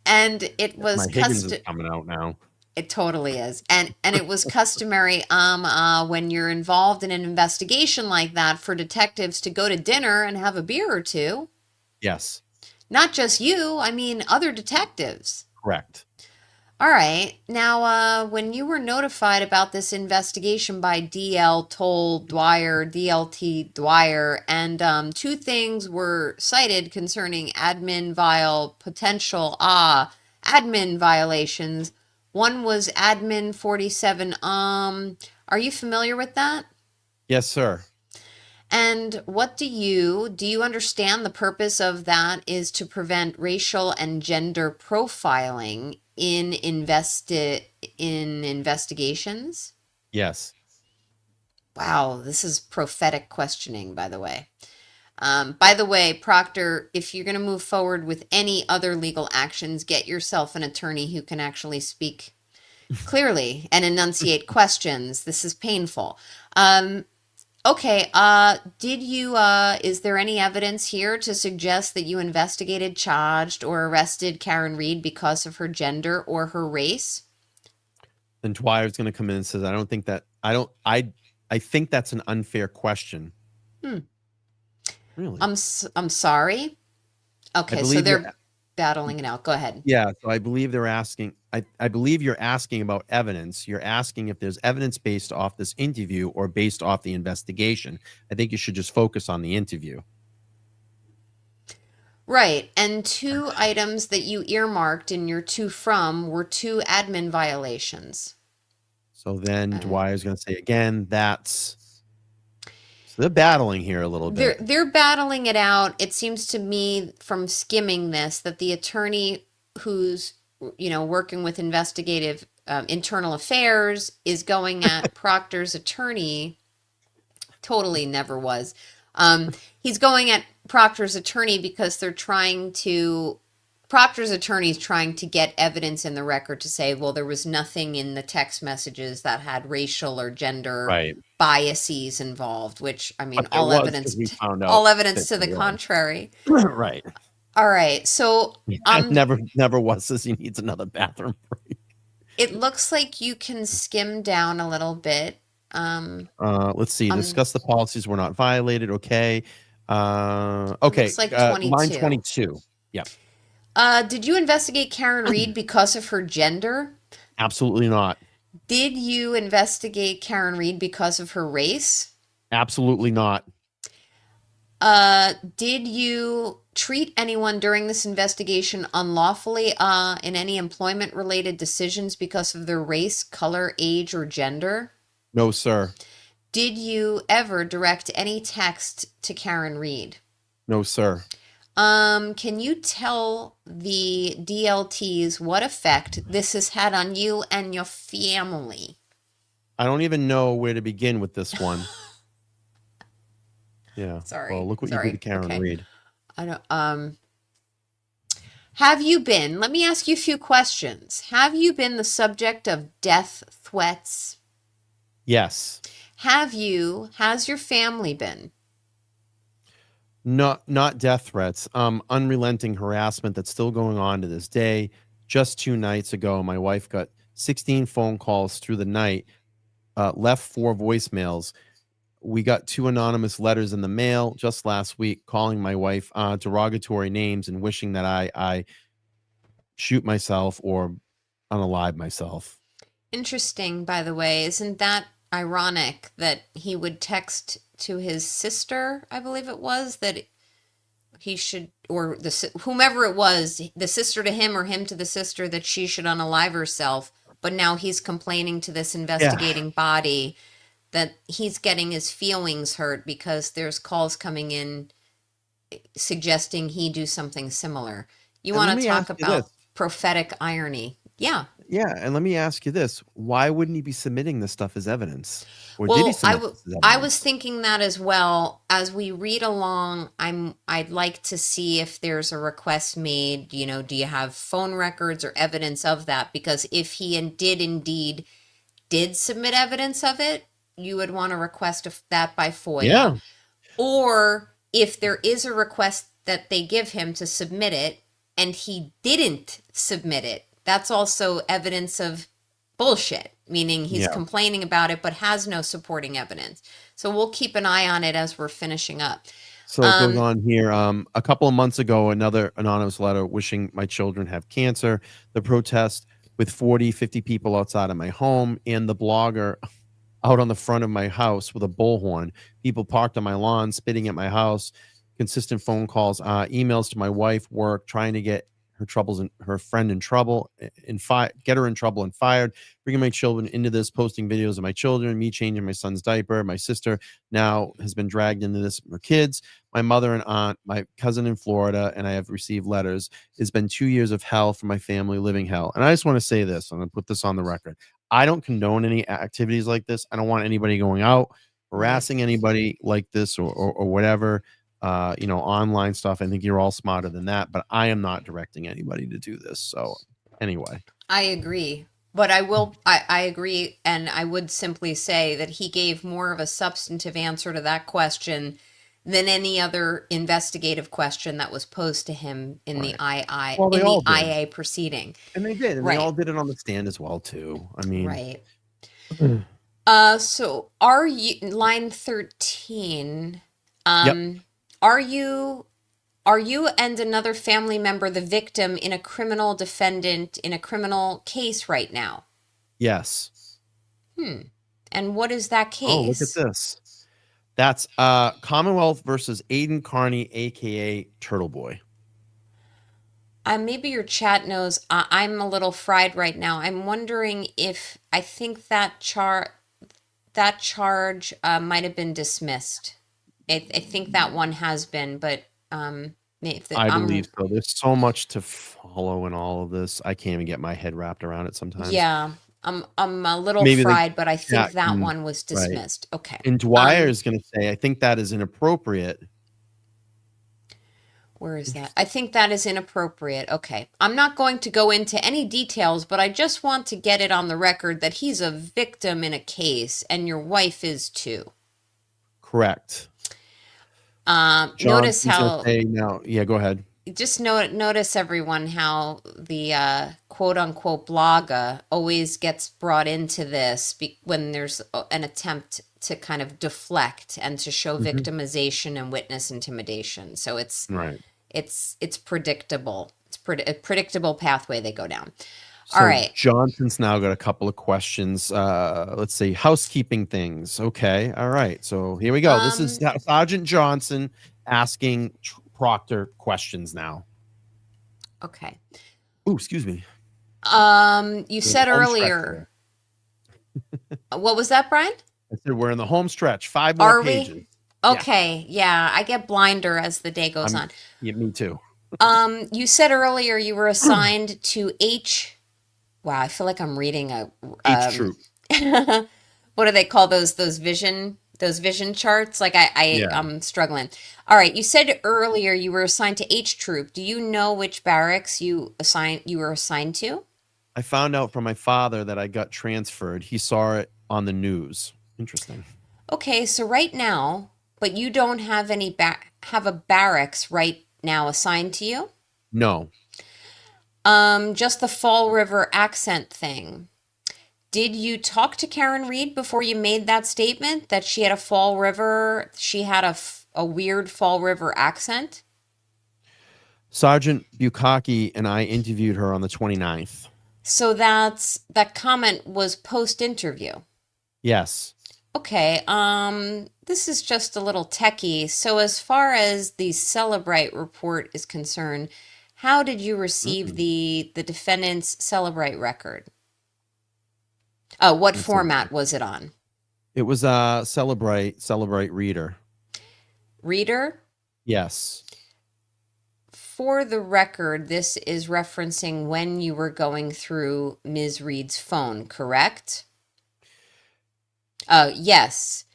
And it was My Higgins is coming out now. It totally is. And it was customary when you're involved in an investigation like that for detectives to go to dinner and have a beer or two. Yes. Not just you, I mean other detectives. Correct. All right. Now, when you were notified about this investigation by DLT Dwyer, and 2 things were cited concerning potential admin violations. One was admin 47. Are you familiar with that? Yes, sir. And what do you understand the purpose of that is to prevent racial and gender profiling in investigations? Yes. Wow, this is prophetic questioning, by the way. By the way, Proctor, if you're going to move forward with any other legal actions, get yourself an attorney who can actually speak clearly and enunciate questions. This is painful. Okay, is there any evidence here to suggest that you investigated, charged, or arrested Karen Reed because of her gender or her race? And Dwyer's going to come in and says, I think that's an unfair question. Really? I'm sorry. Okay, so they're battling it out. Go ahead. Yeah, so I believe they're asking, I believe you're asking about evidence. You're asking if there's evidence based off this interview or based off the investigation. I think you should just focus on the interview. Right. And 2 items that you earmarked in your to from were 2 admin violations. So then Dwyer's going to say again, so they're battling here a little bit. They're battling it out. It seems to me from skimming this that the attorney who's working with investigative internal affairs is going at Proctor's attorney. Totally never was. He's going at Proctor's attorney because Proctor's attorney is trying to get evidence in the record to say, well, there was nothing in the text messages that had racial or gender biases involved, which, I mean, all evidence to the contrary. Right. All right. So never was says he needs another bathroom break. It looks like you can skim down a little bit. Let's see. Discuss the policies were not violated. Okay. Okay. Looks like 22. Line 22. Yeah. Did you investigate Karen Reed because of her gender? Absolutely not. Did you investigate Karen Reed because of her race? Absolutely not. Did you treat anyone during this investigation unlawfully in any employment-related decisions because of their race, color, age, or gender? No, sir. Did you ever direct any text to Karen Reed? No, sir. Can you tell the DLTs what effect this has had on you and your family? I don't even know where to begin with this one. Yeah. Sorry. Well, look what you did to Karen Reed. I don't. Have you been? Let me ask you a few questions. Have you been the subject of death threats? Yes. Has your family been? Not death threats. Unrelenting harassment that's still going on to this day. Just 2 nights ago, my wife got 16 phone calls through the night, left 4 voicemails. We got 2 anonymous letters in the mail just last week calling my wife derogatory names and wishing that I shoot myself or unalive myself. Interesting, by the way. Isn't that ironic that he would text to his sister, I believe it was, that he should, or whomever it was, the sister to him or him to the sister, that she should unalive herself, but now he's complaining to this investigating body that he's getting his feelings hurt because there's calls coming in suggesting he do something similar. You want to talk about prophetic irony? Yeah. Yeah, and let me ask you this: why wouldn't he be submitting this stuff as evidence? Or well, did he submit this as evidence? I was thinking that as well. As we read along, I'd like to see if there's a request made. Do you have phone records or evidence of that? Because if he indeed did submit evidence of it, you would want to request that by FOIA. Yeah. Or if there is a request that they give him to submit it and he didn't submit it, that's also evidence of bullshit, meaning he's complaining about it but has no supporting evidence. So we'll keep an eye on it as we're finishing up. So it goes on here. A couple of months ago, another anonymous letter wishing my children have cancer. The protest with 40, 50 people outside of my home, and the blogger out on the front of my house with a bullhorn. People parked on my lawn, spitting at my house. Consistent phone calls, emails to my wife, work, trying to get her friend in trouble, get her in trouble and fired, bringing my children into this, posting videos of my children, me changing my son's diaper. My sister now has been dragged into this, her kids, my mother and aunt, my cousin in Florida, and I have received letters. It's been 2 years of hell for my family, living hell. And I just want to say this, I'm going to put this on the record. I don't condone any activities like this. I don't want anybody going out harassing anybody like this or whatever. online stuff. I think you're all smarter than that, but I am not directing anybody to do this. So anyway. I agree. But I agree. And I would simply say that he gave more of a substantive answer to that question than any other investigative question that was posed to him in the Well, they all did. IA proceeding. And they did. And they Right. all did it on the stand as well, too. I mean, Right. So line 13, yep. are you and another family member the victim in a criminal defendant in a criminal case right now? Yes. And what is that case? Oh, look at this. That's Commonwealth versus Aiden Carney, aka Turtle Boy. Maybe your chat knows. I'm a little fried right now. I'm wondering if I think that charge might have been dismissed. I think that one has been, but I believe so. There's so much to follow in all of this. I can't even get my head wrapped around it sometimes. Yeah, I'm a little fried, but I think that one was dismissed. Right. Okay. And Dwyer is going to say, I think that is inappropriate. Where is that? I think that is inappropriate. Okay. I'm not going to go into any details, but I just want to get it on the record that he's a victim in a case and your wife is too. Correct. Notice how... Yeah, go ahead. Just notice, everyone, how the quote-unquote blogger always gets brought into this when there's an attempt to kind of deflect and to show victimization and witness intimidation. So it's predictable. It's a predictable pathway they go down. So all right. Johnson's now got a couple of questions. Let's see, housekeeping things. Okay. All right. So here we go. This is Sergeant Johnson asking Proctor questions now. Okay. Oh, excuse me. You said earlier. What was that, Brian? I said we're in the home stretch. 5 more pages. Okay. Yeah, I get blinder as the day goes on. Yeah, me too. You said earlier you were assigned to H. Wow, I feel like I'm reading a H troop. What do they call those vision charts? Like I'm struggling. All right, you said earlier you were assigned to H troop. Do you know which barracks you were assigned to? I found out from my father that I got transferred. He saw it on the news. Interesting. Okay, so right now, but you don't have have a barracks right now assigned to you? No. Just the Fall River accent thing. Did you talk to Karen Reed before you made that statement that she had a weird Fall River accent? Sergeant Bukaki and I interviewed her on the 29th. So that comment was post-interview? Yes. Okay, this is just a little techie. So as far as the Celebrite report is concerned, how did you receive the defendant's Celebrite record? What format was it on? It was a Celebrite Reader. Reader? Yes. For the record, this is referencing when you were going through Ms. Reed's phone, correct? Yes.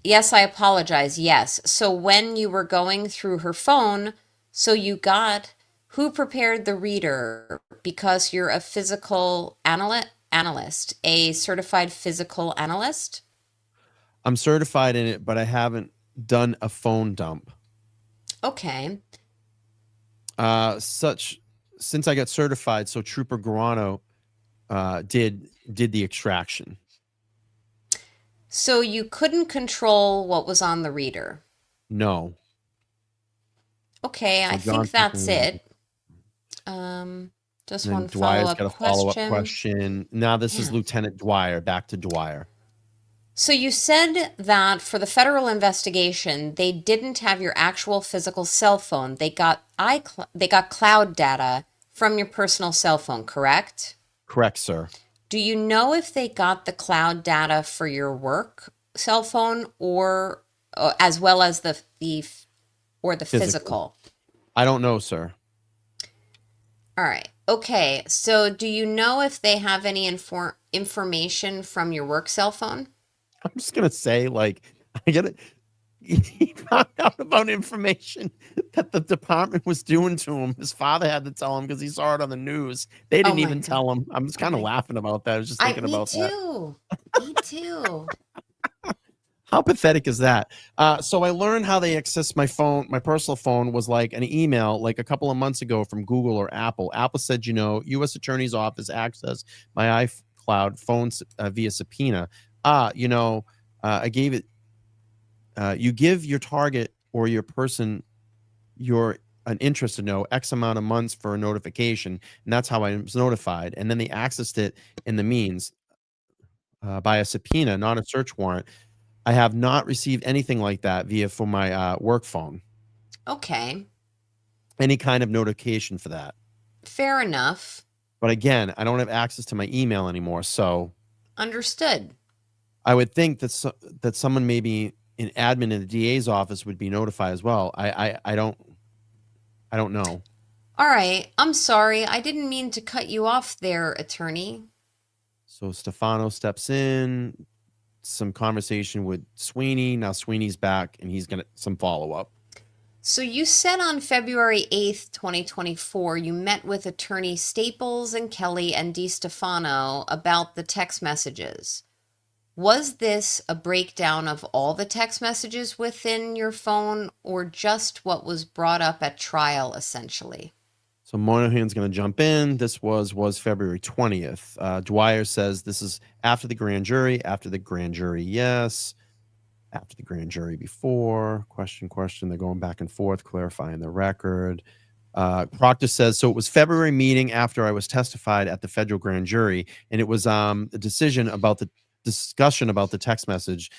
Yes, I apologize. Yes. So when you were going through her phone, so you got... Who prepared the reader? Because you're a physical analyst, a certified physical analyst? I'm certified in it, but I haven't done a phone dump. Okay. Since I got certified, so Trooper Guarano did the extraction. So you couldn't control what was on the reader? No. Okay, I think that's it. Just one follow-up question. Now this is Lieutenant Dwyer. Back to Dwyer. So you said that for the federal investigation, they didn't have your actual physical cell phone. They got cloud data from your personal cell phone, correct? Correct, sir. Do you know if they got the cloud data for your work cell phone or as well as the physical? I don't know, sir. All right. Okay. So do you know if they have any information from your work cell phone? I'm just going to say, like, I get it. he found out about information that the department was doing to him. His father had to tell him because he saw it on the news. They Oh didn't my even God. tell him. I'm just Oh kind of my, laughing about that. I was just thinking me about that. too. Me too. How pathetic is that? So I learned how they access my phone. My personal phone was like an email, like a couple of months ago from Google or Apple. Apple said, U.S. Attorney's Office access my iCloud phones via subpoena. I gave it. You give your target or your person your an interest to know X amount of months for a notification, and that's how I was notified. And then they accessed it in the means by a subpoena, not a search warrant. I have not received anything like that for my work phone. Okay. Any kind of notification for that. Fair enough. But again, I don't have access to my email anymore, so Understood. I would think that someone maybe an admin in the DA's office would be notified as well. I don't know. All right. I'm sorry. I didn't mean to cut you off there, attorney. So Stefano steps in, some conversation with Sweeney. Now Sweeney's back and he's gonna some follow-up. So you said on February 8th, 2024, you met with attorney Staples and Kelly and DiStefano about the text messages. Was this a breakdown of all the text messages within your phone or just what was brought up at trial, essentially? So Moynihan's going to jump in. This was February 20th. Dwyer says this is after the grand jury. After the grand jury, yes. After the grand jury, before. Question. They're going back and forth, clarifying the record. Proctor says, so it was February meeting after I was testified at the federal grand jury, and it was a decision about the discussion about the text message,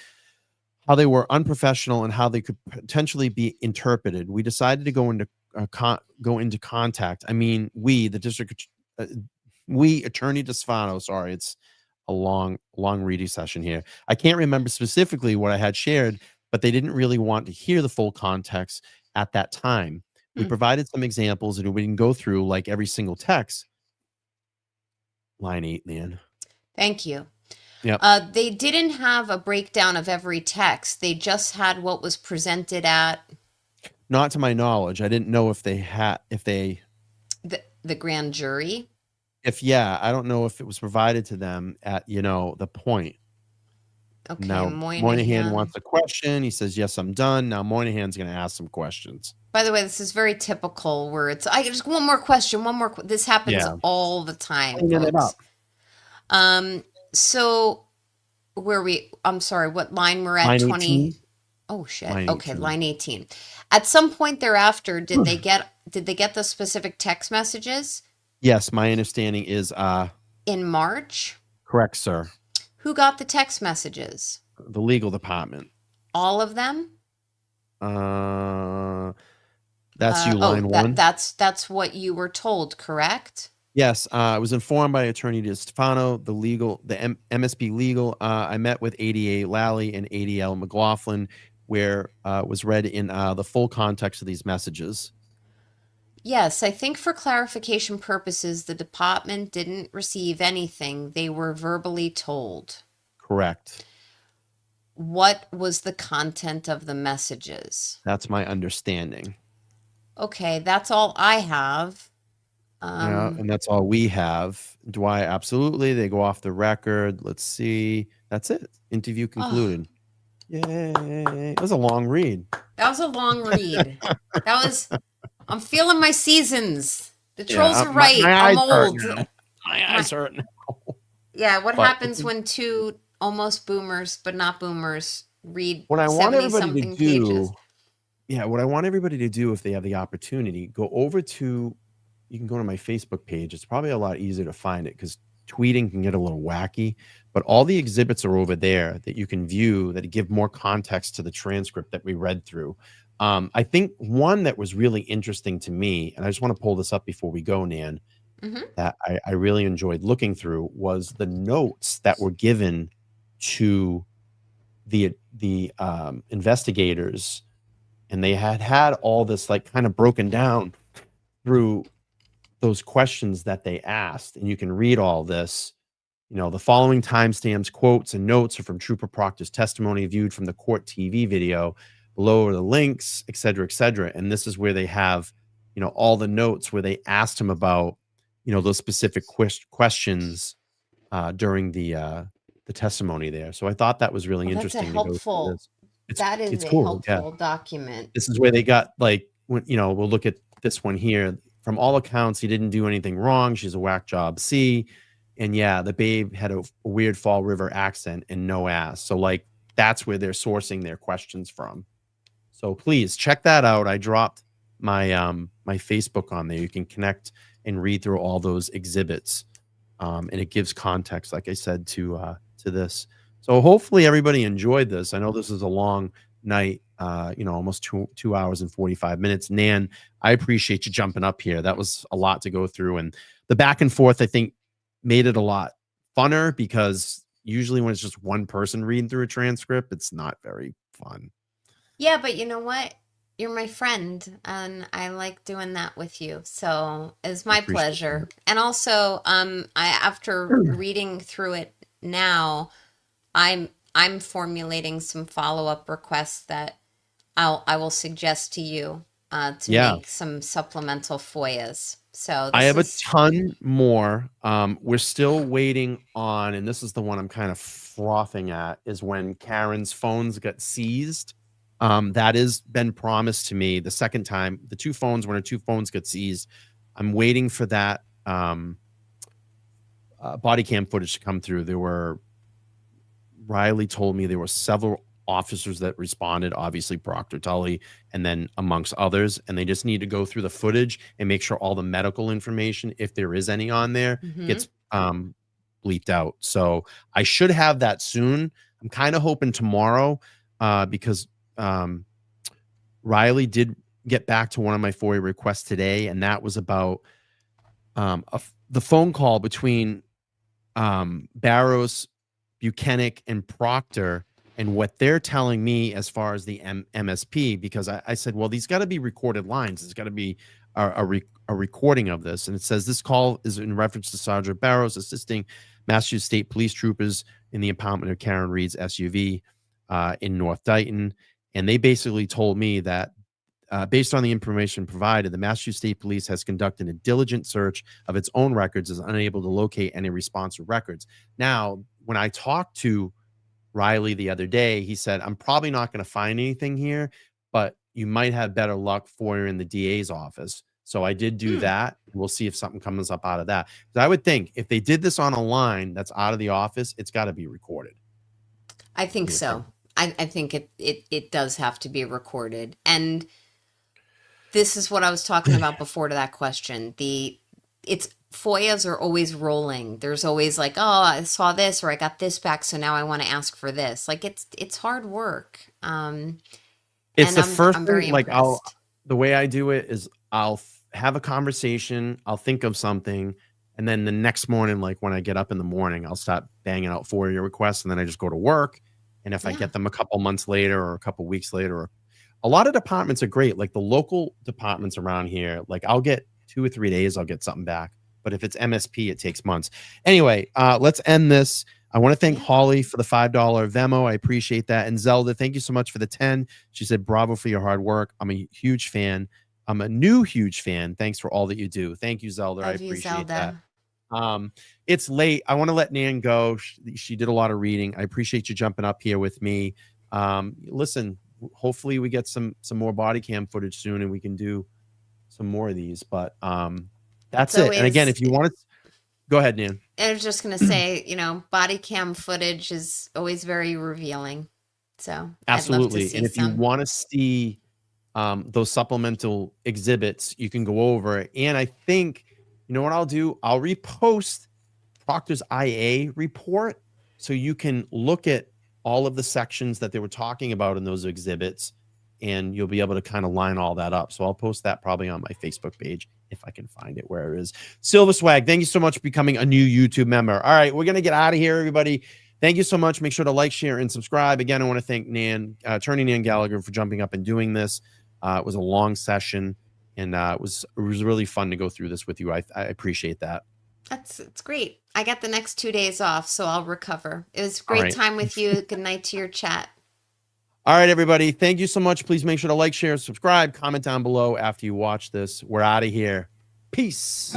how they were unprofessional and how they could potentially be interpreted. We decided to go into contact. I mean, we, the district, attorney DeStefano, sorry, it's a long reading session here. I can't remember specifically what I had shared, but they didn't really want to hear the full context at that time. We provided some examples and we didn't go through like every single text. Line 8, man. Thank you. Yep. They didn't have a breakdown of every text. They just had what was presented at. Not to my knowledge. I didn't know if they the grand jury. I don't know if it was provided to them at the point. Okay. Now Moynihan wants a question. He says, "Yes, I'm done." Now Moynihan's going to ask some questions. By the way, this is very typical where it's I just one more question. This happens all the time, folks. So I'm sorry, what line we're at? Line 20. 18? Oh shit. Line Okay, 18. line 18. At some point thereafter, did they get the specific text messages? Yes, my understanding is in March? Correct, sir. Who got the text messages? The legal department. All of them? That's line 1. That's what you were told, correct? Yes, I was informed by Attorney DiStefano, the MSP legal. I met with ADA Lally and ADL McLaughlin, where it was read in the full context of these messages. Yes, I think for clarification purposes, the department didn't receive anything. They were verbally told. Correct. What was the content of the messages? That's my understanding. Okay, that's all I have. Yeah, and that's all we have. Dwyer, absolutely. They go off the record. Let's see. That's it. Interview concluded. Yay. That was a long read. That was a long read. I'm feeling my seasons. The trolls are right. I'm old. My eyes hurt now. Yeah, what happens when two almost boomers, but not boomers, read what I want everybody to do, pages? Yeah, what I want everybody to do if they have the opportunity, you can go to my Facebook page. It's probably a lot easier to find it because tweeting can get a little wacky, but all the exhibits are over there that you can view that give more context to the transcript that we read through. I think one that was really interesting to me, and I just want to pull this up before we go, Nan, that I really enjoyed looking through was the notes that were given to the investigators, and they had all this like kind of broken down through those questions that they asked, and you can read all this. The following timestamps, quotes, and notes are from Trooper Proctor's testimony viewed from the court TV video. below are the links, et cetera, et cetera. And this is where they have, all the notes where they asked him about, those specific questions during the testimony there. So I thought that was really Oh, that's a interesting to go through helpful, this. It's that is it's a cool. Yeah. helpful document. This is where they got like when we'll look at this one here. From all accounts, he didn't do anything wrong. She's a whack job C. And yeah, the babe had a weird Fall River accent and no ass. So like that's where they're sourcing their questions from. So please check that out. I dropped my Facebook on there. You can connect and read through all those exhibits. And it gives context, like I said, to this. So hopefully everybody enjoyed this. I know this is a long night, almost 2 hours and 45 minutes. Nan, I appreciate you jumping up here. That was a lot to go through. And the back and forth, I think, made it a lot funner because usually when it's just one person reading through a transcript, it's not very fun. Yeah, but you know what? You're my friend, and I like doing that with you. So it's my pleasure. And also, after reading through it now, I'm formulating some follow-up requests that I will suggest to you to make some supplemental FOIAs. So I this have a is ton more. We're still waiting on, and this is the one I'm kind of frothing at, is when Karen's phones got seized. That has been promised to me the second time. The two phones, when her two phones got seized, I'm waiting for that body cam footage to come through. Riley told me there were several officers that responded, obviously Proctor, Tully, and then amongst others, and they just need to go through the footage and make sure all the medical information, if there is any on there, gets bleeped out. So I should have that soon. I'm kind of hoping tomorrow because Riley did get back to one of my FOIA requests today, and that was about the phone call between Barrows, Buchanan, and Proctor, and what they're telling me as far as the MSP, because I said, well, these got to be recorded lines. There's got to be a recording of this. And it says this call is in reference to Sergeant Barrows assisting Massachusetts State Police troopers in the impoundment of Karen Reed's SUV in North Dighton. And they basically told me that based on the information provided, the Massachusetts State Police has conducted a diligent search of its own records, is unable to locate any responsive records. Now, when I talked to Riley the other day, he said, I'm probably not going to find anything here, but you might have better luck for you in the DA's office. So I did do that. We'll see if something comes up out of that. I would think if they did this on a line that's out of the office, it's got to be recorded. I think so. I think it does have to be recorded. And this is what I was talking about before to that question. FOIAs are always rolling. There's always like, oh, I saw this or I got this back, so now I want to ask for this. Like it's hard work. It's the first thing. Like the way I do it is I'll have a conversation, I'll think of something, and then the next morning, like when I get up in the morning, I'll start banging out FOIA requests, and then I just go to work. And if I get them a couple months later or a couple weeks later, a lot of departments are great. Like the local departments around here, like I'll get 2 or 3 days, I'll get something back. But if it's MSP, it takes months. Anyway, let's end this. I want to thank Holly for the $5 Venmo. I appreciate that. And Zelda, thank you so much for the 10. She said, bravo for your hard work. I'm a huge fan. I'm a new huge fan. Thanks for all that you do. Thank you, Zelda. I appreciate that. It's late. I want to let Nan go. She did a lot of reading. I appreciate you jumping up here with me. Listen, hopefully we get some more body cam footage soon and we can do some more of these. But that's it. And again, if you want to go ahead, Nan. I was just going to say, body cam footage is always very revealing. So absolutely. And if you want to see those supplemental exhibits, you can go over. And I think, you know what I'll do? I'll repost Proctor's IA report so you can look at all of the sections that they were talking about in those exhibits, and you'll be able to kind of line all that up. So I'll post that probably on my Facebook page if I can find it where it is. Silver Swag, thank you so much for becoming a new YouTube member. All right, we're going to get out of here, everybody. Thank you so much. Make sure to like, share, and subscribe. Again, I want to thank Attorney Nan Gallagher for jumping up and doing this. It was a long session, and it was really fun to go through this with you. I appreciate that. It's great. I got the next 2 days off, so I'll recover. It was a great time with you. Good night to your chat. All right, everybody. Thank you so much. Please make sure to like, share, subscribe, comment down below after you watch this. We're out of here. Peace.